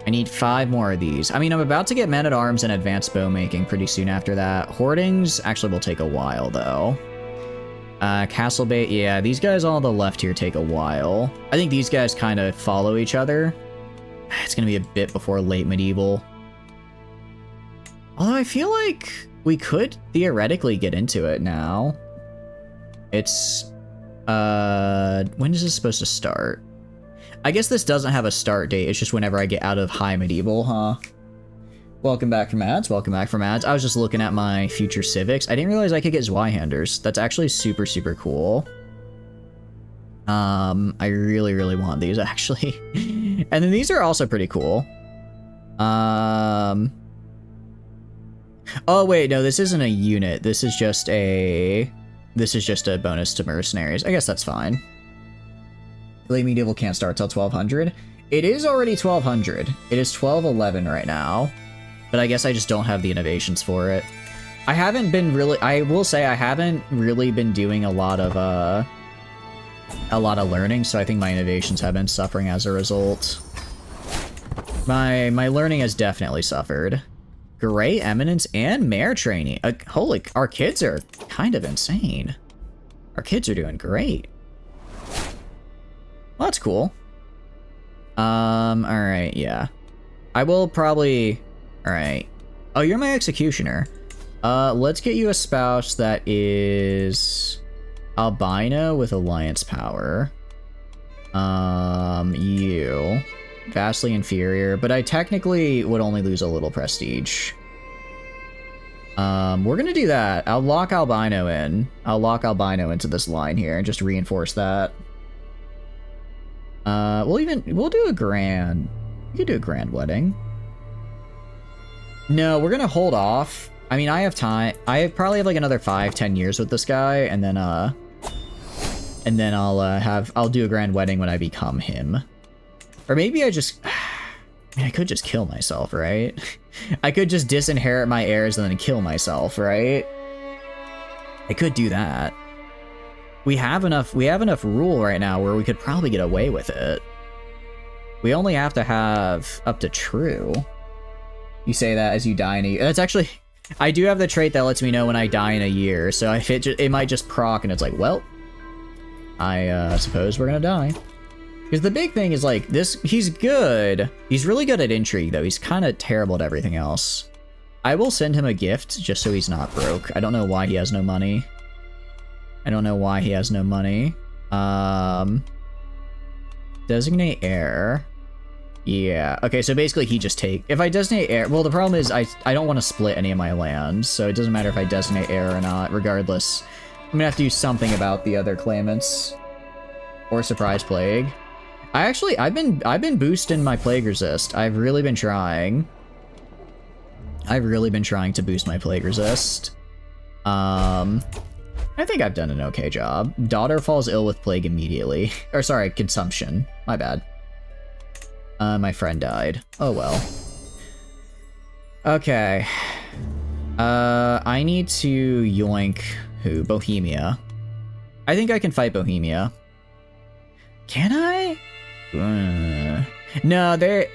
[SPEAKER 1] I need 5 more of these. I mean, I'm about to get men-at-arms and advanced bow-making pretty soon after that. Hoardings actually will take a while, though. Castle Bait, yeah, these guys all on the left here take a while. I think these guys kind of follow each other. It's gonna be a bit before late medieval. Although I feel like we could theoretically get into it now. It's, when is this supposed to start? I guess this doesn't have a start date, it's just whenever I get out of high medieval, huh? Welcome back from ads, welcome back from ads. I was just looking at my future civics. I didn't realize I could get Zweihanders. That's actually super, super cool. I really, really want these, actually. And then these are also pretty cool. Oh, wait, no, this isn't a unit. This is just a bonus to mercenaries. I guess that's fine. Late medieval can't start till 1200. It is already 1200. It is 1211 right now. But I guess I just don't have the innovations for it. I haven't been really... I will say I haven't really been doing a lot of learning, so I think my innovations have been suffering as a result. My learning has definitely suffered. Gray Eminence and Mare Training. Holy... Our kids are kind of insane. Our kids are doing great. Well, that's cool. Alright, yeah. I will probably... Alright. Oh, you're my executioner. Let's get you a spouse that is... albino with alliance power. You. Vastly inferior, but I technically would only lose a little prestige. We're gonna do that. I'll lock albino in. I'll lock albino into this line here and just reinforce that. We'll do a grand... We could do a grand wedding. No, we're gonna hold off. I mean, I have time. I probably have like another 5-10 years with this guy, and then I'll do a grand wedding when I become him. Or maybe I just... I mean, I could just kill myself, right? I could just disinherit my heirs and then kill myself, right? I could do that. We have enough rule right now where we could probably get away with it. We only have to have up to true. You say that as you die in a year. That's actually... I do have the trait that lets me know when I die in a year, so if it might just proc and it's like, well, I suppose we're gonna die. Because the big thing is, like, this... He's good. He's really good at intrigue, though. He's kind of terrible at everything else. I will send him a gift just so he's not broke. I don't know why he has no money. Designate heir. Yeah. Okay, so basically he just take... If I designate heir... Well, the problem is I don't want to split any of my lands, so it doesn't matter if I designate heir or not. Regardless, I'm gonna have to do something about the other claimants. Or surprise plague. I've been boosting my plague resist. I've really been trying. To boost my plague resist. I think I've done an okay job. Daughter falls ill with plague immediately. Or sorry, consumption. My bad. My friend died. Oh well. Okay. I need to yoink who? Bohemia. I think I can fight Bohemia. Can I? No, they're...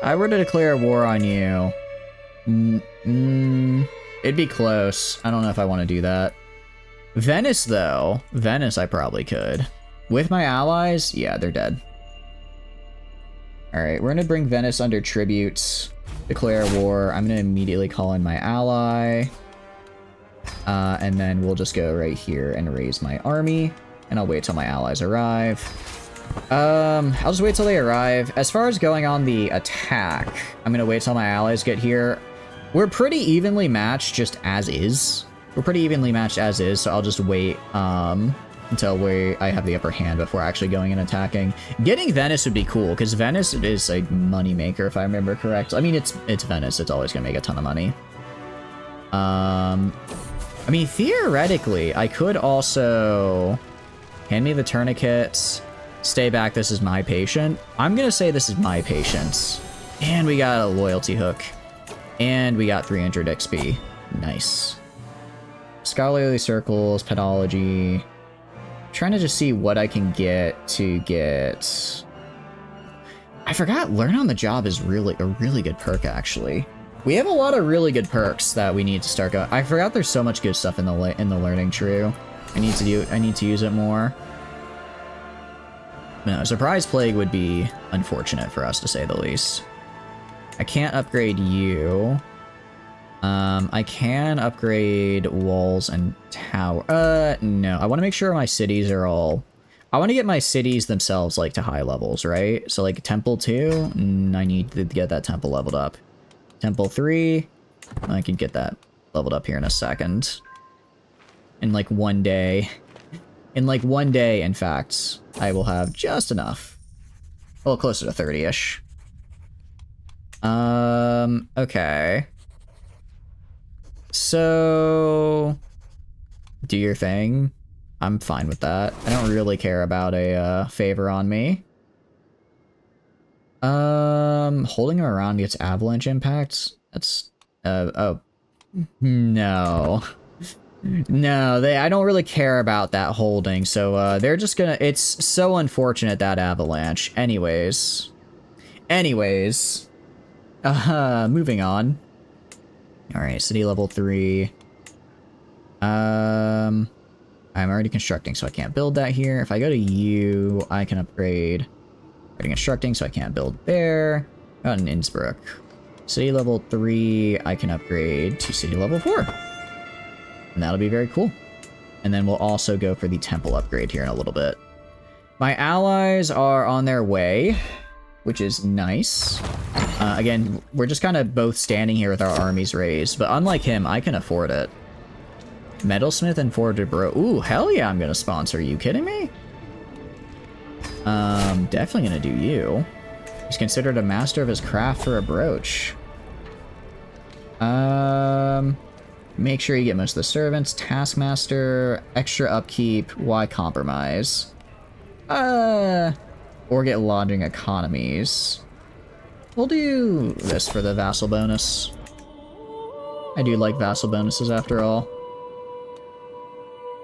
[SPEAKER 1] I were to declare war on you. It'd be close. I don't know if I want to do that. Venice, though. Venice, I probably could. With my allies? Yeah, they're dead. Alright, we're gonna bring Venice under tributes. Declare war. I'm gonna immediately call in my ally. And then we'll just go right here and raise my army, and I'll wait till my allies arrive. I'll just wait till they arrive. As far as going on the attack, I'm gonna wait till my allies get here. We're pretty evenly matched just as is. We're pretty evenly matched as is, so I'll just wait until I have the upper hand before actually going and attacking. Getting Venice would be cool, because Venice is a money maker, if I remember correct. I mean, it's Venice. It's always gonna make a ton of money. I mean, theoretically, I could also hand me the tourniquets. Stay back, this is my patient. I'm gonna say this is my patience. And we got a loyalty hook. And we got 300 XP. Nice. Scholarly circles, pedology. Trying to just see what I can get to get... I forgot Learn on the Job is really a really good perk, actually. We have a lot of really good perks that we need to start going. I forgot there's so much good stuff in the learning tree. I need to use it more. No, Surprise Plague would be unfortunate for us, to say the least. I can't upgrade you. I can upgrade walls and tower. No. I want to make sure my cities are all... I want to get my cities themselves, like, to high levels, right? So, like, Temple 2, I need to get that temple leveled up. Temple 3, I can get that leveled up here in a second. In, like, one day. In, like, one day, in fact, I will have just enough. Well, closer to 30-ish. Okay. So... do your thing. I'm fine with that. I don't really care about a, favor on me. Holding him around gets avalanche impacts? That's... oh. No. No, I don't really care about that holding, so, they're just gonna... It's so unfortunate, that avalanche. Anyways. Moving on. Alright, city level 3. I'm already constructing, so I can't build that here. If I go to you, I can upgrade. Already constructing, so I can't build there. Got an Innsbruck. City level 3, I can upgrade to city level 4. And that'll be very cool. And then we'll also go for the temple upgrade here in a little bit. My allies are on their way, which is nice. Again, we're just kind of both standing here with our armies raised, but unlike him, I can afford it. Metalsmith and Forger Bro. Ooh, hell yeah, I'm gonna sponsor. Are you kidding me? Definitely gonna do you. He's considered a master of his craft for a brooch. Make sure you get most of the servants. Taskmaster, extra upkeep. Why compromise? Or get lodging economies. We'll do this for the vassal bonus. I do like vassal bonuses after all.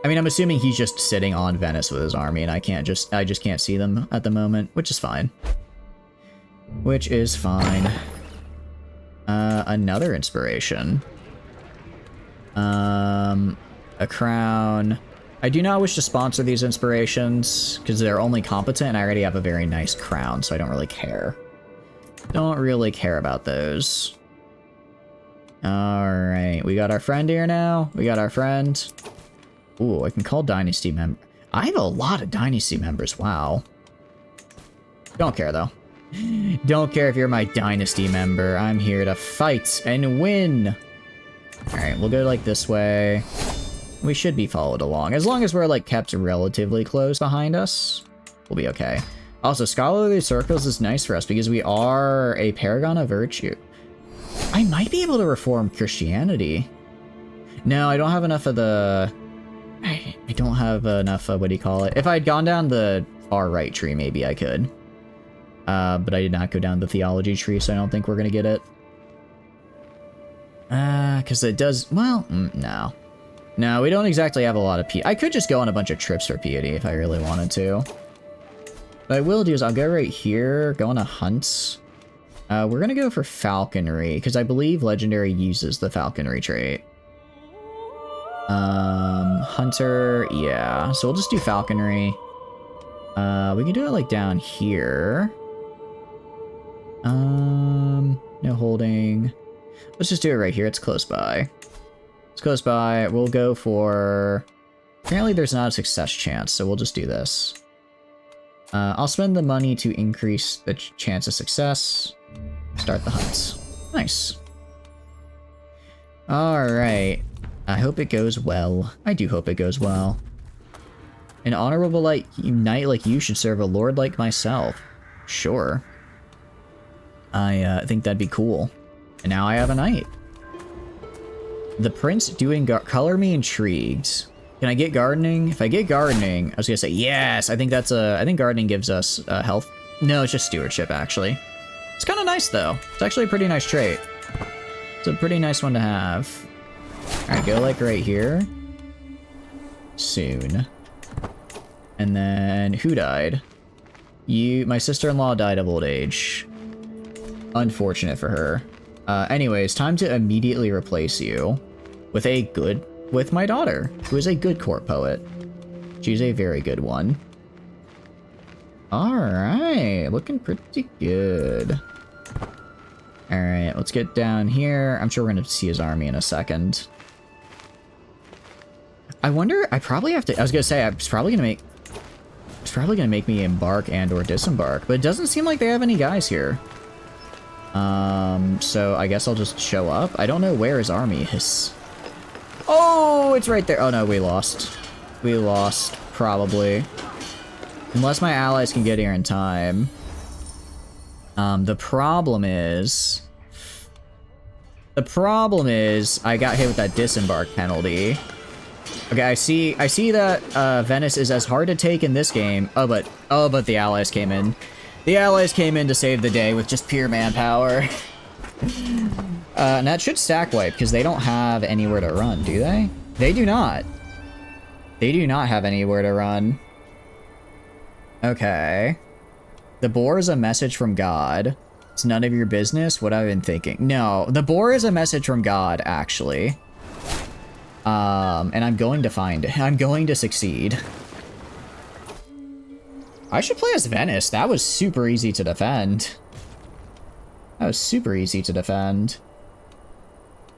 [SPEAKER 1] I mean, I'm assuming he's just sitting on Venice with his army, and I just can't see them at the moment, which is fine. Which is fine. Another inspiration. A crown. I do not wish to sponsor these inspirations, because they're only competent, and I already have a very nice crown, so I don't really care. Don't really care about those. Alright, we got our friend here now. We got our friend. Ooh, I can call Dynasty member. I have a lot of Dynasty members, wow. Don't care, though. Don't care if you're my Dynasty member. I'm here to fight and win. Alright, we'll go, like, this way. We should be followed along. As long as we're, like, kept relatively close behind us, we'll be okay. Also, Scholarly Circles is nice for us because we are a paragon of virtue. I might be able to reform Christianity. No, I don't have enough of the... I don't have enough of, what do you call it? If I had gone down the far right tree, maybe I could. But I did not go down the theology tree, so I don't think we're gonna get it. Because it does... Well, no. No, we don't exactly have a lot of piety. I could just go on a bunch of trips for piety if I really wanted to. What I will do is I'll go right here, go on a hunt. We're gonna go for falconry, because I believe legendary uses the falconry trait. Hunter, yeah. So we'll just do falconry. We can do it like down here. No holding. Let's just do it right here, it's close by. It's close by. We'll go for... Apparently there's not a success chance, so we'll just do this. I'll spend the money to increase the chance of success. Start the hunts. Nice. Alright. I hope it goes well. I do hope it goes well. An honorable knight like you should serve a lord like myself. Sure. I think that'd be cool. And now I have a knight. The prince doing color me intrigued. Can I get gardening? If I get gardening, I was gonna say yes. I think that's I think gardening gives us health. No, it's just stewardship actually. It's kind of nice though. It's actually a pretty nice trait. It's a pretty nice one to have. All right, go like right here. Soon. And then who died? You. My sister-in-law died of old age. Unfortunate for her. Anyways, time to immediately replace you with my daughter, who is a good court poet. She's a very good one. Alright, looking pretty good. Alright, let's get down here. I'm sure we're gonna see his army in a second. I wonder, I probably have to, I was gonna say, it's probably gonna make me embark and or disembark, but it doesn't seem like they have any guys here. So I guess I'll just show up. I don't know where his army is. Oh, it's right there. Oh no, we lost. We lost, probably. Unless my allies can get here in time. The problem is I got hit with that disembark penalty. Okay, I see that Venice is as hard to take in this game. Oh, but the allies came in. The allies came in to save the day with just pure manpower. And that should stack wipe, because they don't have anywhere to run, do they? They do not. They do not have anywhere to run. Okay. The boar is a message from God. It's none of your business, what I've been thinking. No, the boar is a message from God, actually. And I'm going to find it. I'm going to succeed. I should play as Venice. That was super easy to defend. That was super easy to defend.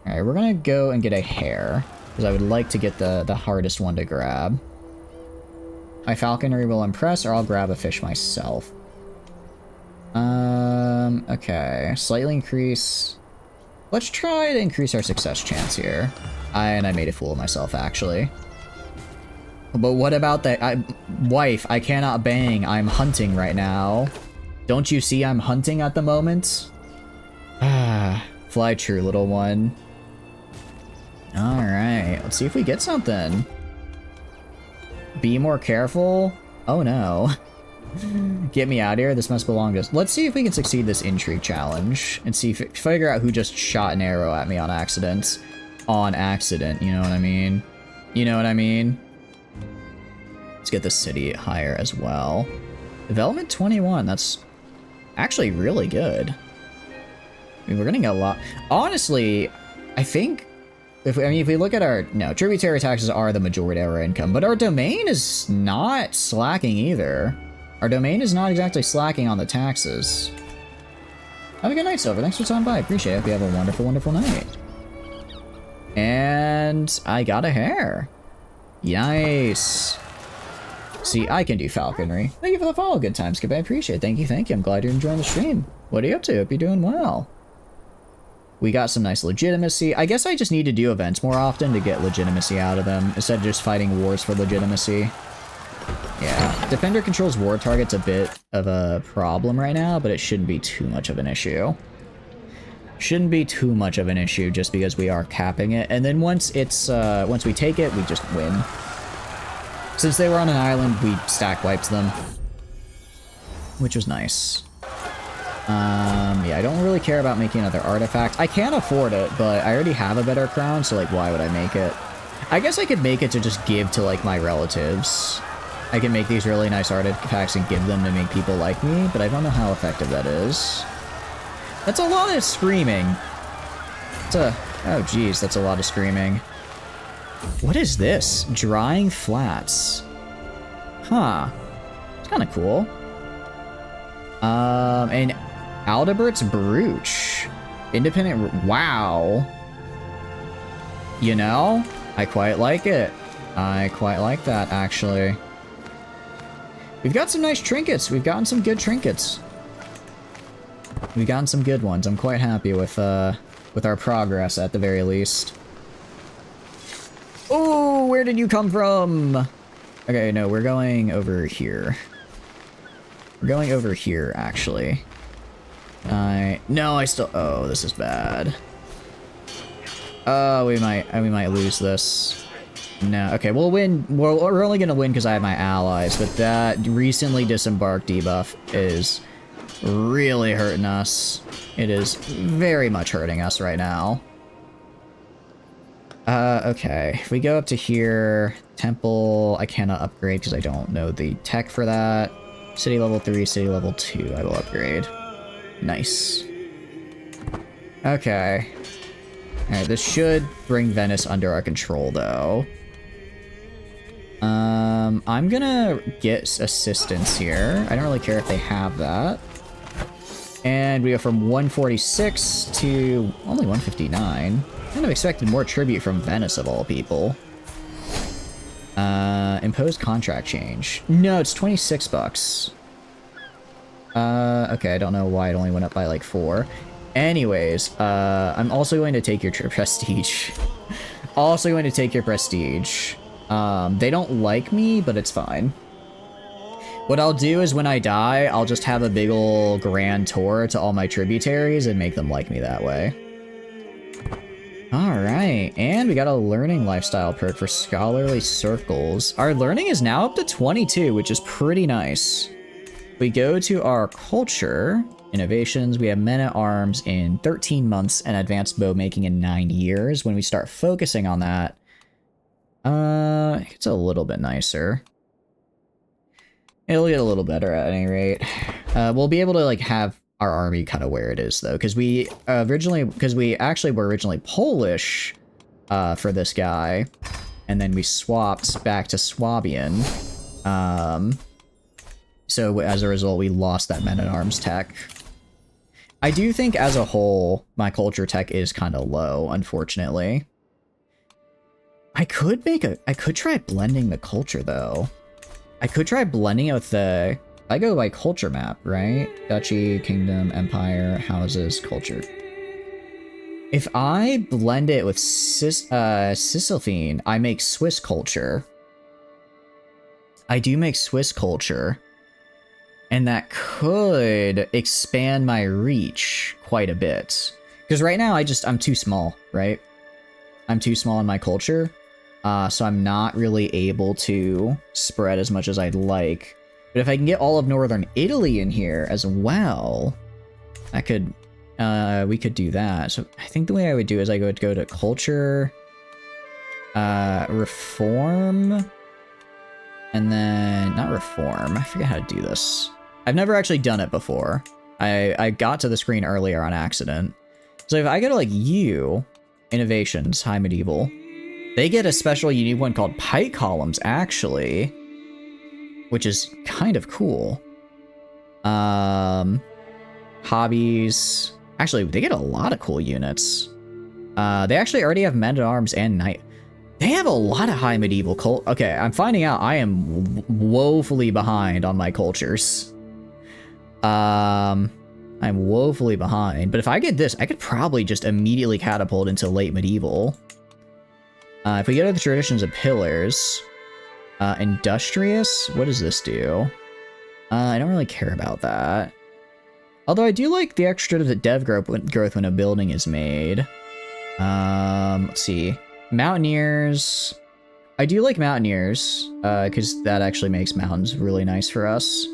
[SPEAKER 1] Alright, we're gonna go and get a hare, because I would like to get the hardest one to grab. My falconry will impress, or I'll grab a fish myself. Okay. Slightly increase... Let's try to increase our success chance here. And I made a fool of myself, actually. But what about the... wife, I cannot bang. I'm hunting right now. Don't you see I'm hunting at the moment? Ah, fly true, little one. Alright, let's see if we get something. Be more careful? Oh no. Get me out of here, this must belong to us. Let's see if we can succeed this intrigue challenge. And see if figure out who just shot an arrow at me on accident. On accident, you know what I mean? You know what I mean? Let's get the city higher as well. Development 21, that's actually really good. I mean, we're getting a lot. Honestly, I think if we look at our tributary taxes are the majority of our income, but our domain is not slacking either. Our domain is not exactly slacking on the taxes. Have a good night, Silver. Thanks for stopping by. Appreciate it. Hope you have a wonderful, wonderful night. And I got a hare. Nice. See, I can do falconry. Thank you for the follow. Good times, Skip. I appreciate it. Thank you, thank you. I'm glad you're enjoying the stream. What are you up to? Hope you're doing well. We got some nice legitimacy. I guess I just need to do events more often to get legitimacy out of them, instead of just fighting wars for legitimacy. Yeah. Defender controls war targets a bit of a problem right now, but it shouldn't be too much of an issue. Shouldn't be too much of an issue just because we are capping it. And then once we take it, we just win. Since they were on an island, we stack wiped them. Which was nice. Yeah, I don't really care about making another artifact. I can afford it, but I already have a better crown, so, like, why would I make it? I guess I could make it to just give to, like, my relatives. I can make these really nice artifacts and give them to make people like me, but I don't know how effective that is. That's a lot of screaming. Oh, geez, that's a lot of screaming. What is this? Drying flats. Huh. It's kind of cool. And Aldebert's Brooch. Independent... Wow. You know? I quite like it. I quite like that, actually. We've got some nice trinkets. We've gotten some good trinkets. We've gotten some good ones. I'm quite happy with our progress, at the very least. Oh, where did you come from? Okay, no, we're going over here. We're going over here, actually. No, I still... Oh, this is bad. Oh, we might lose this. No, okay, we'll win. We're only gonna win because I have my allies, but that recently disembarked debuff is really hurting us. It is very much hurting us right now. Okay, if we go up to here, temple, I cannot upgrade because I don't know the tech for that. City level 3, city level 2, I will upgrade. Nice. Okay. Alright, this should bring Venice under our control, though. I'm gonna get assistance here. I don't really care if they have that. And we go from 146 to only 159. Kind of expected more tribute from Venice, of all people. Imposed contract change. No, it's 26 bucks. Okay, I don't know why it only went up by like 4. Anyways, I'm also going to take your prestige. Also going to take your prestige. They don't like me, but it's fine. What I'll do is when I die, I'll just have a big ol' grand tour to all my tributaries and make them like me that way. Alright, and we got a learning lifestyle perk for scholarly circles. Our learning is now up to 22, which is pretty nice. We go to our culture, innovations, we have men-at-arms in 13 months and advanced bow making in 9 years. When we start focusing on that, it's a little bit nicer. It'll get a little better at any rate. We'll be able to like have our army kind of where it is though, because we actually were originally Polish for this guy, and then we swapped back to Swabian. So as a result, we lost that men-at-arms tech. I do think as a whole, my culture tech is kind of low, unfortunately. I could try blending the culture though. I could try blending it with the... I go by culture map, right? Duchy, kingdom, empire, houses, culture. If I blend it with Sisyphine, I make Swiss culture. I do make Swiss culture. And that could expand my reach quite a bit. Because right now, I'm too small, right? I'm too small in my culture. So I'm not really able to spread as much as I'd like. But if I can get all of northern Italy in here as well, I could, we could do that. So I think the way I would do is I would go to culture, reform, and then, not reform, I forget how to do this. I've never actually done it before. I got to the screen earlier on accident. So if I go to like innovations, high medieval, they get a special unique one called Pike Columns, actually, which is kind of cool. Hobbies. Actually, they get a lot of cool units. They actually already have men-at-arms and knight. They have a lot of high medieval cult. Okay, I'm finding out I am woefully behind on my cultures. I'm woefully behind. But if I get this, I could probably just immediately catapult into late medieval. If we go to the traditions of pillars, industrious, what does this do? I don't really care about that. Although I do like the extra dev growth when a building is made. Let's see. Mountaineers. I do like Mountaineers, because that actually makes mountains really nice for us.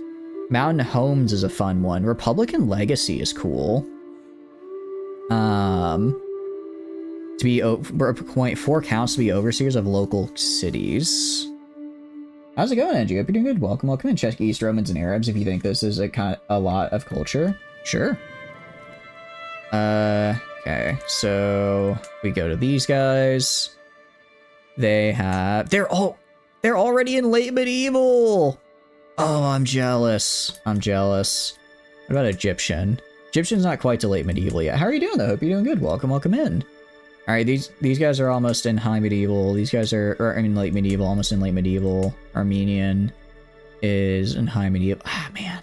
[SPEAKER 1] Mountain Homes is a fun one. Republican Legacy is cool. To be appoint 4 counts to be overseers of local cities. How's it going, Andrew? Hope you're doing good. Welcome in. Check East Romans and Arabs if you think this is a lot of culture. Sure. Okay, so we go to these guys. They're already in late medieval. Oh, I'm jealous. What about Egyptian? Egyptian's not quite to late medieval yet. How are you doing though? Hope you're doing good. Welcome in. All right, these guys are almost in high medieval. These guys are, or I mean, late medieval, almost in late medieval. Armenian is in high medieval. Ah, man.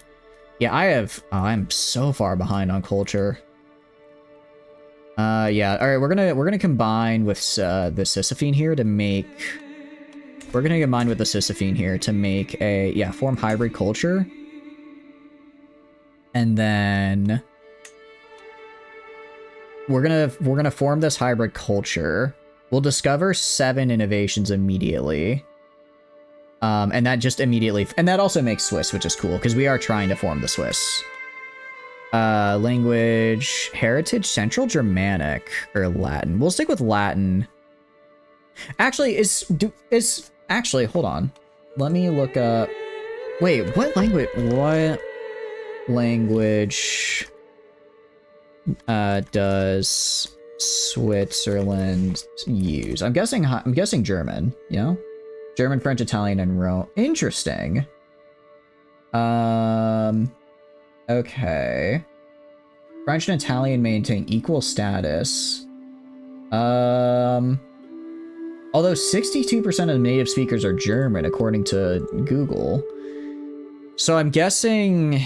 [SPEAKER 1] Yeah, I'm so far behind on culture. Yeah. All right, we're gonna combine with the Sisyphene here to make. We're gonna combine with the Sisyphene here to make a form hybrid culture, and then we're gonna form this hybrid culture. We'll discover 7 innovations immediately. And that just immediately, and that also makes Swiss, which is cool, because we are trying to form the Swiss. Language, heritage, Central Germanic, or Latin. We'll stick with Latin. Actually, actually, hold on. Let me look up, wait, what language does Switzerland use? I'm guessing German, you know? German, French, Italian, and Rome. Interesting. Okay. French and Italian maintain equal status. Although 62% of the native speakers are German, according to Google. So I'm guessing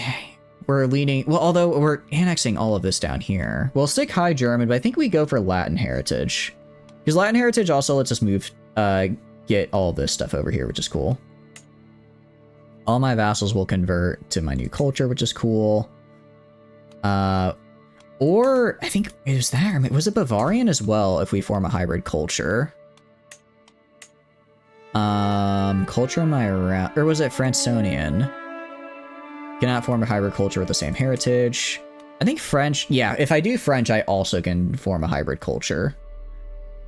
[SPEAKER 1] we're leaning... Well, although we're annexing all of this down here. We'll stick High German, but I think we go for Latin heritage. Because Latin heritage also lets us move... get all this stuff over here, which is cool. All my vassals will convert to my new culture, which is cool. Or I think it was there. I mean, was it Bavarian as well if we form a hybrid culture? Culture in my or was it Franconian? Cannot form a hybrid culture with the same heritage. I think French. Yeah, if I do French, I also can form a hybrid culture.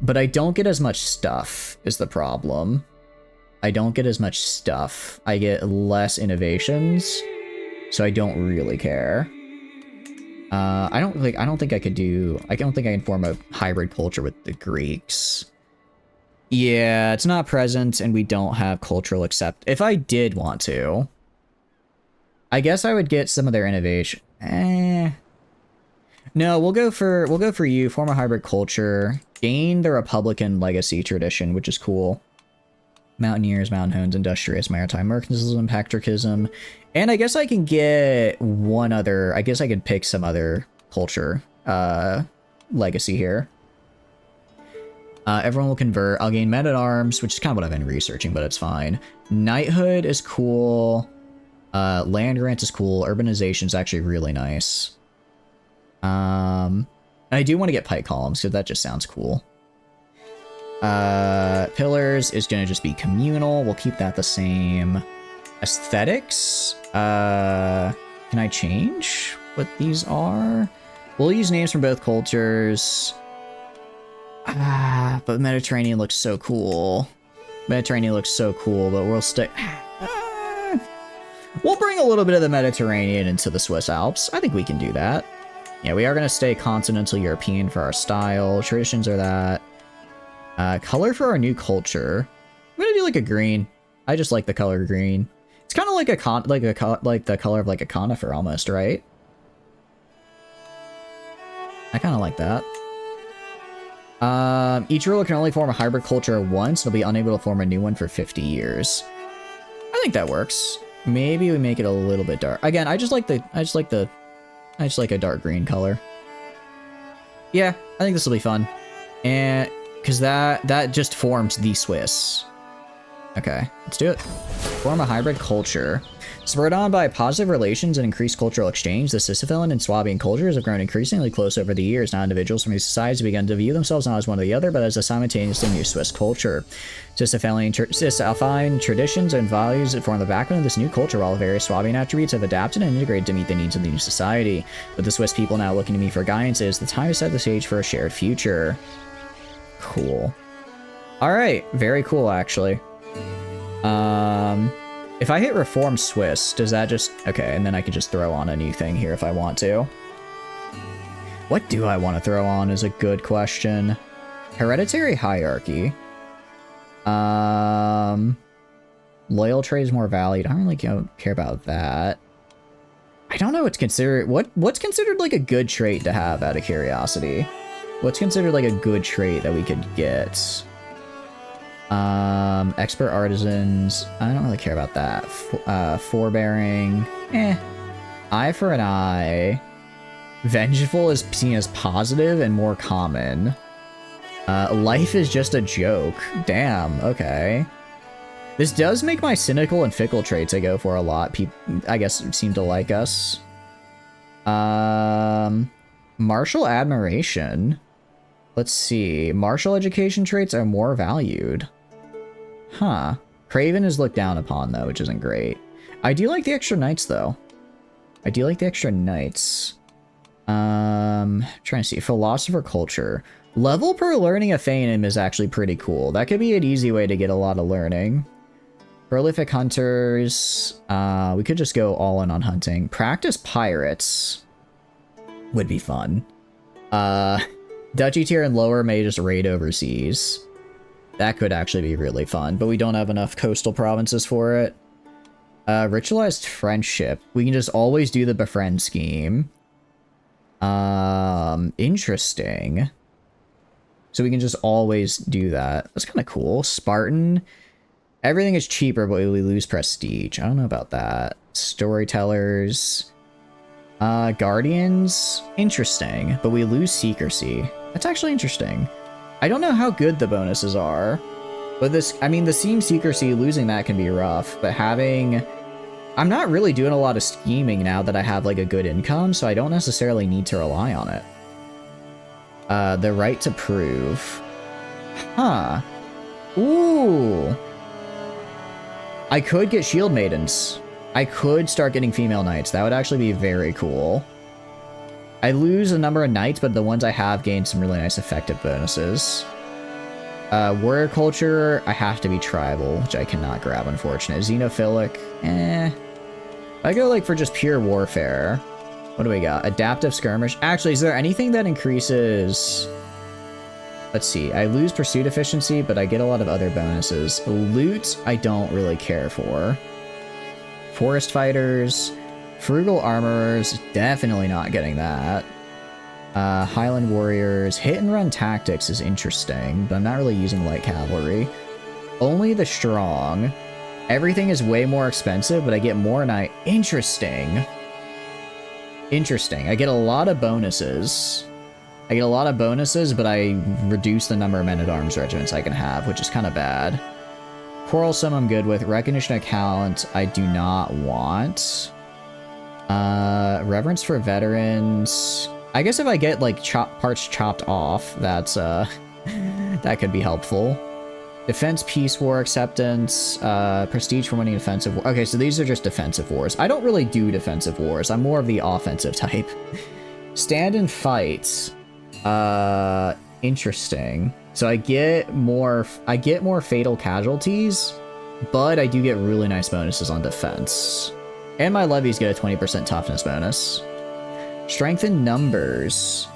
[SPEAKER 1] But I don't get as much stuff, is the problem. I don't get as much stuff. I get less innovations, so I don't really care. I don't think I can form a hybrid culture with the Greeks. Yeah, it's not present, and we don't have cultural accept. If I did want to, I guess I would get some of their innovation. No, we'll go for you. Form a hybrid culture. Gain the Republican legacy tradition, which is cool. Mountaineers, mountain hones, industrious, maritime mercantilism, patriotism. And I guess I can get one other... I guess I could pick some other culture legacy here. Everyone will convert. I'll gain men-at-arms, which is kind of what I've been researching, but it's fine. Knighthood is cool. Land grant is cool. Urbanization is actually really nice. I do want to get pike columns, because that just sounds cool. Pillars is going to just be communal. We'll keep that the same. Aesthetics. Can I change what these are? We'll use names from both cultures. But Mediterranean looks so cool. Mediterranean looks so cool, but we'll stick... We'll bring a little bit of the Mediterranean into the Swiss Alps. I think we can do that. Yeah, we are going to stay continental European for our style. Traditions are that. Color for our new culture. I'm going to do like a green. I just like the color green. It's kind of like like the color of like a conifer almost, right? I kind of like that. Each ruler can only form a hybrid culture once. They'll be unable to form a new one for 50 years. I think that works. Maybe we make it a little bit dark. Again, I just like a dark green color. Yeah, I think this will be fun. And because that just forms the Swiss. Okay, let's do it. Form a hybrid culture. Spurred on by positive relations and increased cultural exchange, the Sisyphilian and Swabian cultures have grown increasingly close over the years. Now individuals from these societies have begun to view themselves not as one or the other, but as a simultaneously new Swiss culture. Sisyphilian traditions and values that form the backbone of this new culture, while the various Swabian attributes have adapted and integrated to meet the needs of the new society. With the Swiss people now looking to me for guidance, it is the time to set the stage for a shared future. Cool. Alright, very cool actually. If I hit Reform Swiss, does that just... Okay, and then I can just throw on a new thing here if I want to. What do I want to throw on is a good question. Hereditary Hierarchy. Loyal trade is more valued. I don't really care about that. I don't know what's considered... What's considered like a good trait to have out of curiosity? What's considered like a good trait that we could get? Expert artisans. I don't really care about that. Forbearing. Eye for an eye. Vengeful is seen as positive and more common. Life is just a joke. Damn, okay. This does make my cynical and fickle traits I go for a lot. People, I guess, seem to like us. Martial admiration. Let's see. Martial education traits are more valued. Huh. Craven is looked down upon, though, which isn't great. I do like the extra knights, though. I do like the extra knights. Trying to see. Philosopher culture. Level per learning a Phanim is actually pretty cool. That could be an easy way to get a lot of learning. Prolific hunters. We could just go all in on hunting. Practice pirates would be fun. Duchy tier and lower may just raid overseas. That could actually be really fun, but we don't have enough coastal provinces for it. Ritualized friendship. We can just always do the befriend scheme. Interesting. So we can just always do that. That's kind of cool. Spartan. Everything is cheaper, but we lose prestige. I don't know about that. Storytellers. Guardians. Interesting. But we lose secrecy. That's actually interesting. I don't know how good the bonuses are. But this, I mean, the seam secrecy, losing that can be rough. But having... I'm not really doing a lot of scheming now that I have, like, a good income, so I don't necessarily need to rely on it. The right to prove. Huh. Ooh. I could get shield maidens. I could start getting female knights. That would actually be very cool. I lose a number of knights, but the ones I have gain some really nice effective bonuses. Warrior culture, I have to be tribal, which I cannot grab, unfortunately. Xenophilic, I go, like, for just pure warfare. What do we got? Adaptive skirmish. Actually, is there anything that increases... Let's see. I lose pursuit efficiency, but I get a lot of other bonuses. Loot, I don't really care for. Forest fighters. Frugal armorers. Definitely not getting that. Highland warriors. Hit and run tactics is interesting, but I'm not really using light cavalry. Only the strong. Everything is way more expensive, but I get more knight. Interesting. Interesting. I get a lot of bonuses. I get a lot of bonuses, but I reduce the number of men-at-arms regiments I can have, which is kind of bad. Quarrelsome I'm good with. Recognition of talent I do not want. Reverence for veterans. I guess if I get, like, parts chopped off, that's, that could be helpful. Defense, peace, war, acceptance, prestige for winning defensive war. Okay, so these are just defensive wars. I don't really do defensive wars. I'm more of the offensive type. Stand and fight. Interesting. So I get more fatal casualties, but I do get really nice bonuses on defense. And my levies get a 20% toughness bonus. Strength in numbers.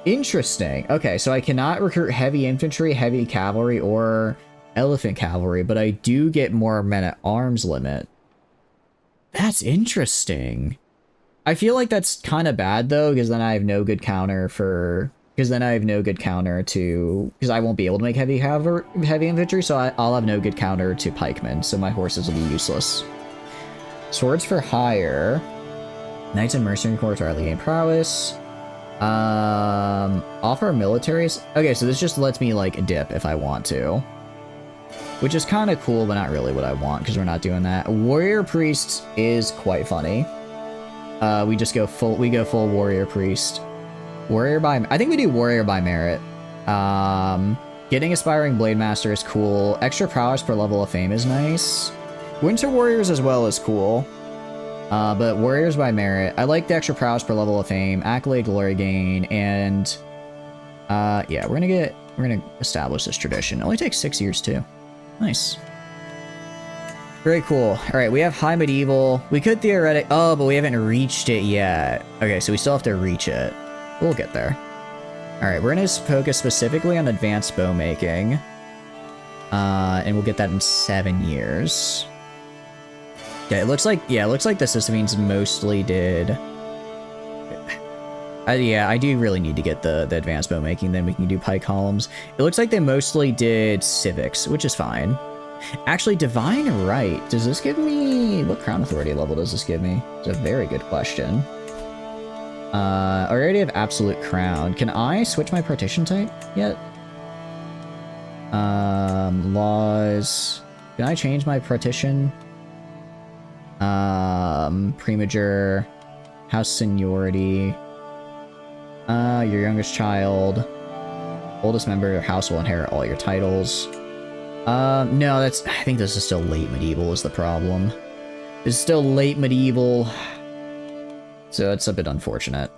[SPEAKER 1] Interesting. Okay, so I cannot recruit heavy infantry, heavy cavalry, or elephant cavalry, but I do get more men-at-arms limit. That's interesting. I feel like that's kind of bad, though, because then I have no good counter for... Because I won't be able to make heavy infantry, so I'll have no good counter to pikemen, so my horses will be useless. Swords for hire. Knights and mercenary corps are gain prowess. Offer militaries. Okay, so this just lets me, like, dip if I want to. Which is kind of cool, but not really what I want, because we're not doing that. Warrior priest is quite funny. We go full warrior priest. Warrior by... I think we do warrior by merit. Getting aspiring blade master is cool. Extra prowess per level of fame is nice. Winter warriors as well is cool. But warriors by merit. I like the extra prowess per level of fame, accolade, glory gain, and yeah, we're gonna establish this tradition. It only takes 6 years too. Nice. Very cool. All right, we have high medieval. We could theoretic. Oh, but we haven't reached it yet. Okay, so we still have to reach it. We'll get there. All right, we're gonna focus specifically on advanced bow making, and we'll get that in 7 years. Yeah, it looks like the Sisypheans mostly did. Yeah, I do really need to get the advanced bow making, then we can do pike columns. It looks like they mostly did civics, which is fine. Actually, divine right. Does this give me... What crown authority level does this give me? It's a very good question. I already have absolute crown. Can I switch my partition type yet? Laws. Can I change my partition? Primajur. House seniority. Your youngest child. Oldest member of your house will inherit all your titles. No, that's... I think this is still late medieval is the problem. This is still late medieval. So it's a bit unfortunate.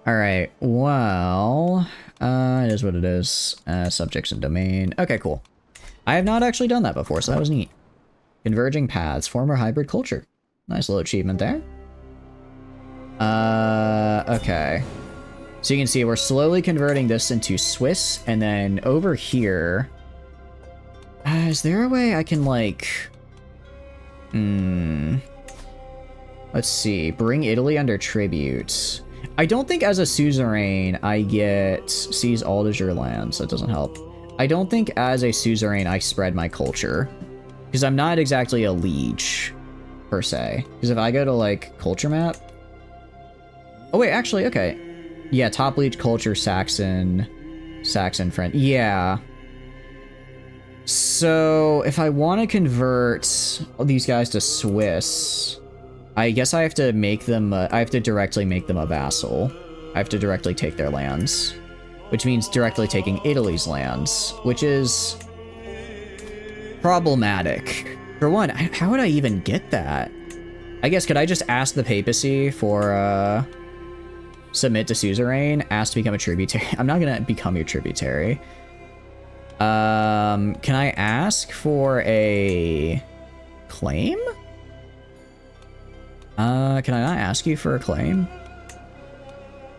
[SPEAKER 1] Alright, well... it is what it is. Subjects and domain. Okay, cool. I have not actually done that before, so that was neat. Converging paths. Former hybrid culture. Nice little achievement there. Okay. So you can see we're slowly converting this into Swiss, and then over here... is there a way I can, like... Let's see. Bring Italy under tribute. I don't think as a suzerain I get seize all de jure lands. That doesn't help. I don't think as a suzerain I spread my culture. Because I'm not exactly a liege, per se. Because if I go to, like, culture map... Oh, wait, actually, okay. Yeah, top liege culture, Saxon French. Yeah. So, if I want to convert these guys to Swiss, I guess I have to make them, I have to directly make them a vassal. I have to directly take their lands. Which means directly taking Italy's lands, which is problematic. For one, how would I even get that? I guess, could I just ask the papacy for, submit to suzerain, ask to become a tributary? I'm not gonna become your tributary. Can I ask for a claim? Can I not ask you for a claim?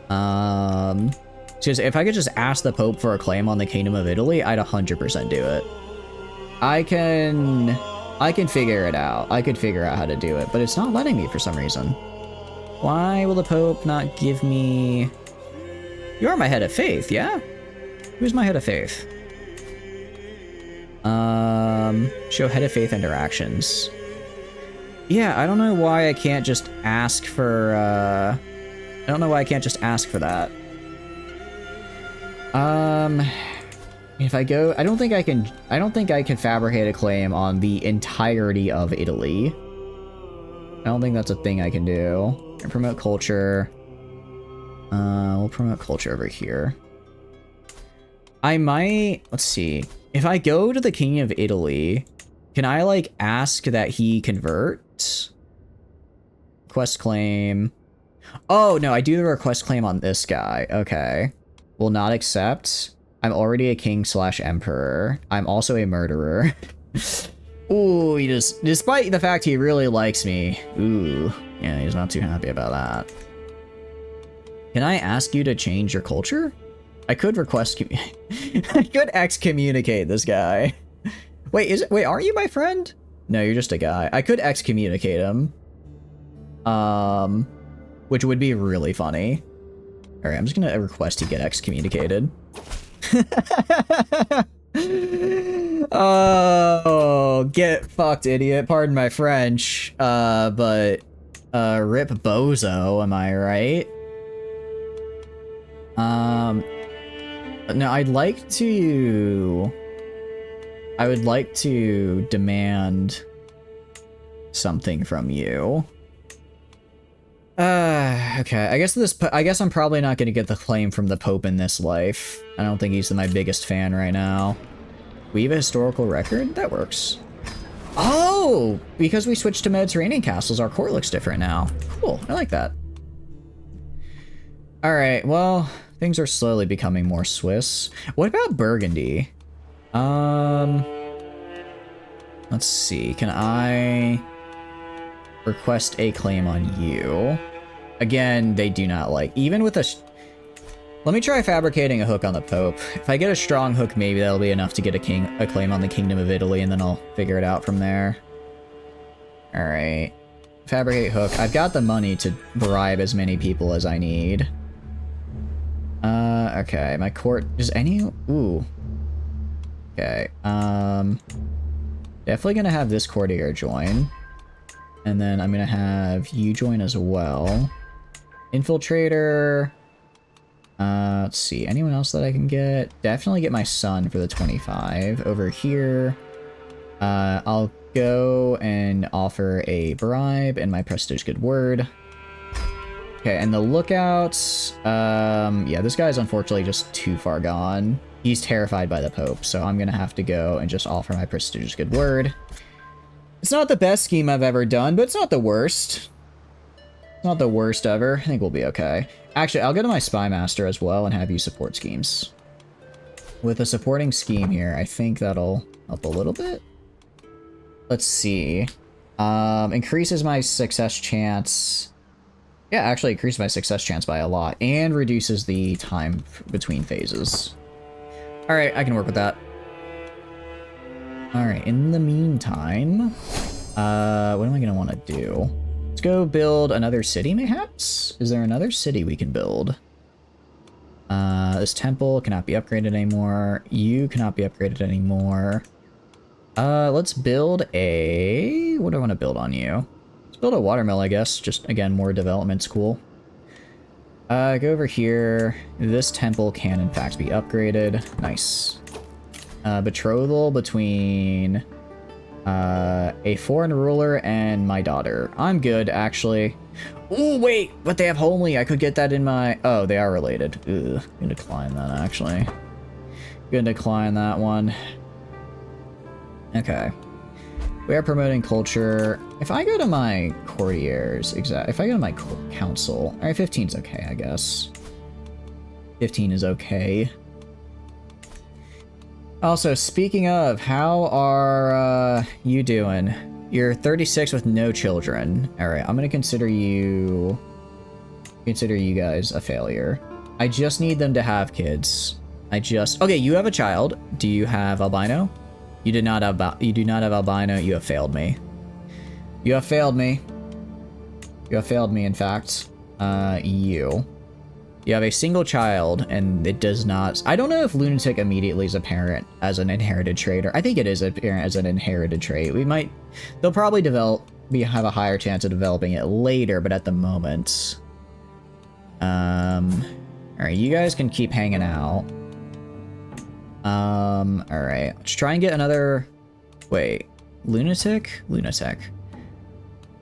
[SPEAKER 1] Because if I could just ask the Pope for a claim on the Kingdom of Italy, I'd 100% do it. I can figure it out. I could figure out how to do it, but it's not letting me for some reason. Why will the Pope not give me... You are my head of faith, yeah? Who's my head of faith? Show head of faith interactions. Yeah, I don't know why I can't just ask for, I don't know why I can't just ask for that. If I go... I don't think I can fabricate a claim on the entirety of Italy. I don't think that's a thing I can do. Promote culture. We'll promote culture over here. I might... Let's see. If I go to the King of Italy, can I, like, ask that he convert? Request claim. Oh, no, I do the request claim on this guy. Okay. Will not accept. I'm already a king/emperor. I'm also a murderer. Ooh, he just... Despite the fact he really likes me. Ooh. Yeah, he's not too happy about that. Can I ask you to change your culture? I could request... I could excommunicate this guy. Wait, wait, aren't you my friend? No, you're just a guy. I could excommunicate him. Which would be really funny. Alright, I'm just gonna request he get excommunicated. Oh, get fucked, idiot. Pardon my French. But rip bozo, am I right? No, I would like to demand something from you. Okay. I guess I'm probably not gonna get the claim from the Pope in this life. I don't think he's my biggest fan right now. We have a historical record? That works. Oh! Because we switched to Mediterranean castles, our court looks different now. Cool. I like that. Alright, well, things are slowly becoming more Swiss. What about Burgundy? Let's see. Can I request a claim on you? Again, they do not like... Even with a... Let me try fabricating a hook on the Pope. If I get a strong hook, maybe that'll be enough to get a claim on the Kingdom of Italy, and then I'll figure it out from there. Alright. Fabricate hook. I've got the money to bribe as many people as I need. Okay, my court... Does any... Ooh. Okay, definitely gonna have this courtier join. And then I'm gonna have you join as well. Infiltrator... let's see, anyone else that I can get? Definitely get my son for the 25. Over here, I'll go and offer a bribe and my prestige good word. Okay, and the lookouts, yeah, this guy's unfortunately just too far gone. He's terrified by the Pope, so I'm gonna have to go and just offer my prestigious good word. It's not the best scheme I've ever done, but it's not the worst. It's not the worst ever. I think we'll be okay. Actually, I'll go to my Spy Master as well and have you support schemes. With a supporting scheme here, I think that'll help a little bit. Let's see. Increases my success chance. Yeah, actually increases my success chance by a lot. And reduces the time between phases. Alright, I can work with that. Alright, in the meantime... what am I going to want to do? Let's go build another city, mayhaps? Is there another city we can build? This temple cannot be upgraded anymore. You cannot be upgraded anymore. Let's build a... What do I want to build on you? Let's build a watermill, I guess. Just, again, more development's cool. Go over here. This temple can, in fact, be upgraded. Nice. Betrothal between... a foreign ruler and my daughter. I'm good, actually. Oh, wait! But they have homely. I could get that in my... Oh, they are related. Ugh. Gonna decline that, actually. Gonna decline that one. Okay. We are promoting culture. If I go to my courtiers... If I go to my council... Alright, 15's okay, I guess. 15 is okay. Also, speaking of, how are you doing? You're 36 with no children. Alright, I'm gonna consider you guys a failure. I just need them to have kids. Okay, you have a child. Do you have albino? You do not have albino. You have failed me. You have failed me. You have failed me, in fact. You have a single child, and it does not... I don't know if lunatic immediately is apparent as an inherited trait, or I think it is apparent as an inherited trait. They'll probably have a higher chance of developing it later, but at the moment... Alright, you guys can keep hanging out. Alright, let's try and get another... Wait, lunatic? Lunatic.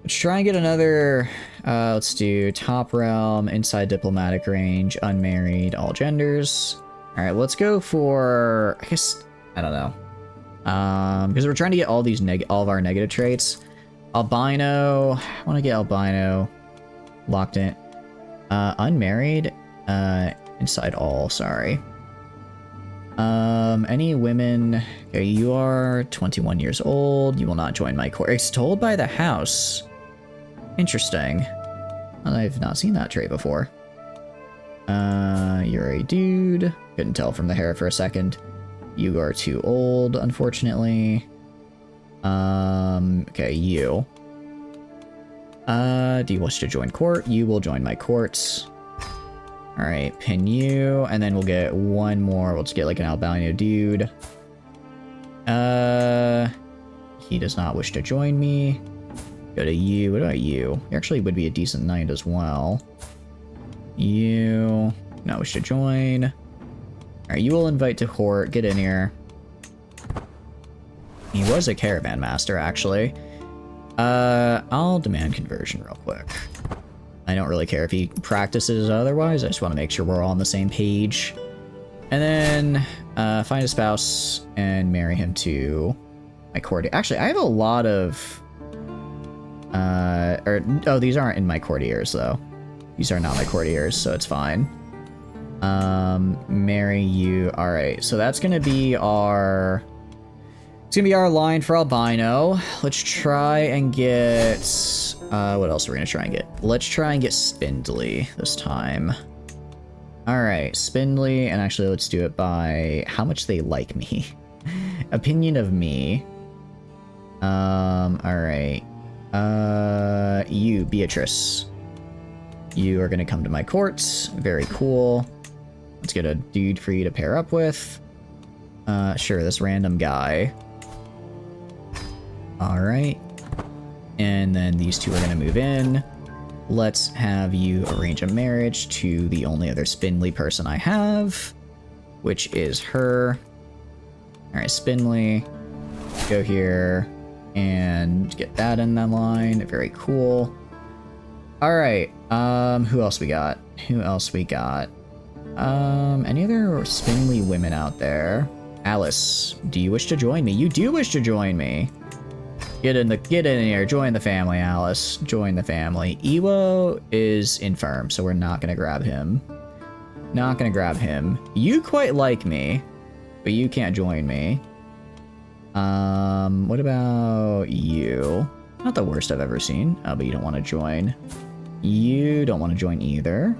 [SPEAKER 1] Let's try and get another, let's do top realm, inside diplomatic range, unmarried, all genders. All right, let's go for, I guess, I don't know. Because we're trying to get all of our negative traits. Albino, I want to get albino locked in. Unmarried, inside all, sorry. Any women, okay, you are 21 years old, you will not join my court. It's told by the house. Interesting. I've not seen that trait before. You're a dude. Couldn't tell from the hair for a second. You are too old, unfortunately. Okay, you. Do you wish to join court? You will join my courts. Alright, pin you, and then we'll get one more. We'll just get like an albino dude. He does not wish to join me. Go to you. What about you? You actually would be a decent knight as well. You not wish to join. Alright, you will invite to court. Get in here. He was a caravan master, actually. I'll demand conversion real quick. I don't really care if he practices otherwise. I just want to make sure we're all on the same page. And then find a spouse and marry him to my courtier. Actually, I have a lot of... oh, these aren't in my courtiers, though. These are not my courtiers, so it's fine. Marry you. Alright, so that's gonna be our... It's gonna be our line for albino. Let's try and get... what else are we gonna try and get? Let's try and get spindly this time. Alright, spindly, and actually let's do it by how much they like me. Opinion of me. Alright. You, Beatrice. You are gonna come to my courts. Very cool. Let's get a dude for you to pair up with. Sure, this random guy. Alright. And then these two are gonna move in. Let's have you arrange a marriage to the only other spindly person I have, which is her. Alright, spindly. Go here and get that in that line. Very cool. Alright, who else we got? Who else we got? Any other spindly women out there? Alice, do you wish to join me? You do wish to join me. Get in here. Join the family, Alice. Join the family. Iwo is infirm, so we're not gonna grab him. Not gonna grab him. You quite like me, but you can't join me. What about you? Not the worst I've ever seen. Oh, but you don't want to join. You don't want to join either.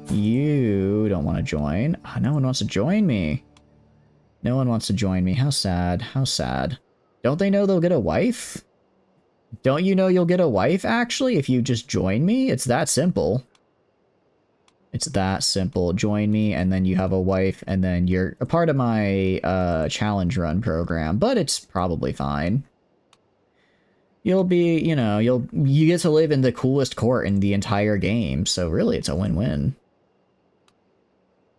[SPEAKER 1] You don't want to join. Oh, no one wants to join me. No one wants to join me. How sad. How sad. Don't they know they'll get a wife? Don't you know you'll get a wife, actually, if you just join me? It's that simple. It's that simple. Join me, and then you have a wife, and then you're a part of my challenge run program, but it's probably fine. You'll be, you know, you get to live in the coolest court in the entire game, so really it's a win-win.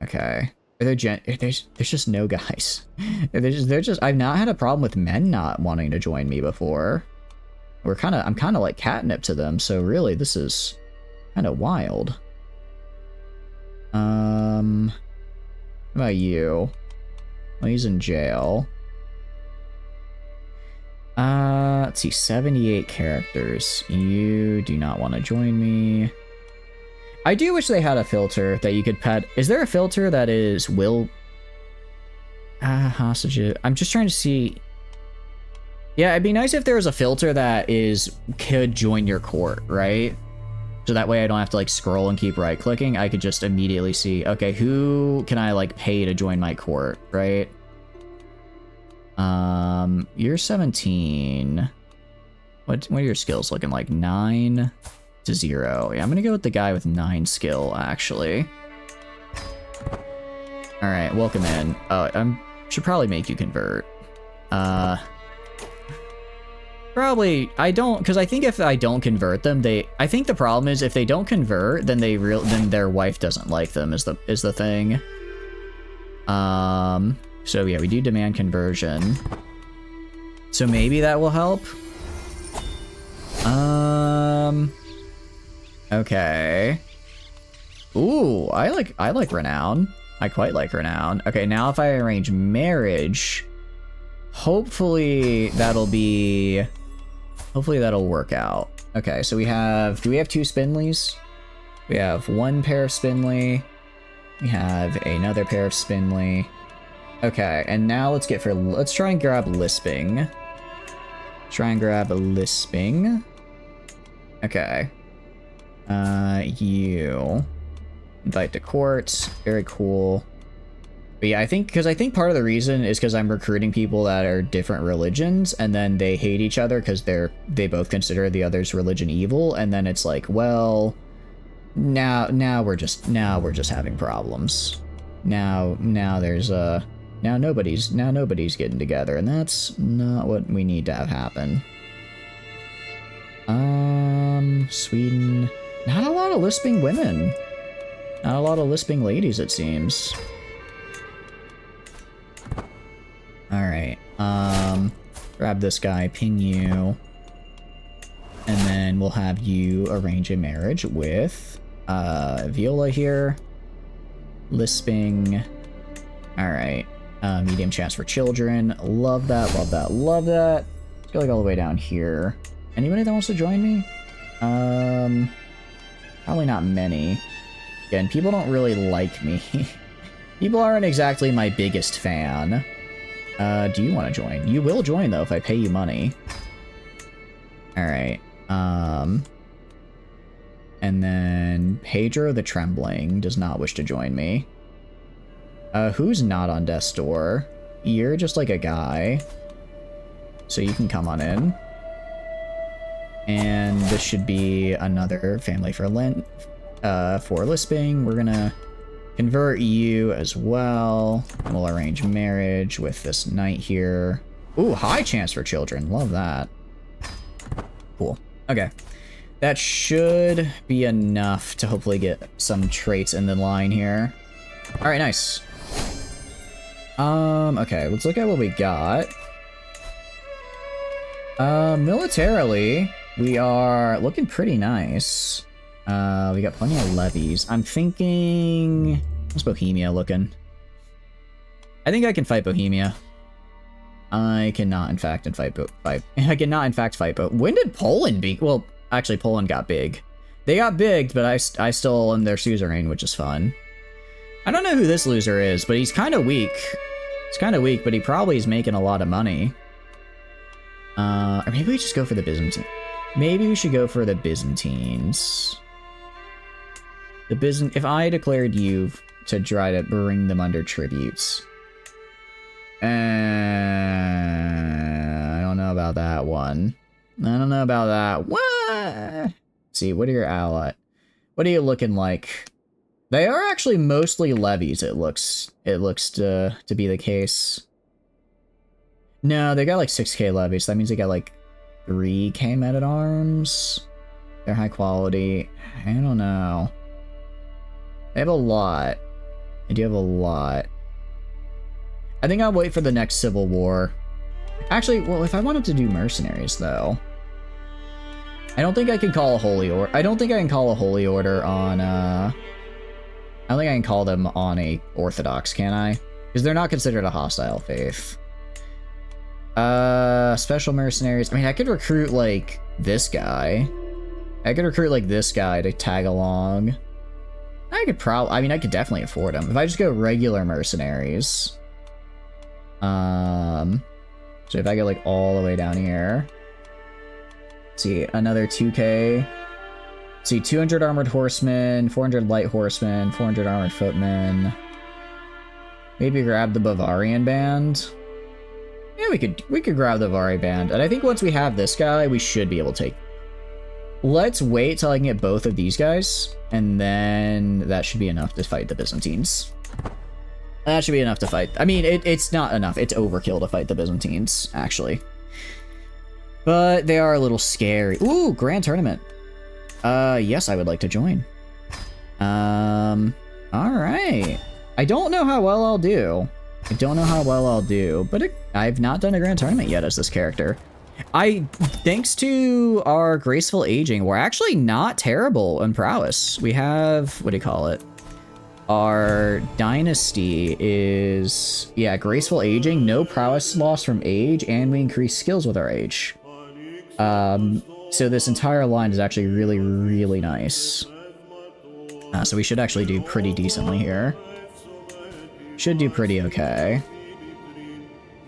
[SPEAKER 1] Okay. There's just no guys. I've not had a problem with men not wanting to join me before. I'm kind of like catnip to them, so really this is kind of wild. How about you? Well, he's in jail. Let's see, 78 characters. You do not want to join me. I do wish they had a filter that you could pet. Is there a filter that is hostages? I'm just trying to see. Yeah, it'd be nice if there was a filter that could join your court, right? So that way I don't have to like scroll and keep right clicking. I could just immediately see, okay, who can I like pay to join my court, right? You're 17. What are your skills looking like? 9 to 0. Yeah, I'm gonna go with the guy with 9 skill, actually. Alright, welcome in. Oh, should probably make you convert. Probably, I don't, because I think if I don't convert them, I think the problem is if they don't convert, then then their wife doesn't like them is the thing. So yeah, we do demand conversion. So maybe that will help. Okay. Ooh, I like renown. I quite like renown. Okay, now if I arrange marriage, hopefully that'll work out. Okay, so do we have 2 Spindleys? We have 1 pair of Spindly. We have another pair of Spindly. Okay, and now let's try and grab Lisping. Okay. You. Invite to court. Very cool. But yeah, I think part of the reason is because I'm recruiting people that are different religions, and then they hate each other because they both consider the other's religion evil, and then it's like, well, now we're just having problems. Now nobody's getting together, and that's not what we need to have happen. Sweden. Not a lot of lisping women. Not a lot of lisping ladies, it seems. Alright, grab this guy, ping you, and then we'll have you arrange a marriage with, Viola here. Lisping. Alright, medium chance for children. Love that, love that, love that. Let's go like all the way down here. Anybody that wants to join me? Probably not many. Again, people don't really like me. People aren't exactly my biggest fan. Do you want to join? You will join, though, if I pay you money. Alright. And then Pedro the Trembling does not wish to join me. Who's not on death's door? You're just like a guy. So you can come on in. And this should be another family for lisping. We're gonna convert you as well. And we'll arrange marriage with this knight here. Ooh, high chance for children. Love that. Cool. Okay. That should be enough to hopefully get some traits in the line here. All right, nice. Okay, let's look at what we got. Militarily, we are looking pretty nice. We got plenty of levies. I'm thinking... How's Bohemia looking? I think I can fight Bohemia. I cannot, in fact, fight. When did Poland be? Well, actually, Poland got big. They got big, but I still am their suzerain, which is fun. I don't know who this loser is, but he's kind of weak. He's kind of weak, but he probably is making a lot of money. Or maybe we just go for the Byzantine. Maybe we should go for the Byzantines. If I declared you to try to bring them under tributes. I don't know about that one. I don't know about that. What? Let's see, what are your allies? What are you looking like? They are actually mostly levies, it looks to be the case. No, they got like 6k levies, so that means they got like 3k men-at-arms. They're high quality. I don't know. They have a lot. They do have a lot. I think I'll wait for the next civil war. Actually, well, if I wanted to do mercenaries, though, I don't think I can call a holy order. I don't think I can call a holy order on, I don't think I can call them on a orthodox, can I? Because they're not considered a hostile faith. Special mercenaries. I mean, I could recruit, like, this guy. I could recruit, like, this guy to tag along. I could definitely afford him. If I just go regular mercenaries. So if I go, like, all the way down here. Let's see, another 2k. Let's see, 200 armored horsemen, 400 light horsemen, 400 armored footmen. Maybe grab the Bavarian band. Yeah, we could grab the Bavarian band. And I think once we have this guy, we should be able to take... Let's wait till I can get both of these guys, and then that should be enough to fight the Byzantines. That should be enough to fight. I mean, it's not enough. It's overkill to fight the Byzantines, actually. But they are a little scary. Ooh, Grand Tournament. Yes, I would like to join. Alright. I don't know how well I'll do. But I've not done a Grand Tournament yet as this character. Thanks to our graceful aging, we're actually not terrible in prowess. We have, what do you call it? Our dynasty is, yeah, graceful aging, no prowess loss from age, and we increase skills with our age. So this entire line is actually really, really nice. So we should actually do pretty decently here. Should do pretty okay.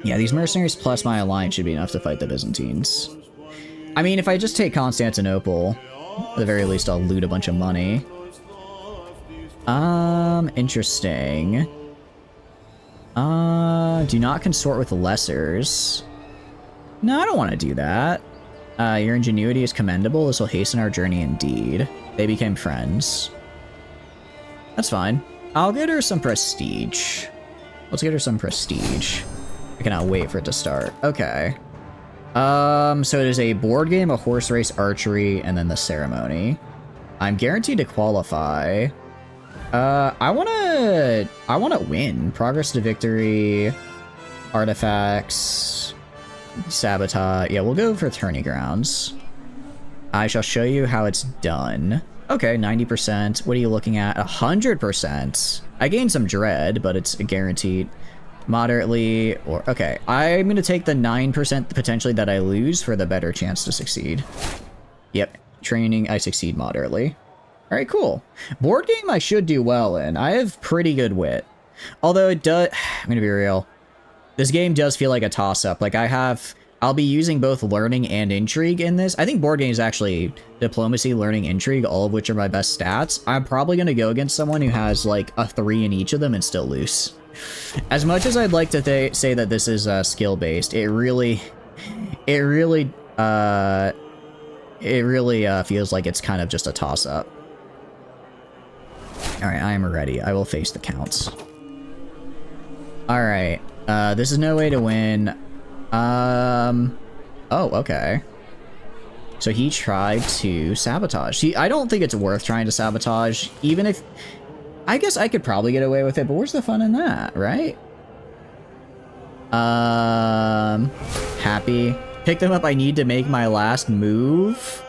[SPEAKER 1] Yeah, these mercenaries plus my alliance should be enough to fight the Byzantines. I mean, if I just take Constantinople, at the very least I'll loot a bunch of money. Interesting. Do not consort with lessers. No, I don't want to do that. Your ingenuity is commendable. This will hasten our journey indeed. They became friends. That's fine. I'll get her some prestige. Let's get her some prestige. I cannot wait for it to start. Okay. So it is a board game, a horse race, archery, and then the ceremony. I'm guaranteed to qualify. I wanna win. Progress to victory, artifacts, sabotage. Yeah, we'll go for tourney grounds. I shall show you how it's done. Okay, 90%. What are you looking at? 100%. I gained some dread, but it's guaranteed. Moderately, or... Okay, I'm gonna take the 9% potentially that I lose for the better chance to succeed. Yep, training, I succeed moderately. Alright, cool. Board game I should do well in. I have pretty good wit. Although it does... I'm gonna be real. This game does feel like a toss-up. Like, I'll be using both learning and intrigue in this. I think board game is actually diplomacy, learning, intrigue, all of which are my best stats. I'm probably gonna go against someone who has, like, a 3 in each of them and still lose. As much as I'd like to say that this is skill-based, it really It really feels like it's kind of just a toss-up. Alright, I am ready. I will face the counts. Alright, this is no way to win. Oh, okay. So he tried to sabotage. See, I don't think it's worth trying to sabotage, even if... I guess I could probably get away with it, but where's the fun in that, right? Happy. Pick them up, I need to make my last move.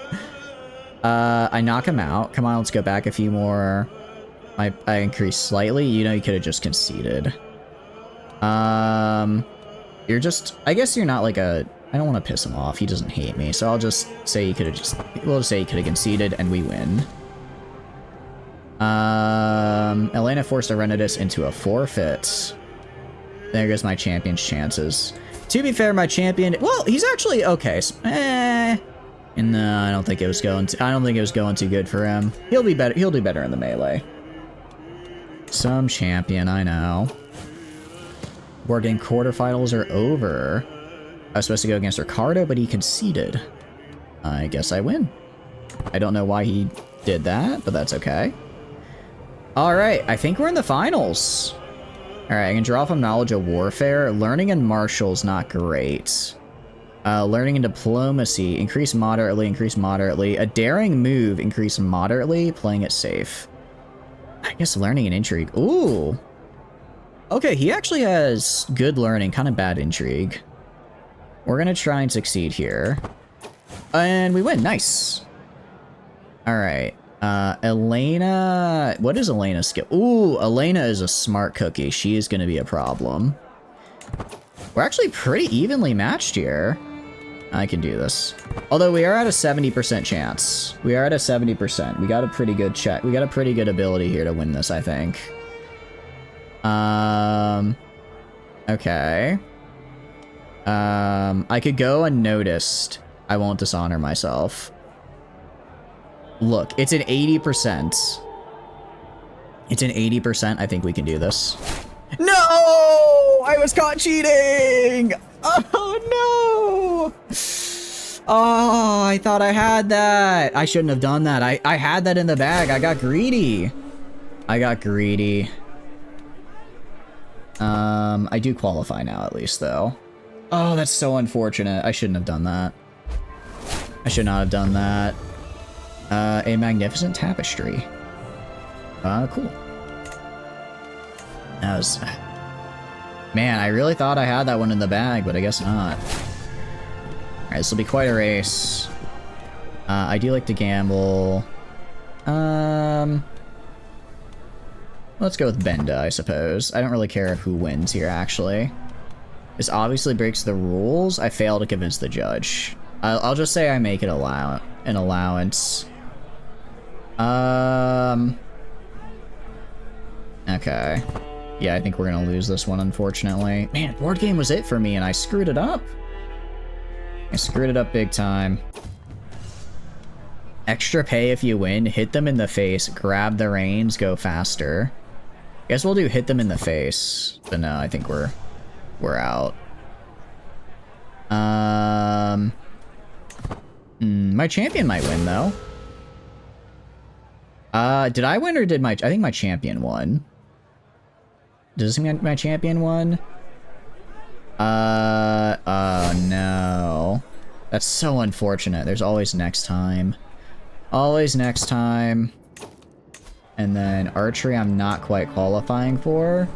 [SPEAKER 1] I knock him out. Come on, let's go back a few more. I increase slightly. You know, you could have just conceded. You're just... I guess you're not like a... I don't want to piss him off. He doesn't hate me. So I'll just say he could have just... We'll just say he could have conceded and we win. Elena forced Arenadis into a forfeit. There goes my champion's chances. To be fair, my champion... Well, he's actually okay. No, I don't think it was going to... I don't think it was going too good for him. He'll be better. He'll do better in the melee. Some champion, I know. Board game quarterfinals are over. I was supposed to go against Ricardo, but he conceded. I guess I win. I don't know why he did that, but that's okay. Alright, I think we're in the finals. Alright, I can draw from Knowledge of Warfare. Learning and Martial's not great. Learning and Diplomacy, increase moderately. A Daring Move, increase moderately. Playing it safe. I guess Learning and Intrigue. Ooh. Okay, he actually has good learning, kind of bad intrigue. We're gonna try and succeed here. And we win, nice. Alright, Elena... What is Elena's skill? Ooh, Elena is a smart cookie. She is gonna be a problem. We're actually pretty evenly matched here. I can do this. Although we are at a 70% chance. We are at a 70%. We got a pretty good check. We got a pretty good ability here to win this, I think. Okay. I could go unnoticed. I won't dishonor myself. Look, it's an 80%. It's an 80%. I think we can do this. No! I was caught cheating! Oh, no! Oh, I thought I had that. I shouldn't have done that. I had that in the bag. I got greedy. I do qualify now, at least, though. Oh, that's so unfortunate. I shouldn't have done that. I should not have done that. A magnificent tapestry. Cool. That was... Man, I really thought I had that one in the bag, but I guess not. Alright, this will be quite a race. I do like to gamble. Let's go with Benda, I suppose. I don't really care who wins here, actually. This obviously breaks the rules. I fail to convince the judge. I'll just say I make it an allowance. Okay. Yeah, I think we're gonna lose this one, unfortunately. Man, board game was it for me, and I screwed it up. I screwed it up big time. Extra pay if you win. Hit them in the face. Grab the reins. Go faster. Guess we'll do hit them in the face. But no, I think we're out. My champion might win, though. Did I win or did I think my champion won. Does this mean my champion won? Oh no. That's so unfortunate. There's always next time. Always next time. And then archery I'm not quite qualifying for.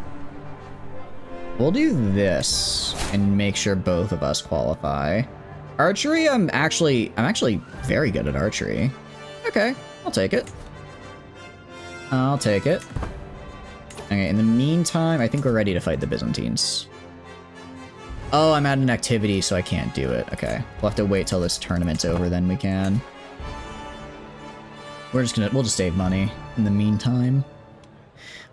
[SPEAKER 1] We'll do this and make sure both of us qualify. Archery, I'm actually very good at archery. Okay, I'll take it. I'll take it. Okay, in the meantime, I think we're ready to fight the Byzantines. Oh, I'm at an activity, so I can't do it. Okay, we'll have to wait till this tournament's over, then we can. We'll just save money in the meantime.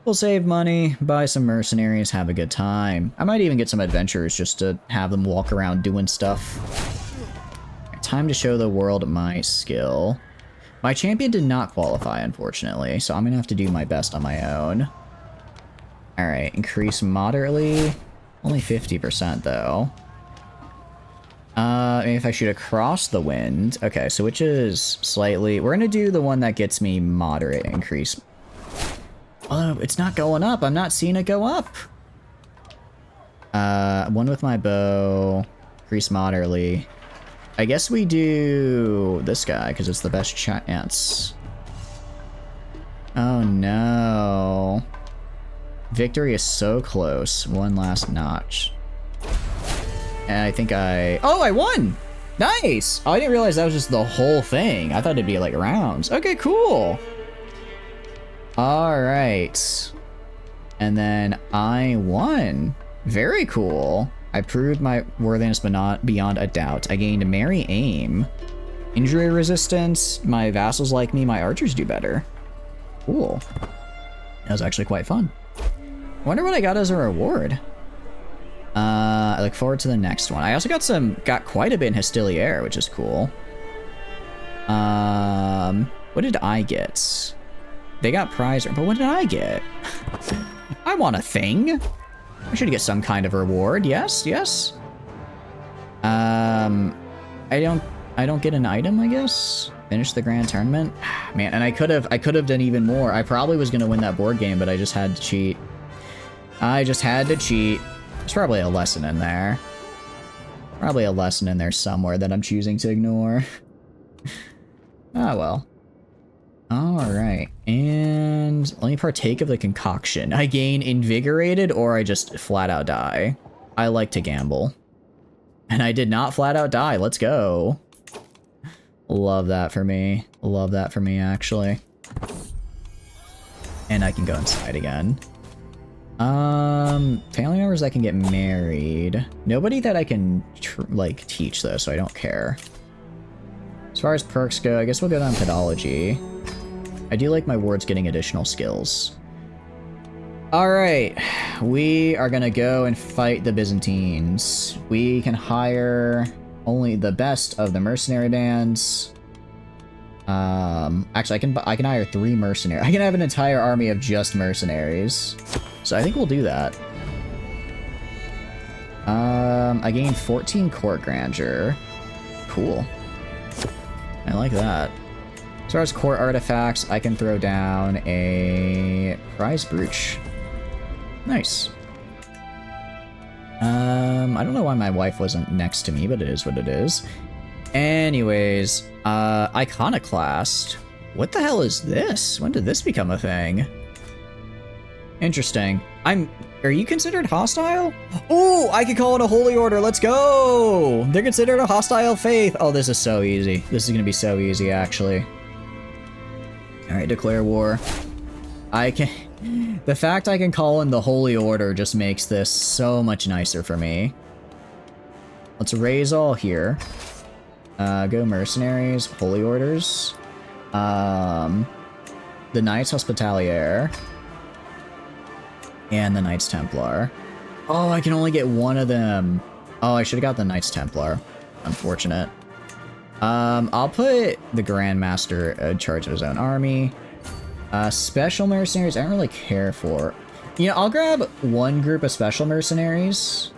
[SPEAKER 1] We'll save money, buy some mercenaries, have a good time. I might even get some adventurers just to have them walk around doing stuff. Time to show the world my skill. My champion did not qualify, unfortunately, so I'm gonna have to do my best on my own. Alright, increase moderately. Only 50%, though. Maybe if I shoot across the wind. Okay, so which is slightly... We're gonna do the one that gets me moderate increase. Oh, it's not going up. I'm not seeing it go up. One with my bow. Increase moderately. I guess we do this guy, because it's the best chance. Oh, no. Victory is so close. One last notch. And I think Oh, I won! Nice! Oh, I didn't realize that was just the whole thing. I thought it'd be like rounds. Okay, cool. All right. And then I won. Very cool. I proved my worthiness, but not beyond a doubt. I gained merry aim. Injury resistance. My vassals like me. My archers do better. Cool. That was actually quite fun. I wonder what I got as a reward. I look forward to the next one. I also got quite a bit in Hostilier, which is cool. What did I get? They got prize, but what did I get? I want a thing. I should get some kind of reward. Yes, yes. I don't get an item, I guess. Finish the grand tournament. Man, and I could have done even more. I probably was gonna win that board game, but I just had to cheat. I just had to cheat. There's probably a lesson in there. Probably a lesson in there somewhere that I'm choosing to ignore. Ah, well. Alright, and let me partake of the concoction. I gain invigorated or I just flat out die. I like to gamble. And I did not flat out die. Let's go. Love that for me. Love that for me, actually. And I can go inside again. Family members that can get married. Nobody that I can, like, teach, though, so I don't care. As far as perks go, I guess we'll go down pedology. I do like my wards getting additional skills. Alright, we are gonna go and fight the Byzantines. We can hire only the best of the mercenary bands. Actually, I can hire 3 mercenaries. I can have an entire army of just mercenaries. So I think we'll do that. I gained 14 court grandeur. Cool. I like that. As far as court artifacts, I can throw down a prize brooch. Nice. I don't know why my wife wasn't next to me, but it is what it is. Anyways, Iconoclast. What the hell is this? When did this become a thing? Interesting. Are you considered hostile? Oh, I could call it a holy order. Let's go. They're considered a hostile faith. Oh, this is so easy. This is gonna be so easy, actually. All right, declare war. The fact I can call in the holy order just makes this so much nicer for me. Let's raise all here. Go mercenaries, holy orders. The Knights Hospitalier. And the Knights Templar. Oh, I can only get one of them. Oh, I should have got the Knights Templar. Unfortunate. I'll put the Grandmaster in charge of his own army. Special mercenaries, I don't really care for. You know, I'll grab one group of special mercenaries.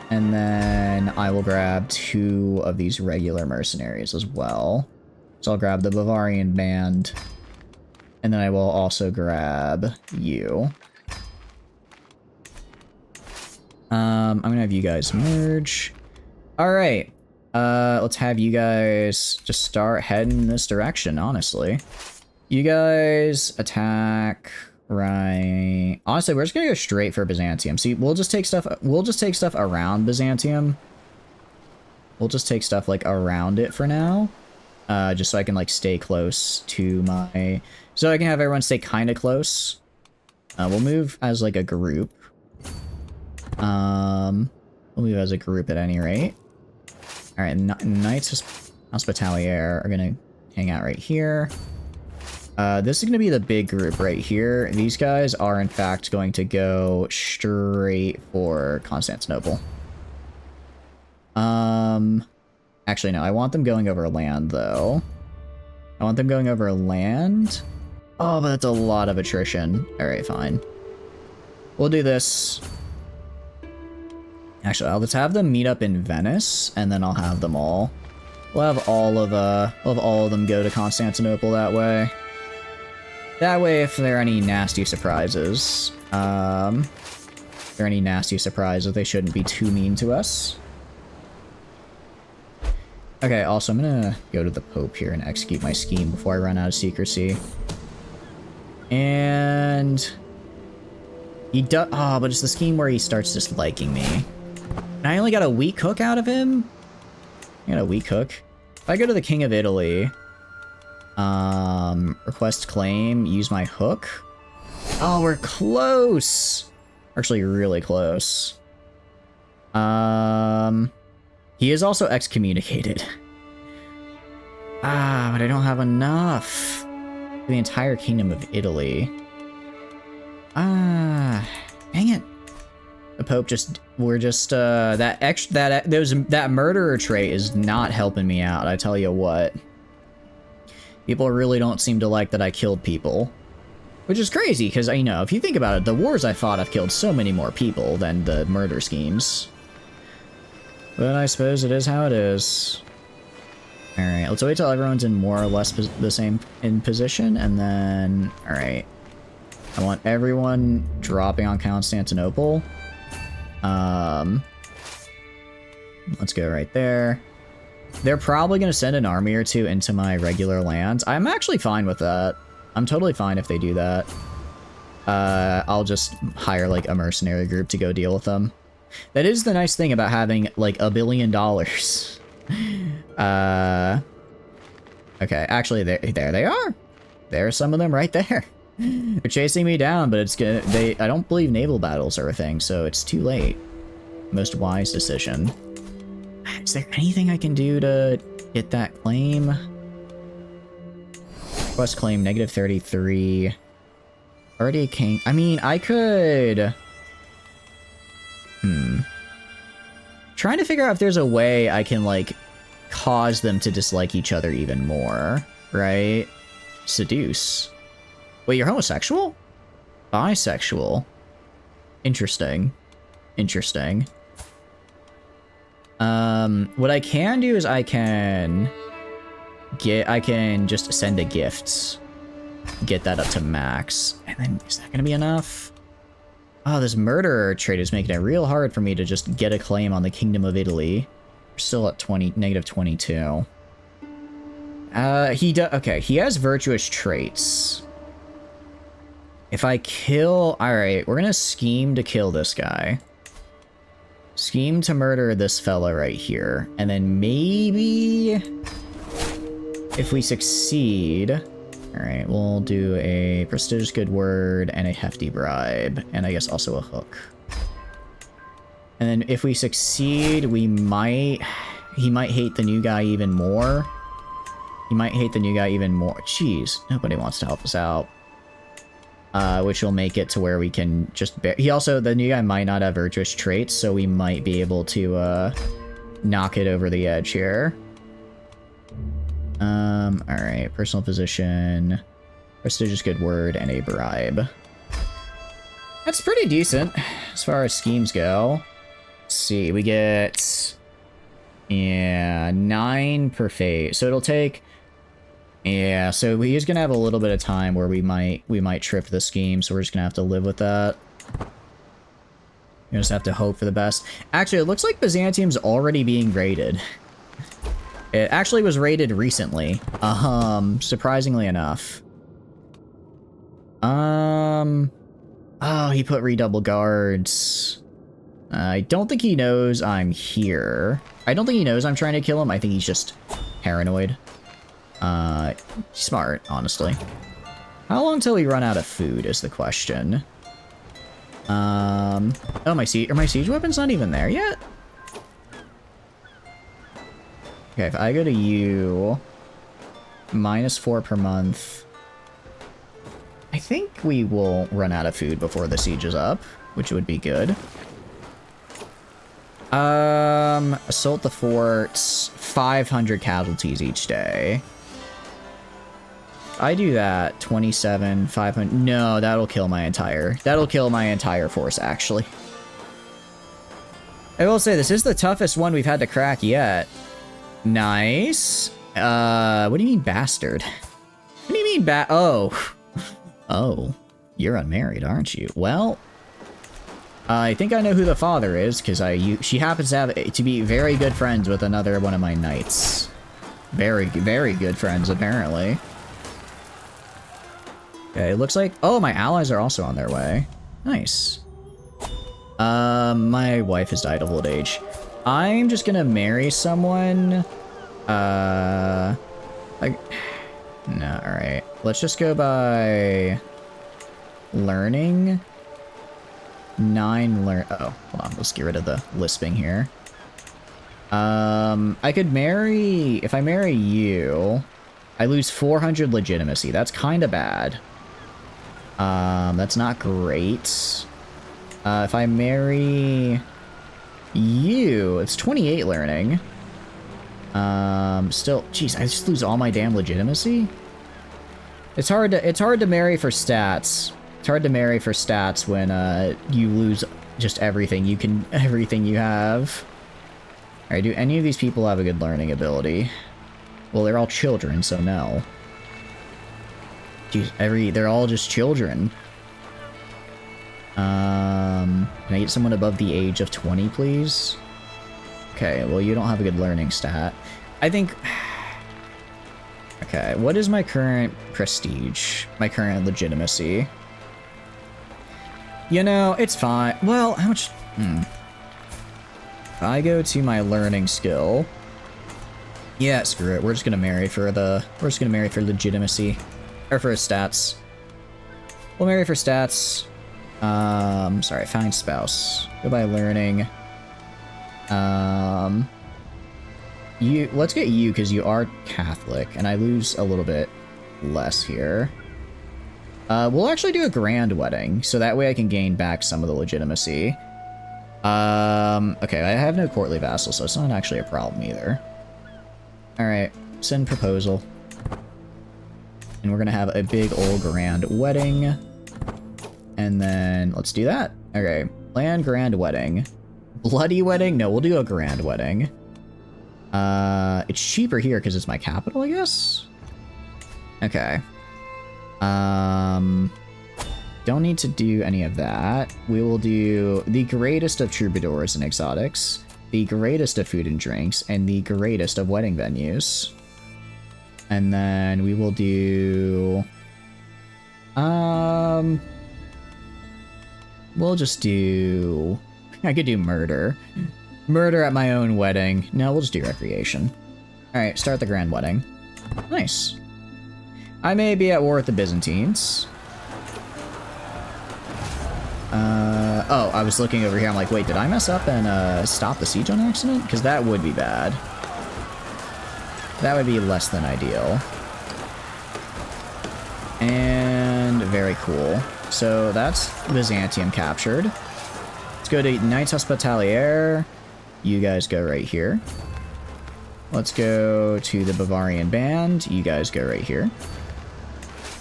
[SPEAKER 1] And then I will grab 2 of these regular mercenaries as well. So I'll grab the Bavarian band. And then I will also grab you. I'm gonna have you guys merge. Alright. Let's have you guys just start heading in this direction, honestly. You guys attack right. Honestly, we're just gonna go straight for Byzantium. See, we'll just take stuff around Byzantium. We'll just take stuff like around it for now. Just so I can like stay close to my... So I can have everyone stay kind of close. We'll move as like a group. We'll move as a group at any rate. Alright, Knights Hospitalier are gonna hang out right here. This is gonna be the big group right here. These guys are in fact going to go straight for Constantinople. Actually no, I want them going over land though. I want them going over land. Oh, but that's a lot of attrition. Alright, fine. We'll do this. Actually, let's have them meet up in Venice, and then I'll have them all. We'll have all of them go to Constantinople that way. That way, if there are any nasty surprises, they shouldn't be too mean to us. Okay, also, I'm gonna go to the Pope here and execute my scheme before I run out of secrecy. And... he does... oh, but it's the scheme where he starts disliking me. And I only got a weak hook out of him? I got a weak hook. If I go to the King of Italy... request claim, use my hook. Oh, we're close! Actually, really close. He is also excommunicated. Ah, but I don't have enough. For the entire Kingdom of Italy. Ah, dang it. The Pope that murderer trait is not helping me out, I tell you what. People really don't seem to like that I killed people. Which is crazy, because, you know, if you think about it, the wars I fought, I've killed so many more people than the murder schemes. But I suppose it is how it is. Alright, let's wait till everyone's in more or less the same in position, and then... alright. I want everyone dropping on Constantinople. Let's go right there. They're probably going to send an army or two into my regular lands. I'm actually fine with that. I'm totally fine if they do that. I'll just hire, like, a mercenary group to go deal with them. That is the nice thing about having, like, $1 billion. Okay, actually, there they are. There are some of them right there. They're chasing me down, but it's gonna... I don't believe naval battles are a thing, so it's too late. Most wise decision. Is there anything I can do to get that claim? Quest claim, -33. Already a king. I mean, I could... Trying to figure out if there's a way I can, like, cause them to dislike each other even more, right? Seduce. Wait, you're homosexual? Bisexual. Interesting. Interesting. What I can do is I can just send a gift. Get that up to max. And then, is that gonna be enough? Oh, this murderer trait is making it real hard for me to just get a claim on the Kingdom of Italy. We're still at -22. Okay, he has virtuous traits. If I kill... alright, we're gonna scheme to kill this guy. Scheme to murder this fella right here. And then maybe... if we succeed... alright, we'll do a prestigious good word and a hefty bribe. And I guess also a hook. And then if we succeed, we might... he might hate the new guy even more. He might hate the new guy even more. Jeez, nobody wants to help us out. Which will make it to where we can just... he also... the new guy might not have virtuous traits, so we might be able to, knock it over the edge here. Alright. Personal position, prestigious good word, and a bribe. That's pretty decent as far as schemes go. Let's see, we get... yeah, 9 per phase. So it'll take... yeah, so he's gonna have a little bit of time where we might trip the scheme, so we're just gonna have to live with that. You just have to hope for the best. Actually, it looks like Byzantium's already being raided. It actually was raided recently. Surprisingly enough. Oh, he put redouble guards. I don't think he knows I'm here. I don't think he knows I'm trying to kill him. I think he's just paranoid. Smart, honestly. How long till we run out of food is the question. Oh, are my siege weapons not even there yet? Okay, if I go to you, -4 per month, I think we will run out of food before the siege is up, which would be good. Assault the forts, 500 casualties each day. I do that, 27, 500, no, that'll kill my entire force, actually. I will say, this is the toughest one we've had to crack yet. Nice. What do you mean bastard? What do you mean oh. Oh. You're unmarried, aren't you? Well, I think I know who the father is, because she happens to be very good friends with another one of my knights. Very, very good friends, apparently. Okay, it looks like... Oh, my allies are also on their way. Nice. My wife has died of old age. I'm just gonna marry someone. Like... No, alright. Let's just go by... Learning. 9 learn... Oh, hold on. Let's get rid of the lisping here. I could marry... If I marry you, I lose 400 legitimacy. That's kind of bad. That's not great. If I marry you, it's 28 learning. Still, jeez, I just lose all my damn legitimacy. It's hard to marry for stats. It's hard to marry for stats when you lose just everything you have. All right, do any of these people have a good learning ability? Well, they're all children, so no. Jeez, they're all just children. Can I get someone above the age of 20, please? Okay, well, you don't have a good learning stat. I think... Okay, what is my current prestige? My current legitimacy? You know, it's fine. Well, how much... If I go to my learning skill... Yeah, screw it. We're just gonna marry for legitimacy. Or for stats. We'll marry for stats. Sorry, find spouse. Go by learning. Let's get you, because you are Catholic, and I lose a little bit less here. We'll actually do a grand wedding, so that way I can gain back some of the legitimacy. Okay, I have no courtly vassal, so it's not actually a problem either. Alright, send proposal. And we're gonna have a big old grand wedding. And then, let's do that. Okay, plan grand wedding. Bloody wedding? No, we'll do a grand wedding. It's cheaper here because it's my capital, I guess? Okay. Don't need to do any of that. We will do the greatest of troubadours and exotics, the greatest of food and drinks, and the greatest of wedding venues. And then we will do... We'll just do... I could do murder. Murder at my own wedding. No, we'll just do recreation. Alright, start the grand wedding. Nice. I may be at war with the Byzantines. Oh, I was looking over here. I'm like, wait, did I mess up and stop the siege on accident? Because that would be bad. That would be less than ideal. And very cool. So that's Byzantium captured. Let's go to Knights Hospitalier. You guys go right here. Let's go to the Bavarian Band. You guys go right here.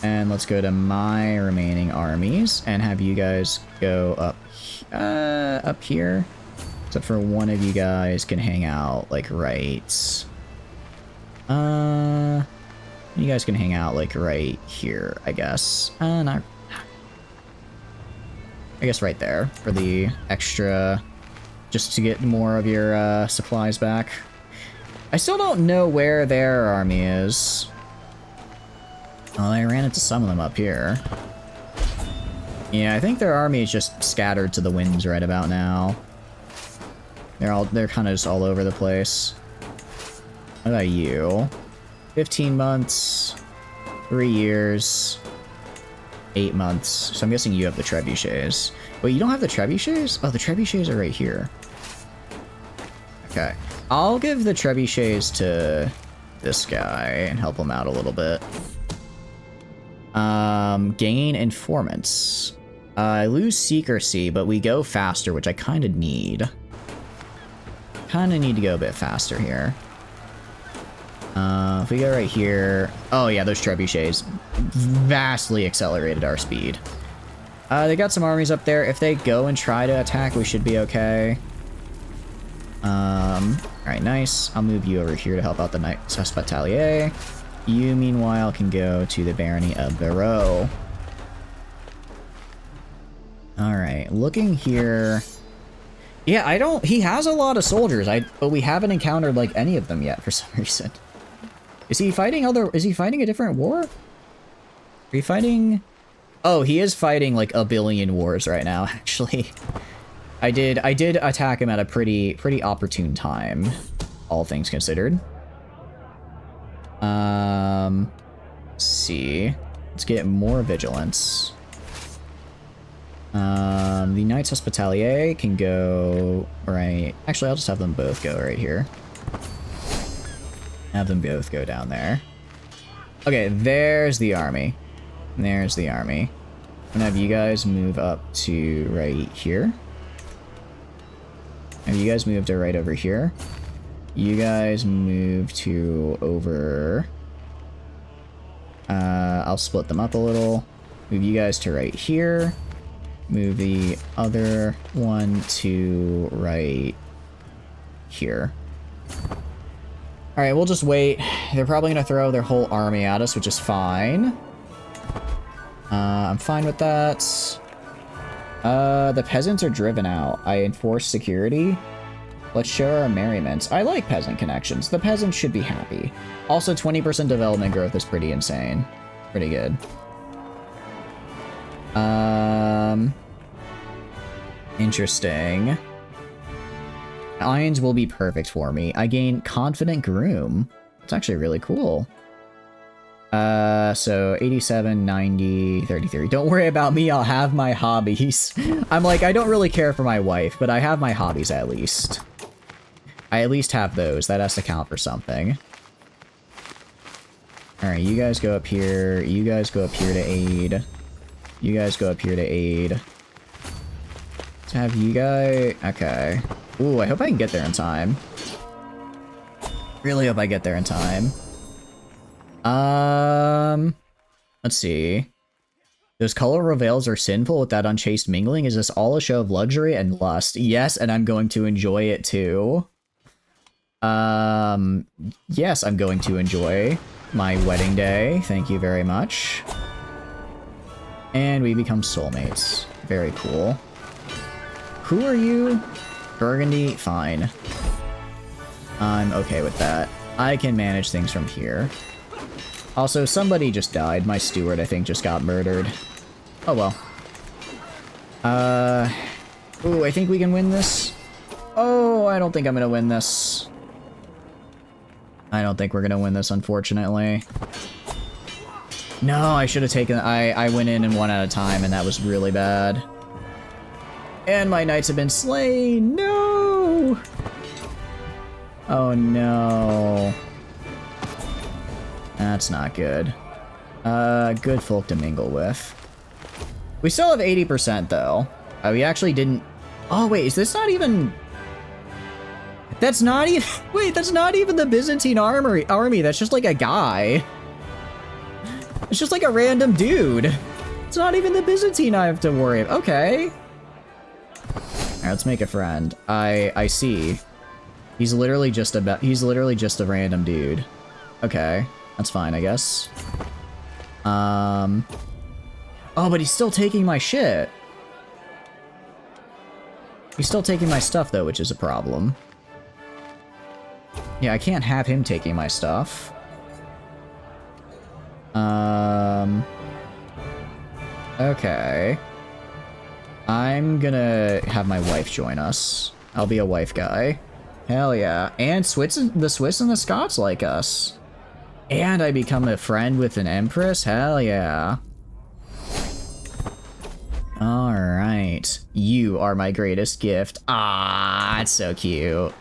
[SPEAKER 1] And let's go to my remaining armies and have you guys go up here. Except for one of you guys can hang out like right. You guys can hang out like right here, I guess. Not. I guess right there for the extra, just to get more of your supplies back. I still don't know where their army is. Well, I ran into some of them up here. Yeah, I think their army is just scattered to the winds right about now. They're kind of just all over the place. What about you? 15 months, 3 years, 8 months. So I'm guessing you have the trebuchets. Wait, you don't have the trebuchets? Oh, the trebuchets are right here. Okay. I'll give the trebuchets to this guy and help him out a little bit. Gain informants. I lose secrecy, but we go faster, which I kind of need. Kind of need to go a bit faster here. If we go right here... Oh yeah, those trebuchets vastly accelerated our speed. They got some armies up there. If they go and try to attack, we should be okay. Alright, nice. I'll move you over here to help out the Knights Hospitalier. You, meanwhile, can go to the Barony of Barreau. Alright, looking here... Yeah, he has a lot of soldiers, but we haven't encountered, like, any of them yet for some reason. Is he fighting a different war? Are you fighting... Oh, he is fighting, like, a billion wars right now, actually. I did attack him at a pretty opportune time, all things considered. Let's see. Let's get more vigilance. The Knights Hospitalier can go right... Actually, I'll just have them both go right here. Have them both go down there. Okay, there's the army. There's the army. And have you guys move up to right here. Have you guys moved to right over here. You guys move to over... I'll split them up a little. Move you guys to right here. Move the other one to right here. Alright, we'll just wait. They're probably going to throw their whole army at us, which is fine. I'm fine with that. The peasants are driven out. I enforce security. Let's share our merriments. I like peasant connections. The peasants should be happy. Also, 20% development growth is pretty insane. Pretty good. Interesting. Irons will be perfect for me. I gain Confident Groom. It's actually really cool. So 87, 90, 33. Don't worry about me, I'll have my hobbies. I'm like, I don't really care for my wife, but I have my hobbies at least. I at least have those. That has to count for something. Alright, you guys go up here. You guys go up here to aid. You guys go up here to aid. Let's have you guys... Okay. Ooh, I hope I can get there in time. Really hope I get there in time. Let's see. Those colorful veils are sinful with that unchaste mingling. Is this all a show of luxury and lust? Yes, and I'm going to enjoy it too. Yes, I'm going to enjoy my wedding day. Thank you very much. And we become soulmates. Very cool. Who are you? Burgundy? Fine. I'm okay with that. I can manage things from here. Also, somebody just died. My steward, I think, just got murdered. Oh, well. Ooh, I think we can win this. Oh, I don't think I'm gonna win this. I don't think we're gonna win this, unfortunately. No, I should have taken... I went in and one at a time, and that was really bad. And my knights have been slain! No! Oh, no. That's not good. Good folk to mingle with. We still have 80%, though. We actually didn't... Oh, wait, is this not even... That's not even... Wait, that's not even the Byzantine army. That's just like a guy. It's just like a random dude. It's not even the Byzantine I have to worry about. Okay. Alright, let's make a friend. I see. He's literally just a random dude. Okay. That's fine, I guess. Oh, but he's still taking my shit. He's still taking my stuff, though, which is a problem. Yeah, I can't have him taking my stuff. Okay. I'm gonna have my wife join us. I'll be a wife guy. Hell yeah. And the Swiss and the Scots like us. And I become a friend with an empress? Hell yeah. Alright. You are my greatest gift. Ah, it's so cute.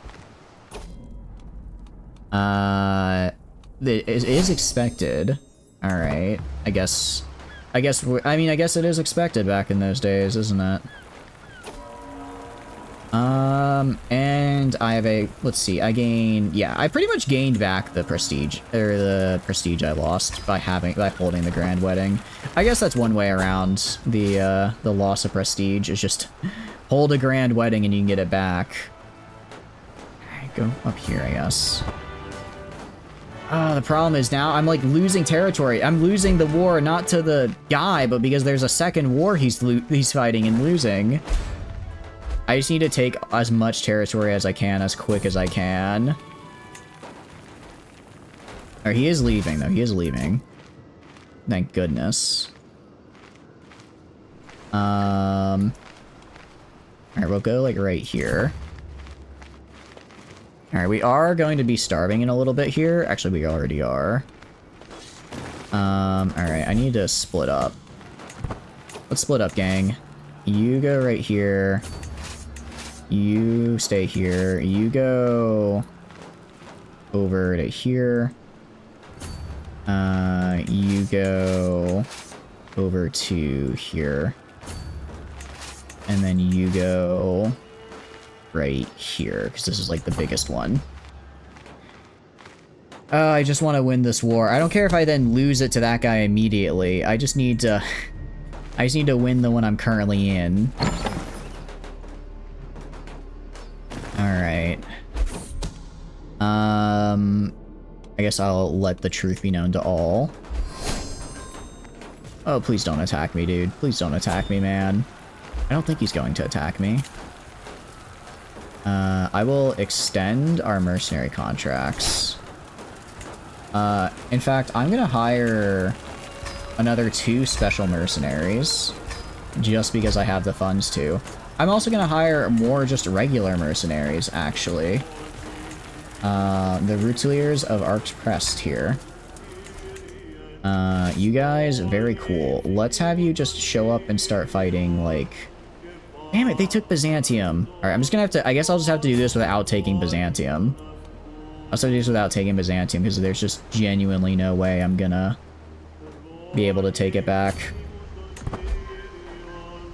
[SPEAKER 1] It is expected. Alright. I guess it is expected back in those days, isn't it? And I have a, let's see, I pretty much gained back the prestige I lost by holding the grand wedding. I guess that's one way around the loss of prestige, is just hold a grand wedding and you can get it back. Go up here, I guess. The problem is now I'm like losing territory. I'm losing the war not to the guy, but because there's a second war he's fighting and losing. I just need to take as much territory as I can, as quick as I can. Or he is leaving, though. He is leaving. Thank goodness. Alright, we'll go, like, right here. Alright, we are going to be starving in a little bit here. Actually, we already are. Alright, I need to split up. Let's split up, gang. You go right here. You stay here. You go over to here. You go over to here. And then you go right here, because this is like the biggest one. I just want to win this war. I don't care if I then lose it to that guy immediately. I just need to... I just need to win the one I'm currently in. Alright. I guess I'll let the truth be known to all. Oh, please don't attack me, dude. Please don't attack me, man. I don't think he's going to attack me. I will extend our mercenary contracts. In fact, I'm gonna hire another 2 special mercenaries, just because I have the funds to. I'm also gonna hire more just regular mercenaries, actually. The Routeliers of Arc's Crest here. You guys, very cool. Let's have you just show up and start fighting, like... Damn it, they took Byzantium. Alright, I'm just gonna have to... I guess I'll just have to do this without taking Byzantium. I'll have to do this without taking Byzantium, because there's just genuinely no way I'm gonna be able to take it back.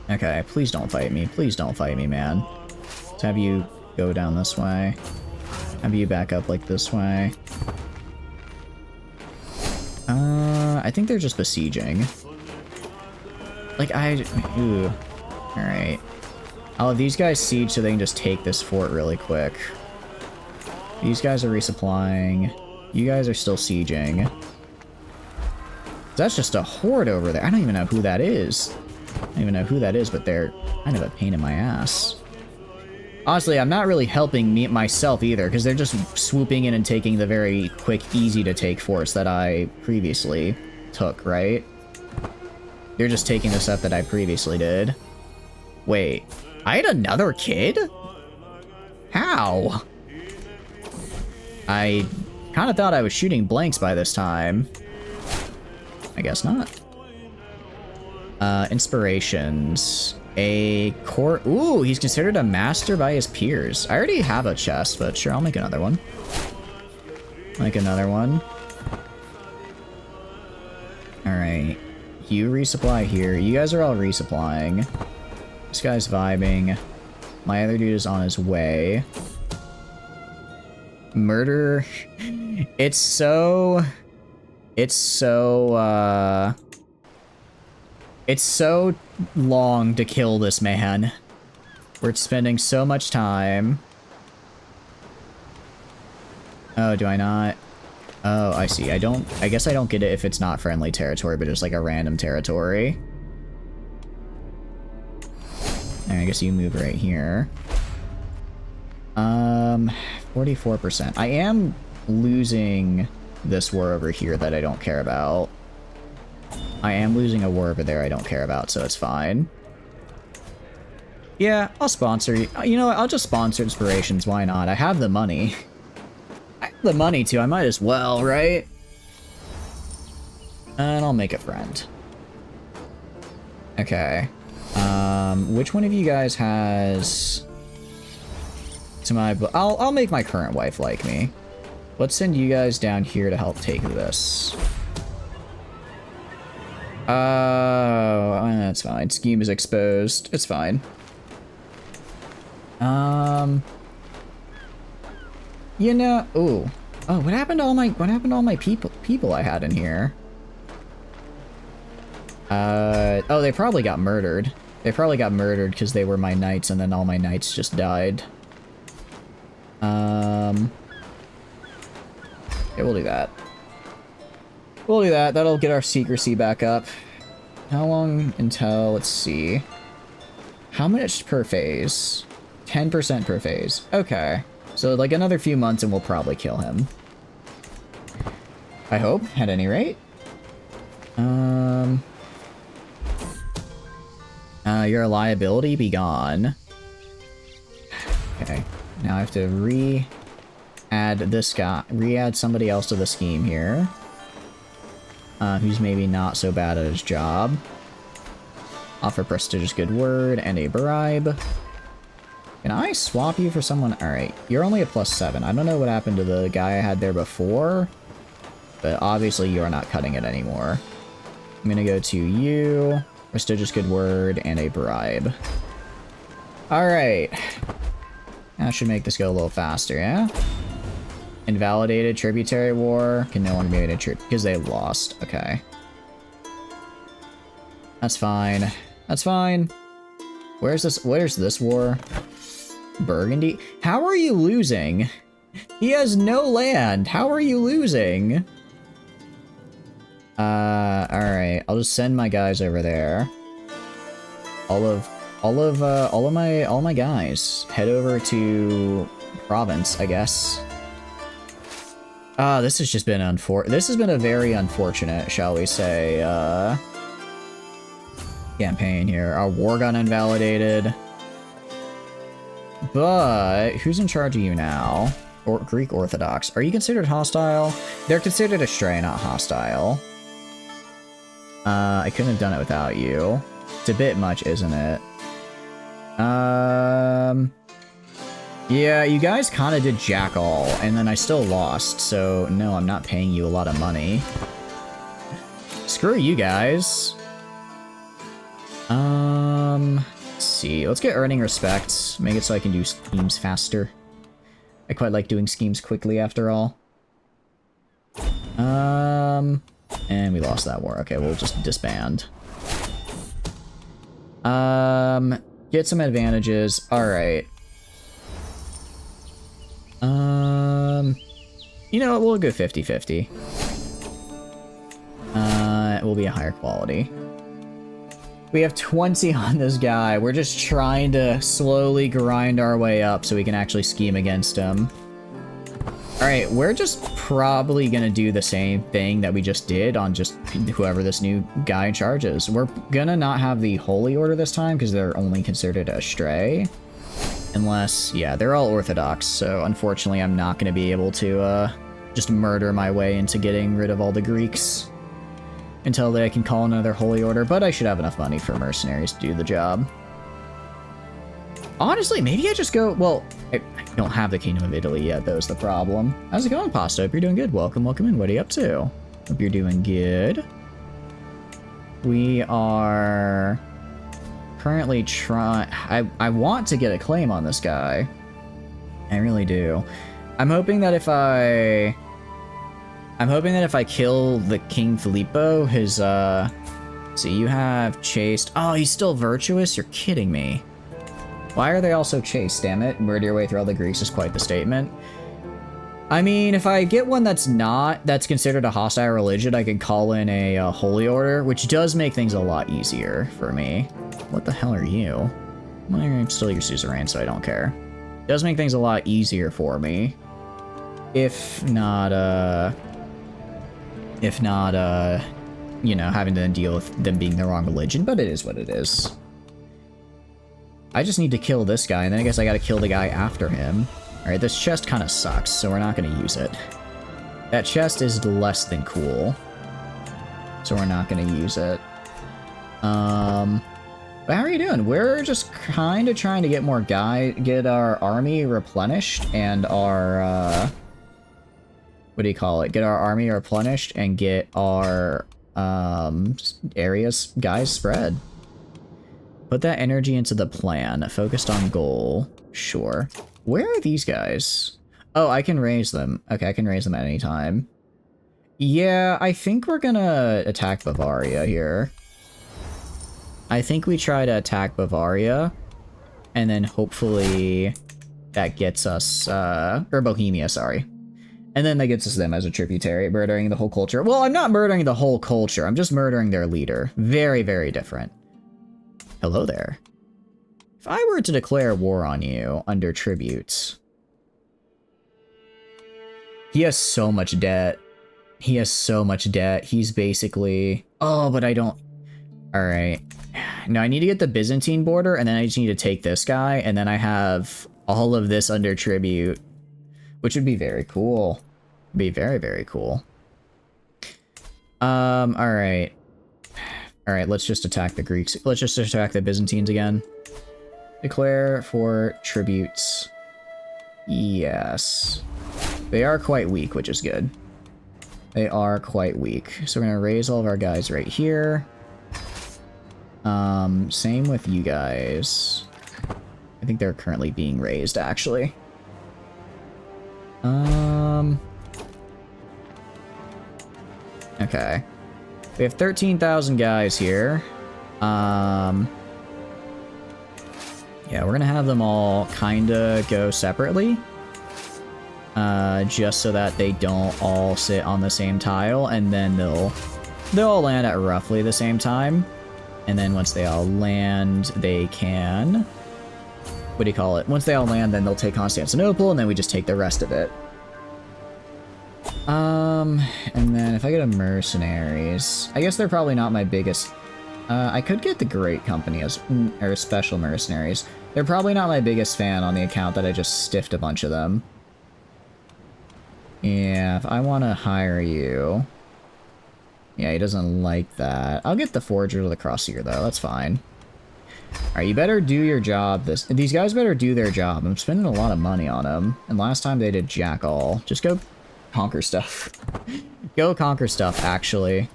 [SPEAKER 1] Okay, please don't fight me. Please don't fight me, man. Let's have you go down this way. Have you back up, like, this way. I think they're just besieging. Like, ooh. Alright. I'll have these guys siege so they can just take this fort really quick. These guys are resupplying. You guys are still sieging. That's just a horde over there. I don't even know who that is. I don't even know who that is, but they're kind of a pain in my ass. Honestly, I'm not really helping myself either, because they're just swooping in and taking the very quick, easy-to-take forts that I previously took, right? They're just taking the stuff that I previously did. Wait, I had another kid? How? I kind of thought I was shooting blanks by this time. I guess not. Inspirations. A court. Ooh, he's considered a master by his peers. I already have a chest, but sure, I'll make another one. Make another one. Alright. You resupply here. You guys are all resupplying. This guy's vibing. My other dude is on his way. Murder. It's so long to kill this man. We're spending so much time. Oh, do I not? Oh, I see. I guess I don't get it if it's not friendly territory, but just like a random territory. And I guess you move right here. 44%. I am losing this war over here that I don't care about. I am losing a war over there I don't care about, so it's fine. Yeah, I'll sponsor you. You know what? I'll just sponsor Inspirations. Why not? I have the money. I have the money too. I might as well, right? And I'll make a friend. Okay. Which one of you guys has... To my... I'll make my current wife like me. Let's send you guys down here to help take this. That's fine. Scheme is exposed. It's fine. You know... Ooh. Oh, what happened to all my people I had in here? Oh, they probably got murdered. They probably got murdered because they were my knights and then all my knights just died. Okay, we'll do that. We'll do that. That'll get our secrecy back up. How long until, let's see. How much per phase? 10% per phase. Okay. So like another few months and we'll probably kill him. I hope, at any rate. Your liability be gone. Okay. Now I have to re-add this guy, re-add somebody else to the scheme here. Who's maybe not so bad at his job. Offer prestigious good word and a bribe. Can I swap you for someone? Alright, you're only a +7. I don't know what happened to the guy I had there before, but obviously you are not cutting it anymore. I'm gonna go to you, prestigious good word, and a bribe. Alright. That should make this go a little faster, yeah? Invalidated tributary war can no longer be made a tribute because they lost. Okay. That's fine. That's fine. Where's this war? Burgundy? How are you losing? He has no land. How are you losing? Alright. I'll just send my guys over there. All my guys head over to province, I guess. This has just been this has been a very unfortunate, shall we say, campaign here. Our war got invalidated. But who's in charge of you now? Or Greek Orthodox. Are you considered hostile? They're considered a stray, not hostile. I couldn't have done it without you. It's a bit much, isn't it? Yeah, you guys kind of did jack all, and then I still lost, so no, I'm not paying you a lot of money. Screw you guys. Let's see. Let's get earning respect. Make it so I can do schemes faster. I quite like doing schemes quickly, after all. And we lost that war. Okay, we'll just disband. Get some advantages. Alright. You know what? We'll go 50-50. It will be a higher quality. We have 20 on this guy. We're just trying to slowly grind our way up so we can actually scheme against him. Alright, we're just probably gonna do the same thing that we just did on just whoever this new guy in charge is. We're gonna not have the Holy Order this time because they're only considered a stray. Unless, yeah, they're all Orthodox, so unfortunately I'm not gonna be able to just murder my way into getting rid of all the Greeks until I can call another Holy Order, but I should have enough money for mercenaries to do the job. Honestly, maybe I just go, well, I don't have the Kingdom of Italy yet, though, is the problem. How's it going, Pasta? Hope you're doing good. Welcome, welcome in. What are you up to? Hope you're doing good. We are currently trying, I want to get a claim on this guy. I really do. I'm hoping that if I kill the King Filippo, his, see, you have chaste. Oh, he's still virtuous? You're kidding me. Why are they all so chaste, damn it? Murder your way through all the Greeks is quite the statement. I mean, if I get one that's considered a hostile religion, I can call in a Holy Order, which does make things a lot easier for me. What the hell are you? Well, I'm still your suzerain, so I don't care. Does make things a lot easier for me. If not, you know, having to deal with them being the wrong religion, but it is what it is. I just need to kill this guy, and then I guess I gotta kill the guy after him. Alright, this chest kind of sucks, so we're not gonna use it. That chest is less than cool, so we're not gonna use it. But how are you doing? We're just kind of trying to get more get our army replenished, and our, what do you call it? Get our army replenished, and get our, areas, guys, spread. Put that energy into the plan. Focused on goal. Sure. Where are these guys? Oh, I can raise them. Okay, I can raise them at any time. Yeah, I think we're gonna attack Bavaria here. I think we try to attack Bavaria, and then hopefully that gets us, or Bohemia, sorry. And then that gets us them as a tributary, murdering the whole culture. Well, I'm not murdering the whole culture. I'm just murdering their leader. Very, very different. Hello there. If I were to declare war on you under tributes... He has so much debt. He has so much debt. He's basically... Oh, but I don't... Alright. Now I need to get the Byzantine border, and then I just need to take this guy, and then I have all of this under tribute. Which would be very cool. Be very, very cool. Alright. Alright, let's just attack the Greeks. Let's just attack the Byzantines again. Declare for tributes. Yes. They are quite weak, which is good. They are quite weak. So we're gonna raise all of our guys right here. Same with you guys. I think they're currently being raised, actually. Okay. We have 13,000 guys here. Yeah, we're gonna have them all kinda go separately. Just so that they don't all sit on the same tile, and then they'll all land at roughly the same time. And then once they all land, they can... What do you call it? Once they all land, then they'll take Constantinople, and then we just take the rest of it. And then if I get a mercenaries, I guess they're probably not my biggest... I could get the Great Company as... or special mercenaries. They're probably not my biggest fan on the account that I just stiffed a bunch of them. Yeah, if I want to hire you... Yeah, he doesn't like that. I'll get the Forgers of the Crossier, though. That's fine. Alright, you better do your job. These guys better do their job. I'm spending a lot of money on them. And last time they did jack all. Just go conquer stuff. Go conquer stuff, actually.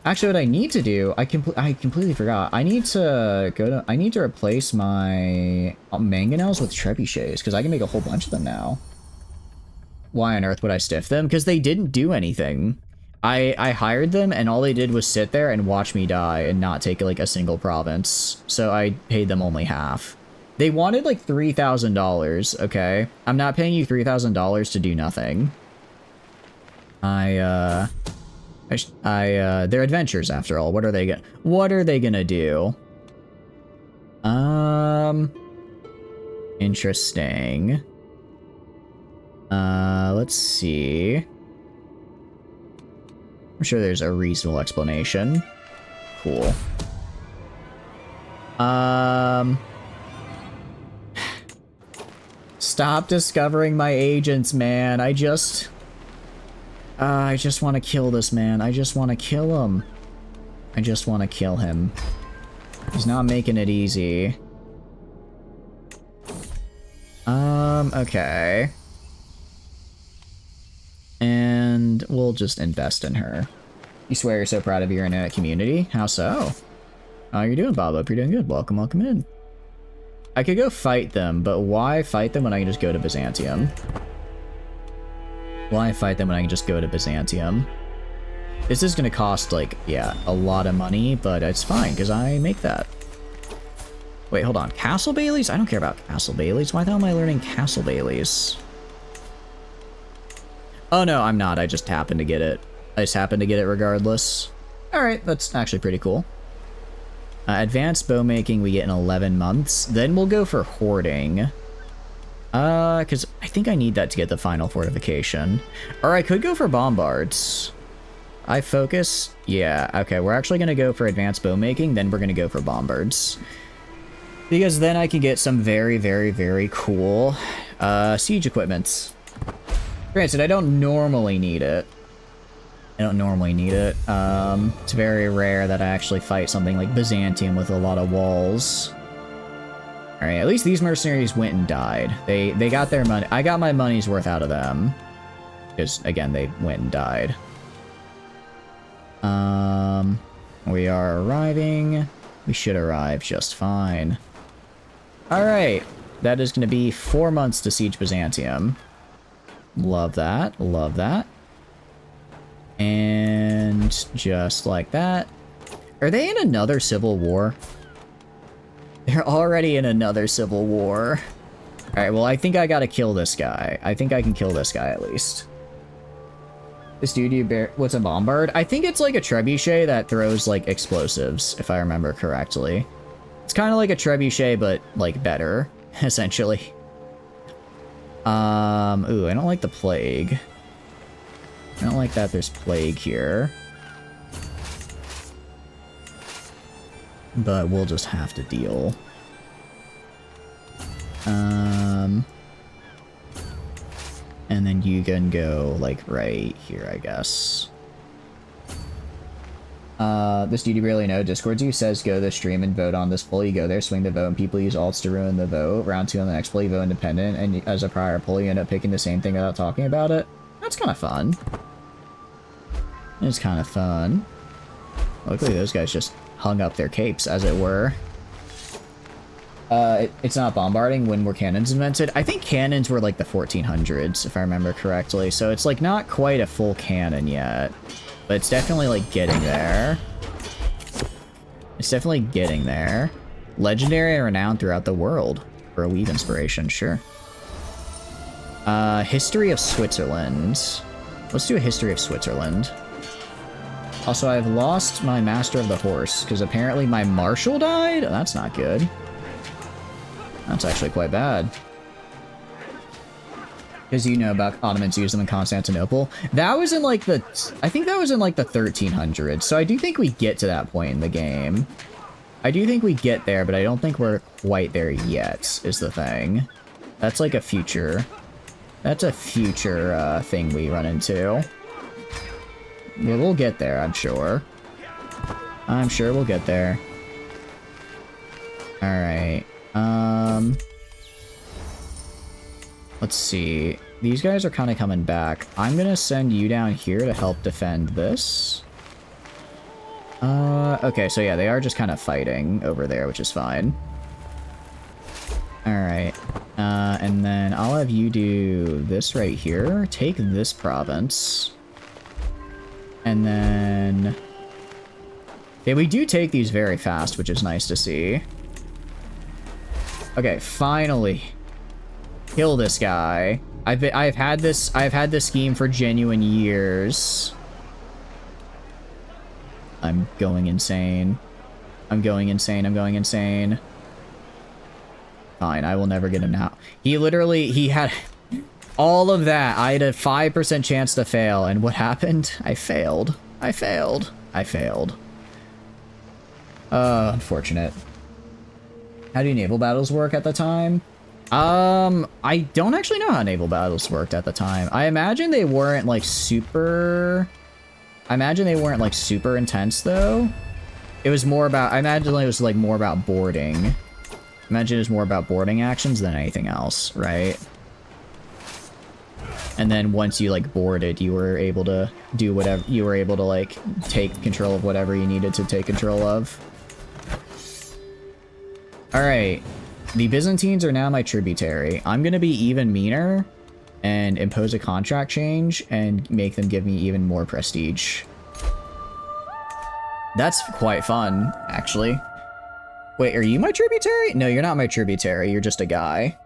[SPEAKER 1] Actually, what I need to do... I completely forgot. I need to replace my mangonels with trebuchets, because I can make a whole bunch of them now. Why on earth would I stiff them? Because they didn't do anything. I hired them, and all they did was sit there and watch me die and not take, like, a single province. So I paid them only half. They wanted, like, $3,000, okay? I'm not paying you $3,000 to do nothing. They're adventures, after all. What are they gonna do? Interesting. Let's see. I'm sure there's a reasonable explanation. Cool. Stop discovering my agents, man. I just want to kill this man. I just want to kill him. I just want to kill him. He's not making it easy. Okay. And we'll just invest in her. You swear you're so proud of your internet community? How so? How are you doing, Bob? Hope you're doing good. Welcome, welcome in. I could go fight them, but why fight them when I can just go to Byzantium? Why fight them when I can just go to Byzantium? This is gonna cost, like, yeah, a lot of money, but it's fine, because I make that. Wait, hold on. Castle Baileys? I don't care about Castle Baileys. Why the hell am I learning Castle Baileys? Oh, no, I'm not. I just happened to get it. I just happened to get it regardless. Alright, that's actually pretty cool. Advanced bow making we get in 11 months. Then we'll go for hoarding. Because I think I need that to get the final fortification. Or I could go for bombards. I focus? Yeah, okay, we're actually going to go for advanced bow making, then we're going to go for bombards. Because then I can get some very, very, very cool siege equipment. Granted, I don't normally need it. It's very rare that I actually fight something like Byzantium with a lot of walls. Alright, at least these mercenaries went and died. They got their money. I got my money's worth out of them. Because, again, they went and died. We are arriving. We should arrive just fine. Alright, that is going to be 4 months to siege Byzantium. Love that, love that. And just like that. Are they in another civil war? They're already in another civil war. Alright, well, I think I gotta kill this guy. I think I can kill this guy at least. This dude, you bear... What's a bombard? I think it's like a trebuchet that throws, like, explosives, if I remember correctly. It's kind of like a trebuchet, but, like, better, essentially. Ooh, I don't like the plague. I don't like that there's plague here. But we'll just have to deal. And then you can go, like, right here, I guess. This dude you barely know. Discord you says go to the stream and vote on this poll. You go there, swing the vote, and people use alts to ruin the vote. Round 2 on the next poll, you vote independent, and as a prior poll, you end up picking the same thing without talking about it. That's kind of fun. It's kind of fun. Luckily, those guys just hung up their capes, as it were. It's not bombarding. When were cannons invented? I think cannons were like the 1400s, if I remember correctly. So it's like not quite a full cannon yet, but it's definitely like getting there. It's definitely getting there. Legendary and renowned throughout the world. For a weave inspiration, sure. History of Switzerland. Let's do a history of Switzerland. Also, I've lost my master of the horse, because apparently my marshal died? Oh, that's not good. That's actually quite bad. Because you know about Ottomans used them in Constantinople. That was in like the... I think that was in like the 1300s. So I do think we get to that point in the game. I do think we get there, but I don't think we're quite there yet, is the thing. That's like a future... That's a future thing we run into. Well, we'll get there, I'm sure. I'm sure we'll get there. Alright. Let's see. These guys are kind of coming back. I'm gonna send you down here to help defend this. Okay, so yeah, they are just kind of fighting over there, which is fine. Alright. And then I'll have you do this right here. Take this province. And then... Yeah, we do take these very fast, which is nice to see. Okay, finally. Kill this guy. I've had this scheme for genuine years. I'm going insane. I'm going insane. I'm going insane. Fine, I will never get him now. He had all of that. I had a 5% chance to fail, and what happened? I failed. I failed. I failed. Unfortunate. How do naval battles work at the time? I don't actually know how naval battles worked at the time. I imagine they weren't like super... I imagine they weren't like super intense though. It was more about... I imagine it was like more about boarding. Imagine it was more about boarding actions than anything else, right? And then once you like boarded, you were able to do whatever... You were able to like take control of whatever you needed to take control of. Alright. The Byzantines are now my tributary. I'm gonna be even meaner and impose a contract change and make them give me even more prestige. That's quite fun, actually. Wait, are you my tributary? No, you're not my tributary. You're just a guy.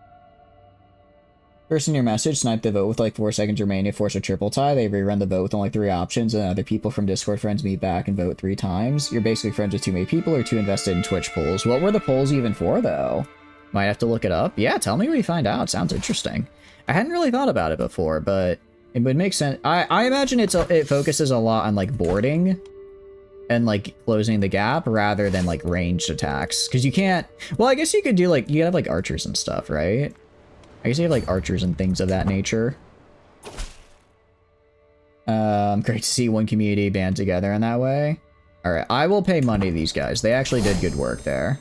[SPEAKER 1] First in your message, snipe the vote with like 4 seconds remaining, force a triple tie. They rerun the vote with only 3 options, and other people from Discord friends meet back and vote 3 times. You're basically friends with too many people or too invested in Twitch polls. What were the polls even for, though? Might have to look it up. Yeah, tell me what you find out. Sounds interesting. I hadn't really thought about it before, but it would make sense. I imagine it focuses a lot on like boarding and like closing the gap rather than like ranged attacks. Because you can't... Well, I guess you could do like... You have like archers and stuff, right? I guess you have like archers and things of that nature. Great to see one community band together in that way. Alright, I will pay money to these guys. They actually did good work there.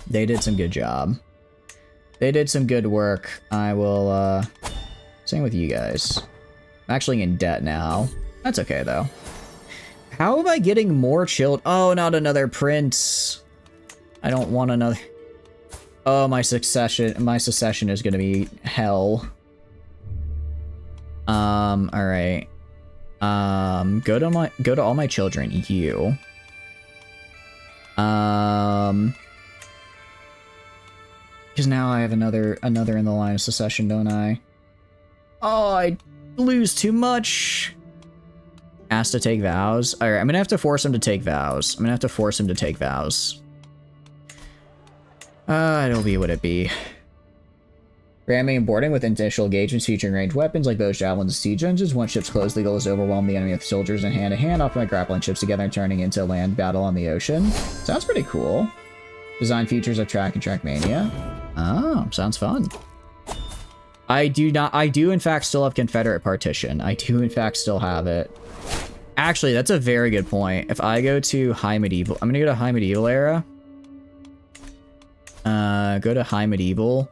[SPEAKER 1] They did some good job. They did some good work. I will, same with you guys. I'm actually in debt now. That's okay, though. How am I getting more chilled? Oh, not another prince. I don't want another... Oh, my secession is gonna be hell. Alright. Go to all my children, you. Because now I have another in the line of succession, don't I? Oh, I lose too much. Asked to take vows. All right, I'm gonna have to force him to take vows. It'll be what it be. Ramming and boarding with initial engagements featuring ranged weapons like bows, javelins, and siege engines. Once ships close, the goal is to overwhelm the enemy with soldiers in hand-to-hand, often by grappling ships together and turning into a land battle on the ocean. Sounds pretty cool. Design features of Track and Trackmania. Oh, sounds fun. I do in fact still have Confederate Partition. I do in fact still have it. Actually, that's a very good point. If I go to High Medieval, I'm gonna go to High Medieval era. Go to High Medieval.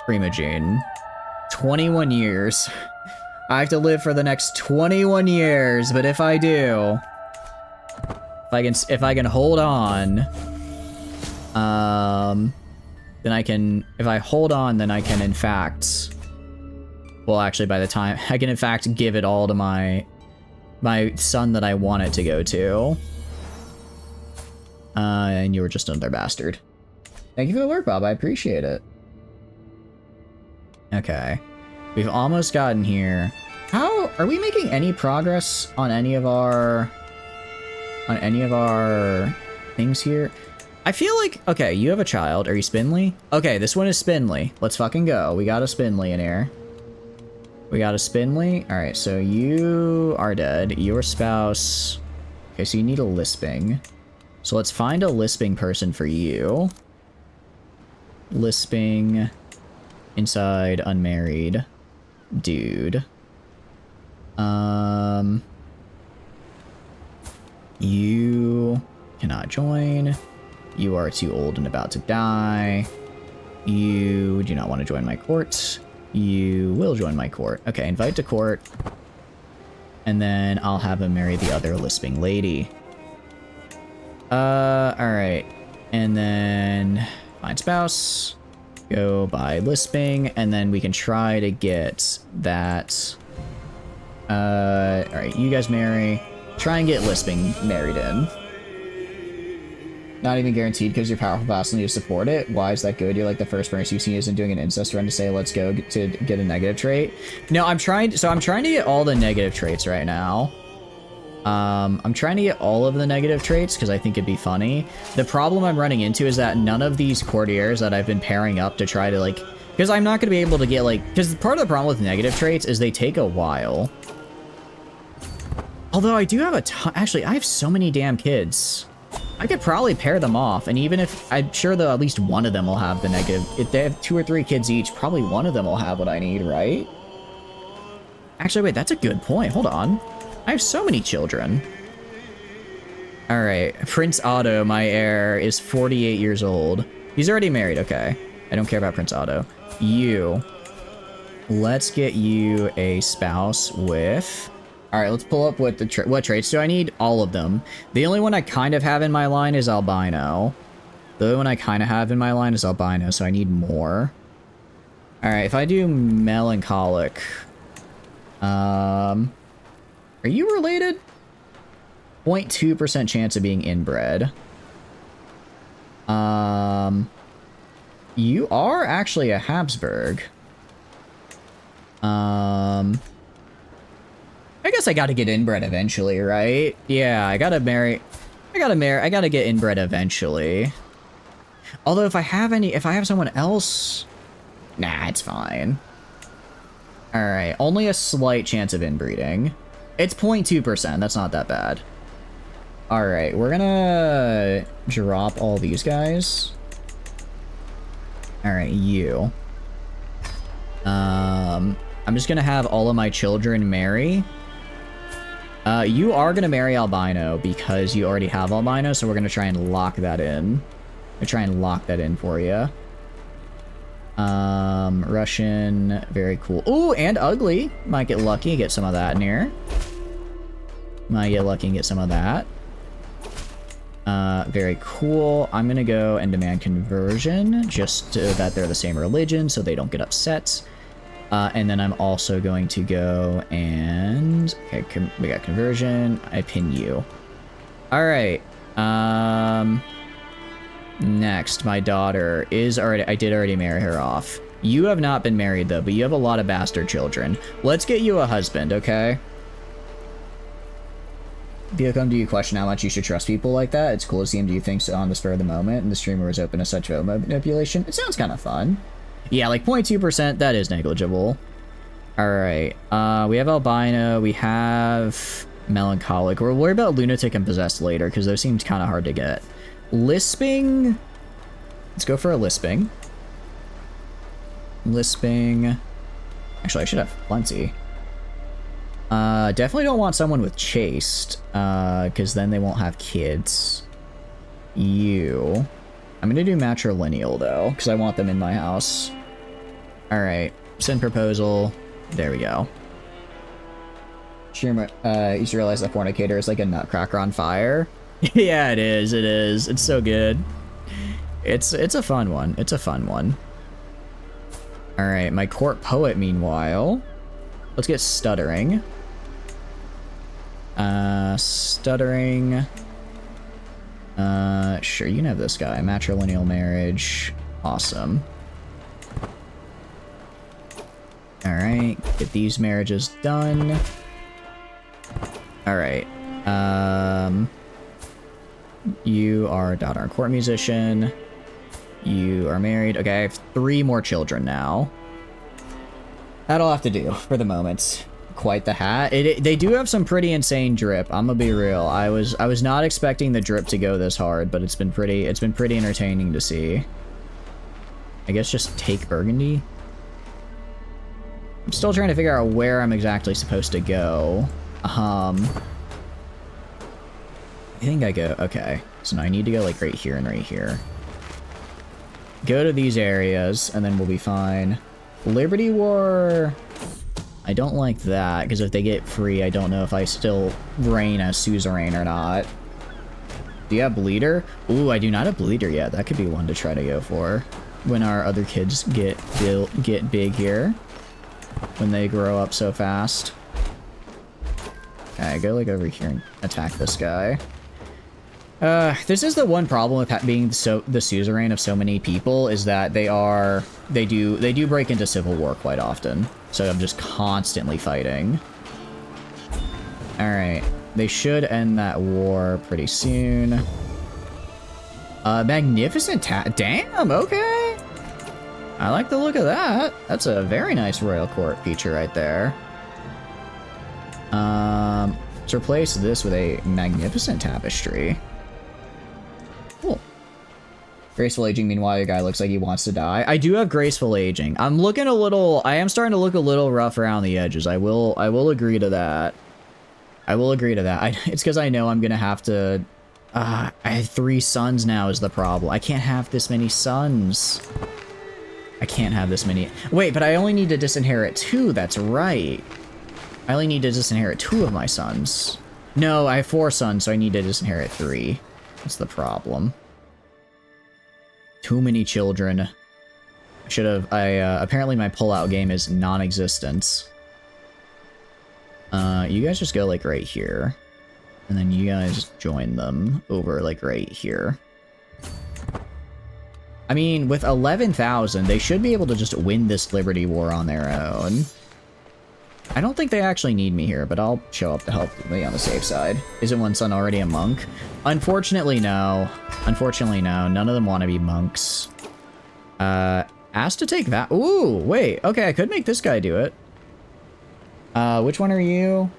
[SPEAKER 1] Primogene. 21 years. I have to live for the next 21 years, but if I do, if I can hold on, then I can, if I hold on, then I can in fact, well, actually by the time, I can in fact give it all to my son that I want it to go to. And you were just another bastard. Thank you for the work, Bob. I appreciate it. Okay. We've almost gotten here. How are we making any progress on any of our things here? I feel like, okay, you have a child. Are you Spindly? Okay, this one is Spindly. Let's fucking go. We got a Spindly in here. We got a Spindly. All right, so you are dead. Your spouse. Okay, so you need a lisping. So let's find a lisping person for you. Lisping inside unmarried dude. You cannot join. You are too old and about to die. You do not want to join my court. You will join my court. Okay, invite to court. And then I'll have him marry the other lisping lady. Alright. And then find spouse. Go by lisping. And then we can try to get that. Alright, you guys marry. Try and get lisping married in. Not even guaranteed because you're powerful vassal and you support it. Why is that good? You're like the first person you've seen isn't doing an incest run to say let's go to get a negative trait. No, I'm trying to get all the negative traits right now. I'm trying to get all of the negative traits because I think it'd be funny. The problem I'm running into is that none of these courtiers that I've been pairing up to try to like, because I'm not going to be able to get like, because part of the problem with negative traits is they take a while. Although I do have a ton, actually I have so many damn kids. I could probably pair them off, and even if, I'm sure that at least one of them will have the negative. If they have 2 or 3 kids each, probably one of them will have what I need, right? Actually, wait, that's a good point. Hold on. I have so many children. Alright, Prince Otto, my heir, is 48 years old. He's already married, okay. I don't care about Prince Otto. You. Let's get you a spouse with... Alright, let's pull up what what traits do I need? All of them. The only one I kind of have in my line is albino. The only one I kind of have in my line is albino, so I need more. Alright, if I do melancholic... Are you related? 0.2% chance of being inbred. You are actually a Habsburg. I guess I gotta get inbred eventually, right? Yeah, I gotta get inbred eventually. Although if I have someone else... Nah, it's fine. Alright, only a slight chance of inbreeding. It's 0.2%, that's not that bad. Alright, we're gonna drop all these guys. Alright, you. I'm just gonna have all of my children marry. You are gonna marry albino because you already have albino, so we're gonna try and lock that in. We're try and lock that in for you. Russian, very cool. Ooh, and ugly. Might get lucky and get some of that in here. Might get lucky and get some of that. Very cool. I'm gonna go and demand conversion, just so that they're the same religion, so they don't get upset. And then I'm also going to go and... Okay, we got conversion. I pin you. Alright. Next, my daughter is already... I did already marry her off. You have not been married, though, but you have a lot of bastard children. Let's get you a husband, okay? Viacom, do you question how much you should trust people like that? It's cool to see him do things on the spur of the moment, and the streamer was open to such vote manipulation. It sounds kind of fun. Yeah, like 0.2%, that is negligible. Alright, we have albino, we have melancholic. We're worried about lunatic and possessed later, because those seems kind of hard to get. Lisping. Let's go for a lisping. Lisping. Actually, I should have plenty. Definitely don't want someone with chaste, because then they won't have kids. You. I'm gonna do matrilineal, though, because I want them in my house. Alright, send proposal. There we go. Sure, you should realize that fornicator is like a nutcracker on fire. Yeah, it is, it is. It's so good. It's a fun one. It's a fun one. Alright, my court poet, meanwhile. Let's get stuttering. Stuttering. Sure, you can have this guy. Matrilineal marriage. Awesome. Alright, get these marriages done. Alright. You are a daughter and court musician. You are married. Okay, I have 3 more children now. That'll have to do for the moment. Quite the hat. They do have some pretty insane drip. I'm gonna be real. I was not expecting the drip to go this hard, but it's been pretty entertaining to see. I guess just take Burgundy. I'm still trying to figure out where I'm exactly supposed to go. I think I go... Okay. So now I need to go, like, right here and right here. Go to these areas, and then we'll be fine. Liberty War... I don't like that, because if they get free, I don't know if I still reign as suzerain or not. Do you have Bleeder? Ooh, I do not have Bleeder yet. That could be one to try to go for. When our other kids get big here. When they grow up so fast. Okay, go, like, over here and attack this guy. This is the one problem with being the suzerain of so many people, is that they do break into civil war quite often. So I'm just constantly fighting. Alright. They should end that war pretty soon. Magnificent Damn, okay! I like the look of that. That's a very nice royal court feature right there. Let's replace this with a magnificent tapestry. Cool. Graceful aging, meanwhile, your guy looks like he wants to die. I do have graceful aging. I am starting to look a little rough around the edges. I will agree to that. I will agree to that. It's because I know I'm gonna have to... I have 3 sons now is the problem. I can't have this many sons. I can't have this many... Wait, but I only need to disinherit 2, that's right. I only need to disinherit 2 of my sons. No, I have 4 sons, so I need to disinherit 3. That's the problem. Too many children. Apparently my pullout game is non-existent. You guys just go, like, right here. And then you guys join them over, like, right here. I mean, with 11,000, they should be able to just win this Liberty War on their own. I don't think they actually need me here, but I'll show up to help me on the safe side. Isn't one son already a monk? Unfortunately, no. Unfortunately, no. None of them want to be monks. Asked to take that. Ooh, wait. Okay, I could make this guy do it. Which one are you?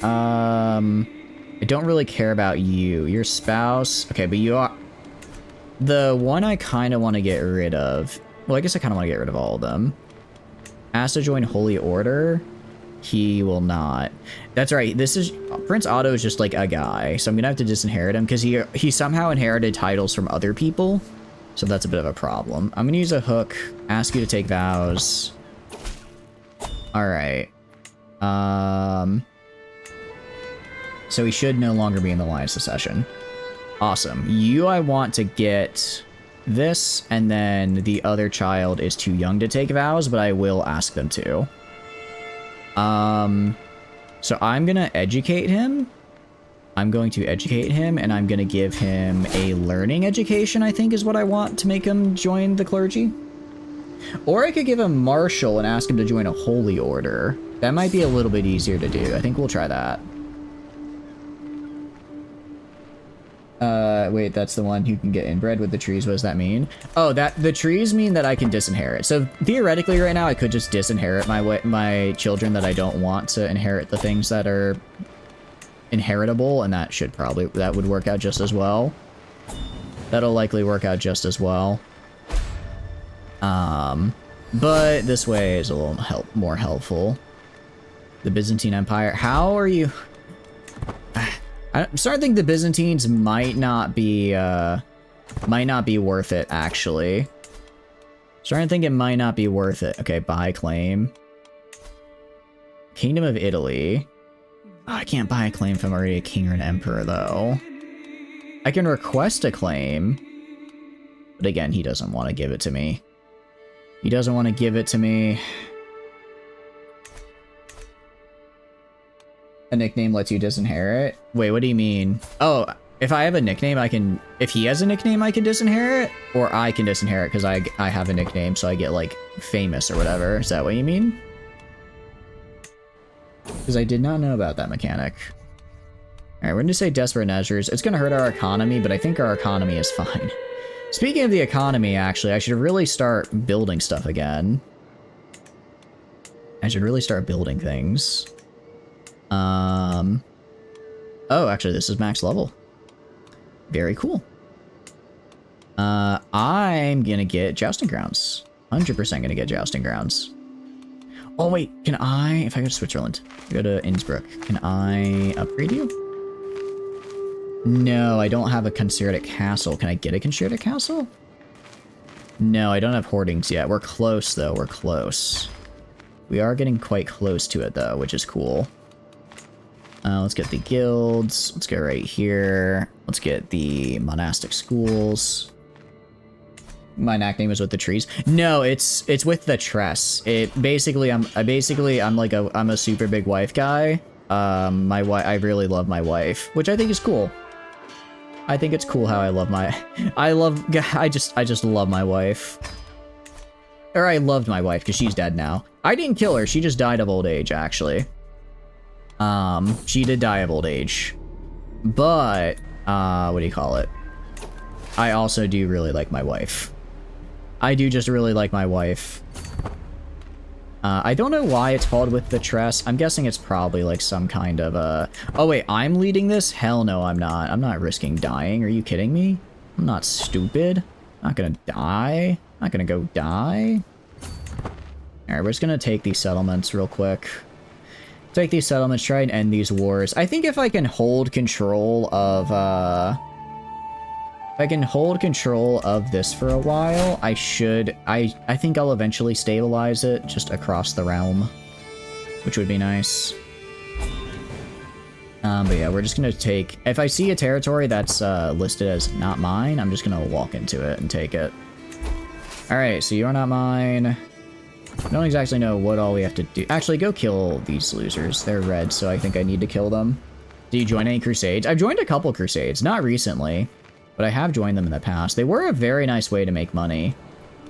[SPEAKER 1] I don't really care about you. Your spouse. Okay, but you are... The one I kind of want to get rid of... Well, I guess I kind of want to get rid of all of them. Asked to join Holy Order. He will not. That's right. This is... Prince Otto is just like a guy. So I'm going to have to disinherit him because he somehow inherited titles from other people. So that's a bit of a problem. I'm going to use a hook. Ask you to take vows. Alright. So he should no longer be in the line of succession. Awesome. You, I want to get this, and then the other child is too young to take vows, but I will ask them to. So I'm gonna educate him. I'm going to educate him, and I'm going to give him a learning education, I think is what I want to make him join the clergy. Or I could give him martial and ask him to join a holy order. That might be a little bit easier to do. I think we'll try that. Wait, that's the one who can get inbred with the trees. What does that mean? Oh, the trees mean that I can disinherit. So theoretically right now I could just disinherit my children that I don't want to inherit the things that are inheritable, and that would work out just as well. That'll likely work out just as well. But this way is a little more helpful. The Byzantine Empire. How are you? I'm starting to think the Byzantines might not be worth it, actually. Starting to think it might not be worth it. Okay, buy claim. Kingdom of Italy. Oh, I can't buy a claim if I'm already a king or an emperor, though. I can request a claim. But again, he doesn't want to give it to me. He doesn't want to give it to me. A nickname lets you disinherit? Wait, what do you mean? Oh, if I have a nickname, I can... If he has a nickname, I can disinherit? Or I can disinherit because I have a nickname, so I get, like, famous or whatever. Is that what you mean? Because I did not know about that mechanic. Alright, we're going to say desperate measures. It's going to hurt our economy, but I think our economy is fine. Speaking of the economy, actually, I should really start building stuff again. I should really start building things. Oh, actually, this is max level. Very cool. I'm gonna get jousting grounds. 100% gonna get jousting grounds. Oh, wait, can I... If I go to Switzerland, go to Innsbruck, can I upgrade you? No, I don't have a concerted castle. Can I get a concerted castle? No, I don't have hoardings yet. We're close, though. We're close. We are getting quite close to it, though, which is cool. Let's get the guilds. Let's go right here. Let's get the monastic schools. My nickname is with the trees. No, it's with the tress. It basically I'm a super big wife guy. I really love my wife, which I think is cool. I think it's cool how I just love my wife. Or I loved my wife because she's dead now. I didn't kill her. She just died of old age, actually. She did die of old age. But, what do you call it? I also do really like my wife. I do just really like my wife. I don't know why it's called with the tress. I'm guessing it's probably like some kind of Oh wait, I'm leading this? Hell no, I'm not. I'm not risking dying. Are you kidding me? I'm not stupid. I'm not gonna die. I'm not gonna go die. Alright, we're just gonna take these settlements real quick. Take these settlements, try and end these wars. I think if I can hold control of, if I can hold control of this for a while, I think I'll eventually stabilize it just across the realm, which would be nice. But yeah, we're just gonna take... If I see a territory that's listed as not mine, I'm just gonna walk into it and take it. Alright, so you're not mine. I don't exactly know what all we have to do. Actually, go kill these losers. They're red, so I think I need to kill them. Do you join any crusades? I've joined a couple crusades, not recently, but I have joined them in the past. They were a very nice way to make money,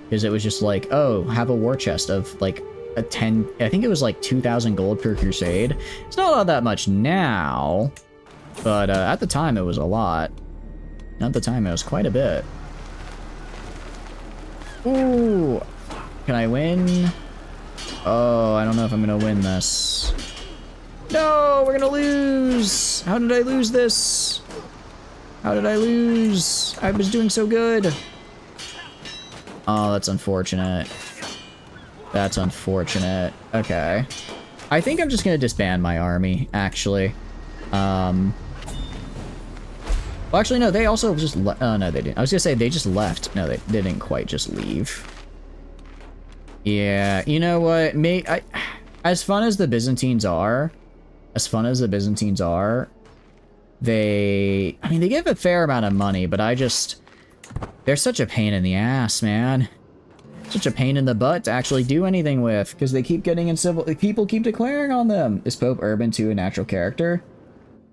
[SPEAKER 1] because it was just like, oh, have a war chest of like a 10, I think it was like 2,000 gold per crusade. It's not all that much now, but at the time it was a lot. At the time it was quite a bit. Ooh, can I win? Oh, I don't know if I'm gonna win this. No, we're gonna lose. How did I lose this? How did I lose? I was doing so good. Oh, that's unfortunate. That's unfortunate. Okay. I think I'm just gonna disband my army, actually. Well, actually, no, they also just oh, no, they didn't. I was gonna say they just left. No, they didn't quite just leave. Yeah, you know what? As fun as the Byzantines are, I mean, they give a fair amount of money, but they're such a pain in the ass, man. Such a pain in the butt to actually do anything with, because they keep getting in civil, people keep declaring on them. Is Pope Urban II a natural character?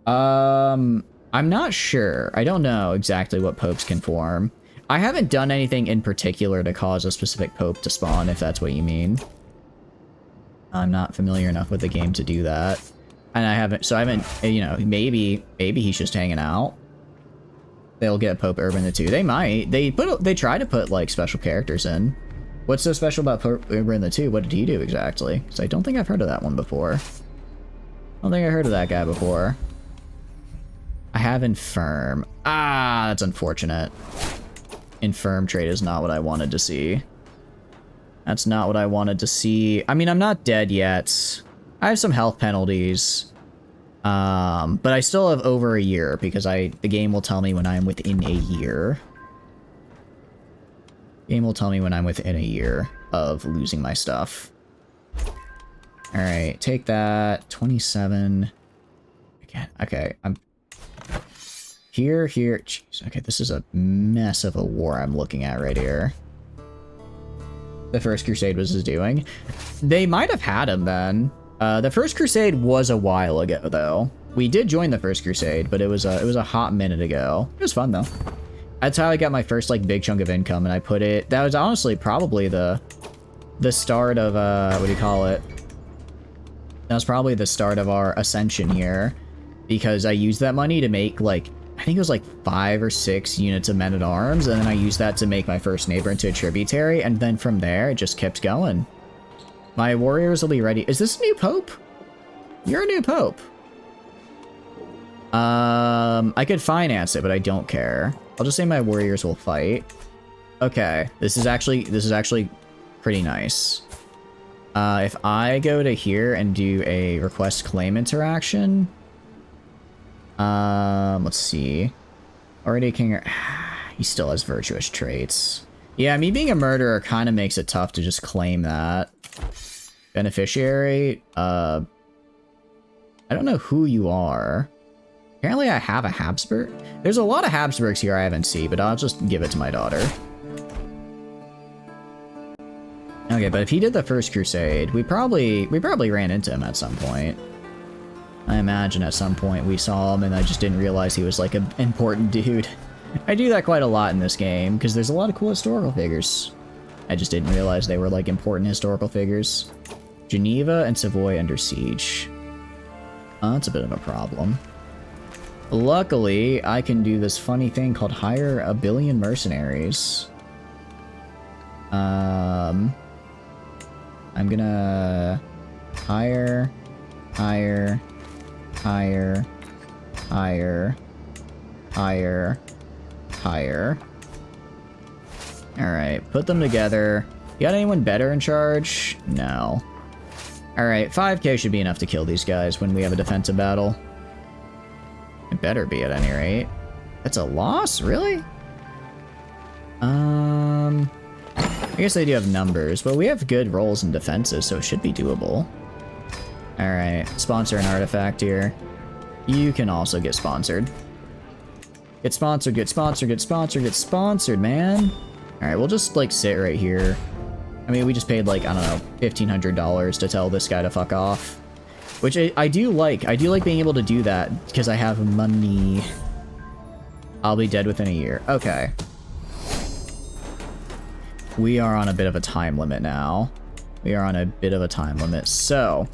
[SPEAKER 1] I'm not sure. I don't know exactly what popes can form. I haven't done anything in particular to cause a specific pope to spawn, if that's what you mean. I'm not familiar enough with the game to do that. And I haven't, you know, maybe he's just hanging out. They'll get Pope Urban the II. They might. They try to put, like, special characters in. What's so special about Pope Urban the II? What did he do exactly? Because I don't think I've heard of that one before. I don't think I heard of that guy before. I have Infirm. Ah, that's unfortunate. Infirm trait is not what I wanted to see. That's not what I wanted to see. I mean, I'm not dead yet. I have some health penalties. But I still have over a year because the game will tell me when I'm within a year. Game will tell me when I'm within a year of losing my stuff. Alright, take that. 27. Again, okay, I'm... Here. Jeez, okay, this is a mess of a war I'm looking at right here. The First Crusade was doing. They might have had him then. The First Crusade was a while ago, though. We did join the First Crusade, but it was a hot minute ago. It was fun, though. That's how I got my first, like, big chunk of income, and I put it... That was honestly probably the start of, what do you call it? That was probably the start of our ascension here, because I used that money to make, like, I think it was like 5 or 6 units of men-at-arms, and then I used that to make my first neighbor into a tributary, and then from there, it just kept going. My warriors will be ready. Is this a new pope? You're a new pope. I could finance it, but I don't care. I'll just say my warriors will fight. Okay, this is actually pretty nice. If I go to here and do a request claim interaction, let's see. Already king. He still has virtuous traits. Yeah, me being a murderer kind of makes it tough to just claim that. Beneficiary. I don't know who you are. Apparently I have a Habsburg. There's a lot of Habsburgs here I haven't seen, but I'll just give it to my daughter. Okay, but if he did the First Crusade, we probably ran into him at some point. I imagine at some point we saw him and I just didn't realize he was like an important dude. I do that quite a lot in this game because there's a lot of cool historical figures. I just didn't realize they were like important historical figures. Geneva and Savoy under siege. That's a bit of a problem. Luckily, I can do this funny thing called hire a billion mercenaries. I'm gonna hire. Alright, put them together. You got anyone better in charge? No. Alright, 5k should be enough to kill these guys when we have a defensive battle. It better be at any rate. That's a loss? Really? I guess they do have numbers, but we have good rolls and defenses, so it should be doable. Alright, sponsor an artifact here. You can also get sponsored. Get sponsored, get sponsored, get sponsored, get sponsored, man. Alright, we'll just, like, sit right here. I mean, we just paid, like, I don't know, $1,500 to tell this guy to fuck off. Which I do like. I do like being able to do that, because I have money. I'll be dead within a year. Okay. We are on a bit of a time limit now. We are on a bit of a time limit. So,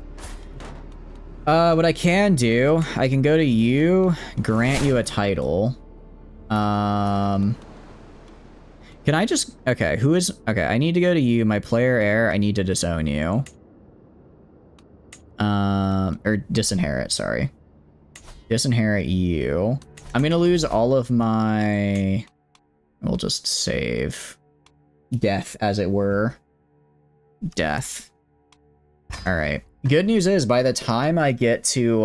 [SPEAKER 1] what I can do, I can go to you, grant you a title. Can I just, okay, who is, okay, I need to go to you, my player heir, I need to disown you. Or disinherit, sorry. Disinherit you. I'm gonna lose all of my, we'll just save. Death, as it were. Death. Alright. Good news is, by the time I get to,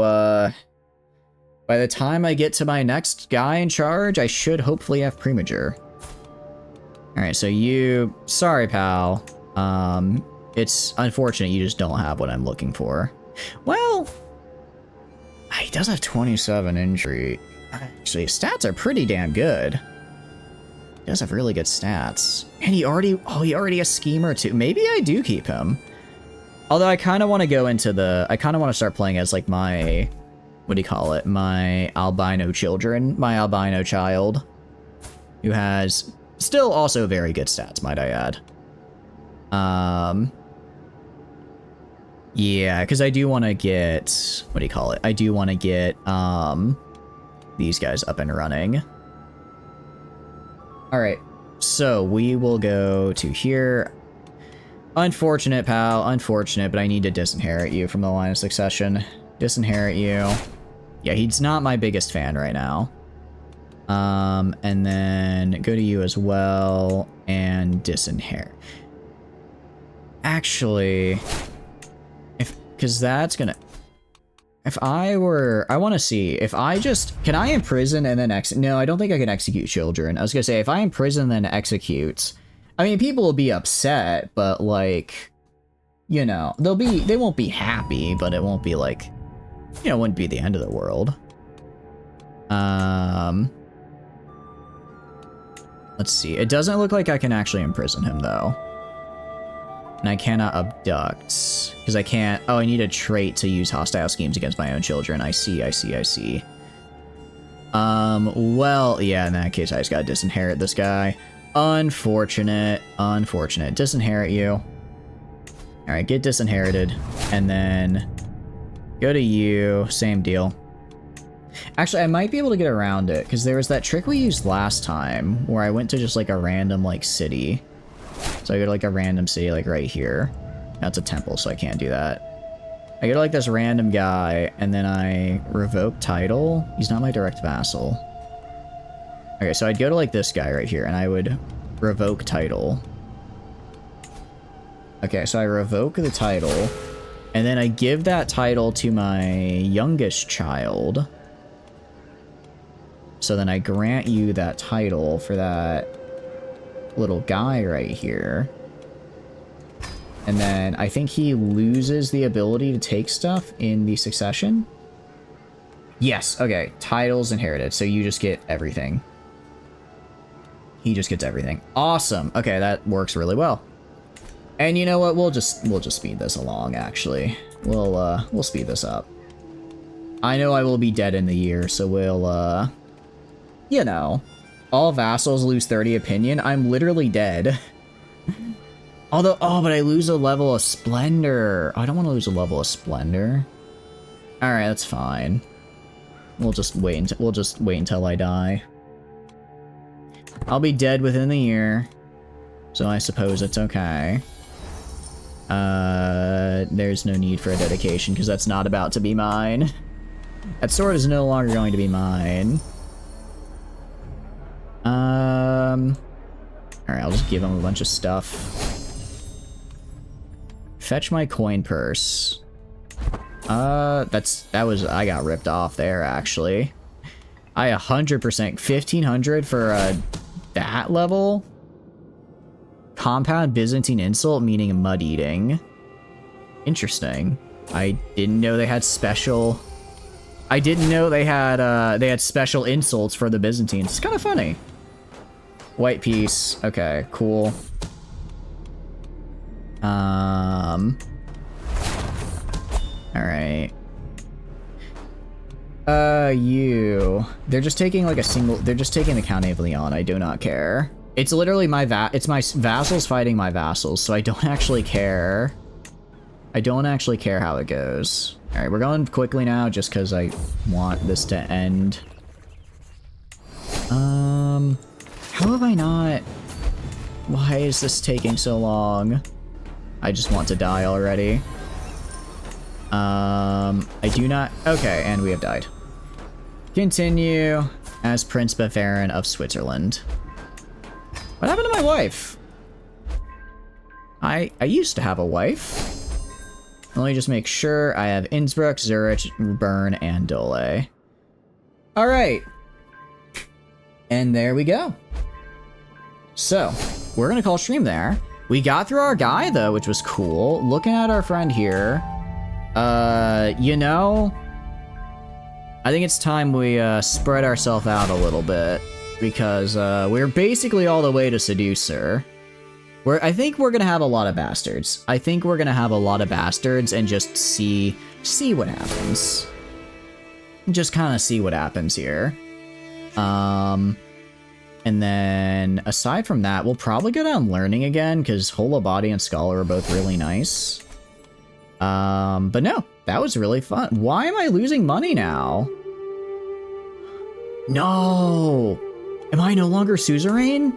[SPEAKER 1] my next guy in charge, I should hopefully have Premature. Alright, so you... Sorry, pal. It's unfortunate you just don't have what I'm looking for. Well... He does have 27 injury. Actually, his stats are pretty damn good. He does have really good stats. And he already... Oh, he already has Schemer, too. Maybe I do keep him. Although I kind of want to go into the... I kind of want to start playing as, like, my what do you call it? My albino children, my albino child, who has still also very good stats, might I add. Yeah, because I do want to get, what do you call it? I do want to get, these guys up and running. All right, so we will go to here. Unfortunate, pal, unfortunate, but I need to disinherit you from the line of succession. Disinherit you. Yeah, he's not my biggest fan right now. And then go to you as well and disinherit. Actually, because that's gonna, if I were, I want to see if I just, can I imprison and then no, I don't think I can execute children. I was gonna say, if I imprison then execute, I mean, people will be upset, but like, you know, they won't be happy, but it won't be like, you know, it wouldn't be the end of the world. Let's see. It doesn't look like I can actually imprison him though. And I cannot abduct because I can't. Oh, I need a trait to use hostile schemes against my own children. I see. Well, yeah, in that case, I just gotta disinherit this guy. Unfortunate. Disinherit you. All right, get disinherited. And then go to you. Same deal. Actually, I might be able to get around it because there was that trick we used last time where I went to just like a random like city. So I go to like a random city like right here. That's a temple, so I can't do that. I go to like this random guy and then I revoke title. He's not my direct vassal. Okay, so I'd go to like this guy right here and I would revoke title. Okay, so I revoke the title and then I give that title to my youngest child. So then I grant you that title for that little guy right here. And then I think he loses the ability to take stuff in the succession. Yes, okay. Title's inherited, so you just get everything. He just gets everything. Awesome. Okay, that works really well. And you know what? We'll just speed this along, actually. We'll speed this up. I know I will be dead in the year, so we'll you know, all vassals lose 30 opinion. I'm literally dead. Although, oh, but I lose a level of splendor. I don't want to lose a level of splendor. All right, that's fine. We'll just wait until I die. I'll be dead within the year, so I suppose it's okay. There's no need for a dedication because that's not about to be mine. That sword is no longer going to be mine. Alright, I'll just give him a bunch of stuff. Fetch my coin purse. I got ripped off there, actually. I 100%, 1500 for, that level? Compound Byzantine insult, meaning mud eating. Interesting. I didn't know they had special... I didn't know they had special insults for the Byzantines. It's kind of funny. White piece. Okay, cool. Alright. You. They're just taking like a single... They're just taking the Count of Leon. I do not care. It's literally it's my vassals fighting my vassals, so I don't actually care. I don't actually care how it goes. Alright, we're going quickly now just because I want this to end. How have I not... Why is this taking so long? I just want to die already. I do not... Okay, and we have died. Continue as Prince Bavarin of Switzerland. What happened to my wife? I used to have a wife. Let me just make sure I have Innsbruck, Zurich, Bern, and Dole. Alright. And there we go. So, we're gonna call stream there. We got through our guy, though, which was cool. Looking at our friend here. You know... I think it's time we, spread ourselves out a little bit. Because, we're basically all the way to Seducer. I think we're gonna have a lot of bastards. I think we're gonna have a lot of bastards and just see what happens. just kind of see what happens here. And then aside from that, we'll probably go down learning again because Hola Body and Scholar are both really nice. But no, that was really fun. Why am I losing money now? No! Am I no longer suzerain?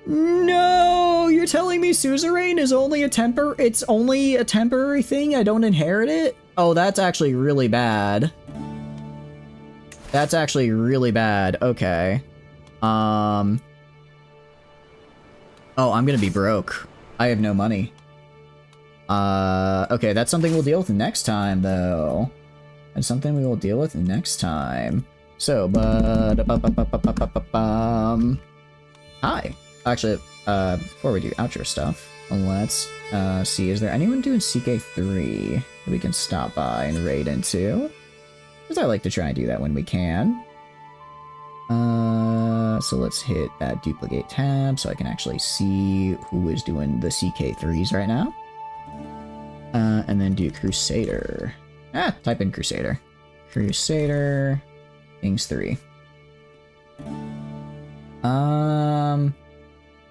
[SPEAKER 1] No! You're telling me suzerain is only it's only a temporary thing? I don't inherit it? Oh, that's actually really bad. That's actually really bad. Okay. Oh, I'm gonna be broke. I have no money. Okay, that's something we'll deal with next time, though. That's something we will deal with next time. So, hi. Actually, before we do outro stuff, let's see. Is there anyone doing CK3 that we can stop by and raid into? Because I like to try and do that when we can. So let's hit that duplicate tab so I can actually see who is doing the CK3s right now. And then do Crusader. Type in Crusader. Crusader. Things 3.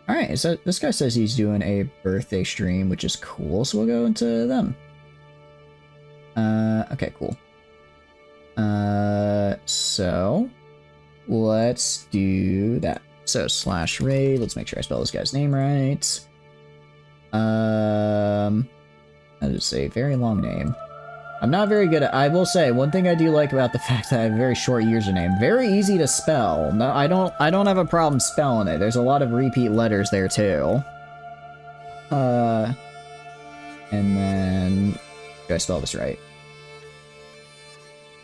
[SPEAKER 1] Alright, so this guy says he's doing a birthday stream, which is cool, so we'll go into them. Okay, cool. So let's do that. So /raid, let's make sure I spell this guy's name right. That is a very long name. I'm not very good at, I will say, one thing I do like about the fact that I have a very short username. Very easy to spell. No, I don't have a problem spelling it. There's a lot of repeat letters there too. And then, do I spell this right?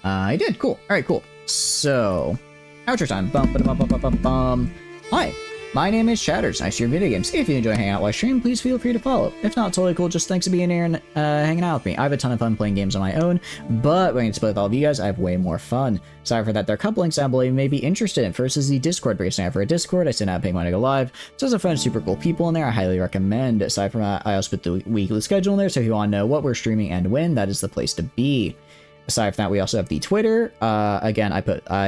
[SPEAKER 1] I did, cool. Alright, cool. So, outro time. Bum, ba, bum, bum, bum, bum, bum. Hi. My name is Chatters. I stream video games. If you enjoy hanging out while I stream, please feel free to follow. If not, totally cool. Just thanks for being here and hanging out with me. I have a ton of fun playing games on my own, but when I play with all of you guys, I have way more fun. Sorry for that. There are a couple links I believe you may be interested in. First is the Discord, because I have for a Discord. I send out paying when I go live. So there's a fun, super cool people in there. I highly recommend. Aside from that, I also put the weekly schedule in there. So if you want to know what we're streaming and when, that is the place to be. Aside from that, we also have the Twitter. Again, I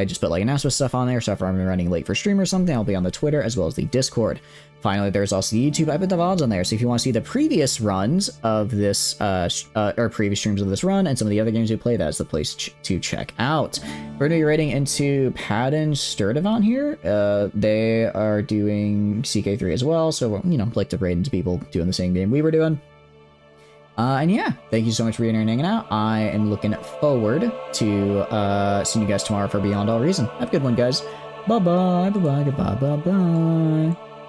[SPEAKER 1] just put like announcement stuff on there, so if I'm running late for stream or something, I'll be on the Twitter as well as the Discord. Finally, there's also the YouTube. I put the VODs on there, so if you want to see the previous runs of this, or previous streams of this run and some of the other games we play, that's the place to check out. We're going to be raiding into Padden Sturdivant here. They are doing CK3 as well, so, you know, like to raid into people doing the same game we were doing. And yeah, thank you so much for being here and hanging out. I am looking forward to seeing you guys tomorrow for Beyond All Reason. Have a good one, guys. Bye-bye, bye-bye, goodbye, bye-bye.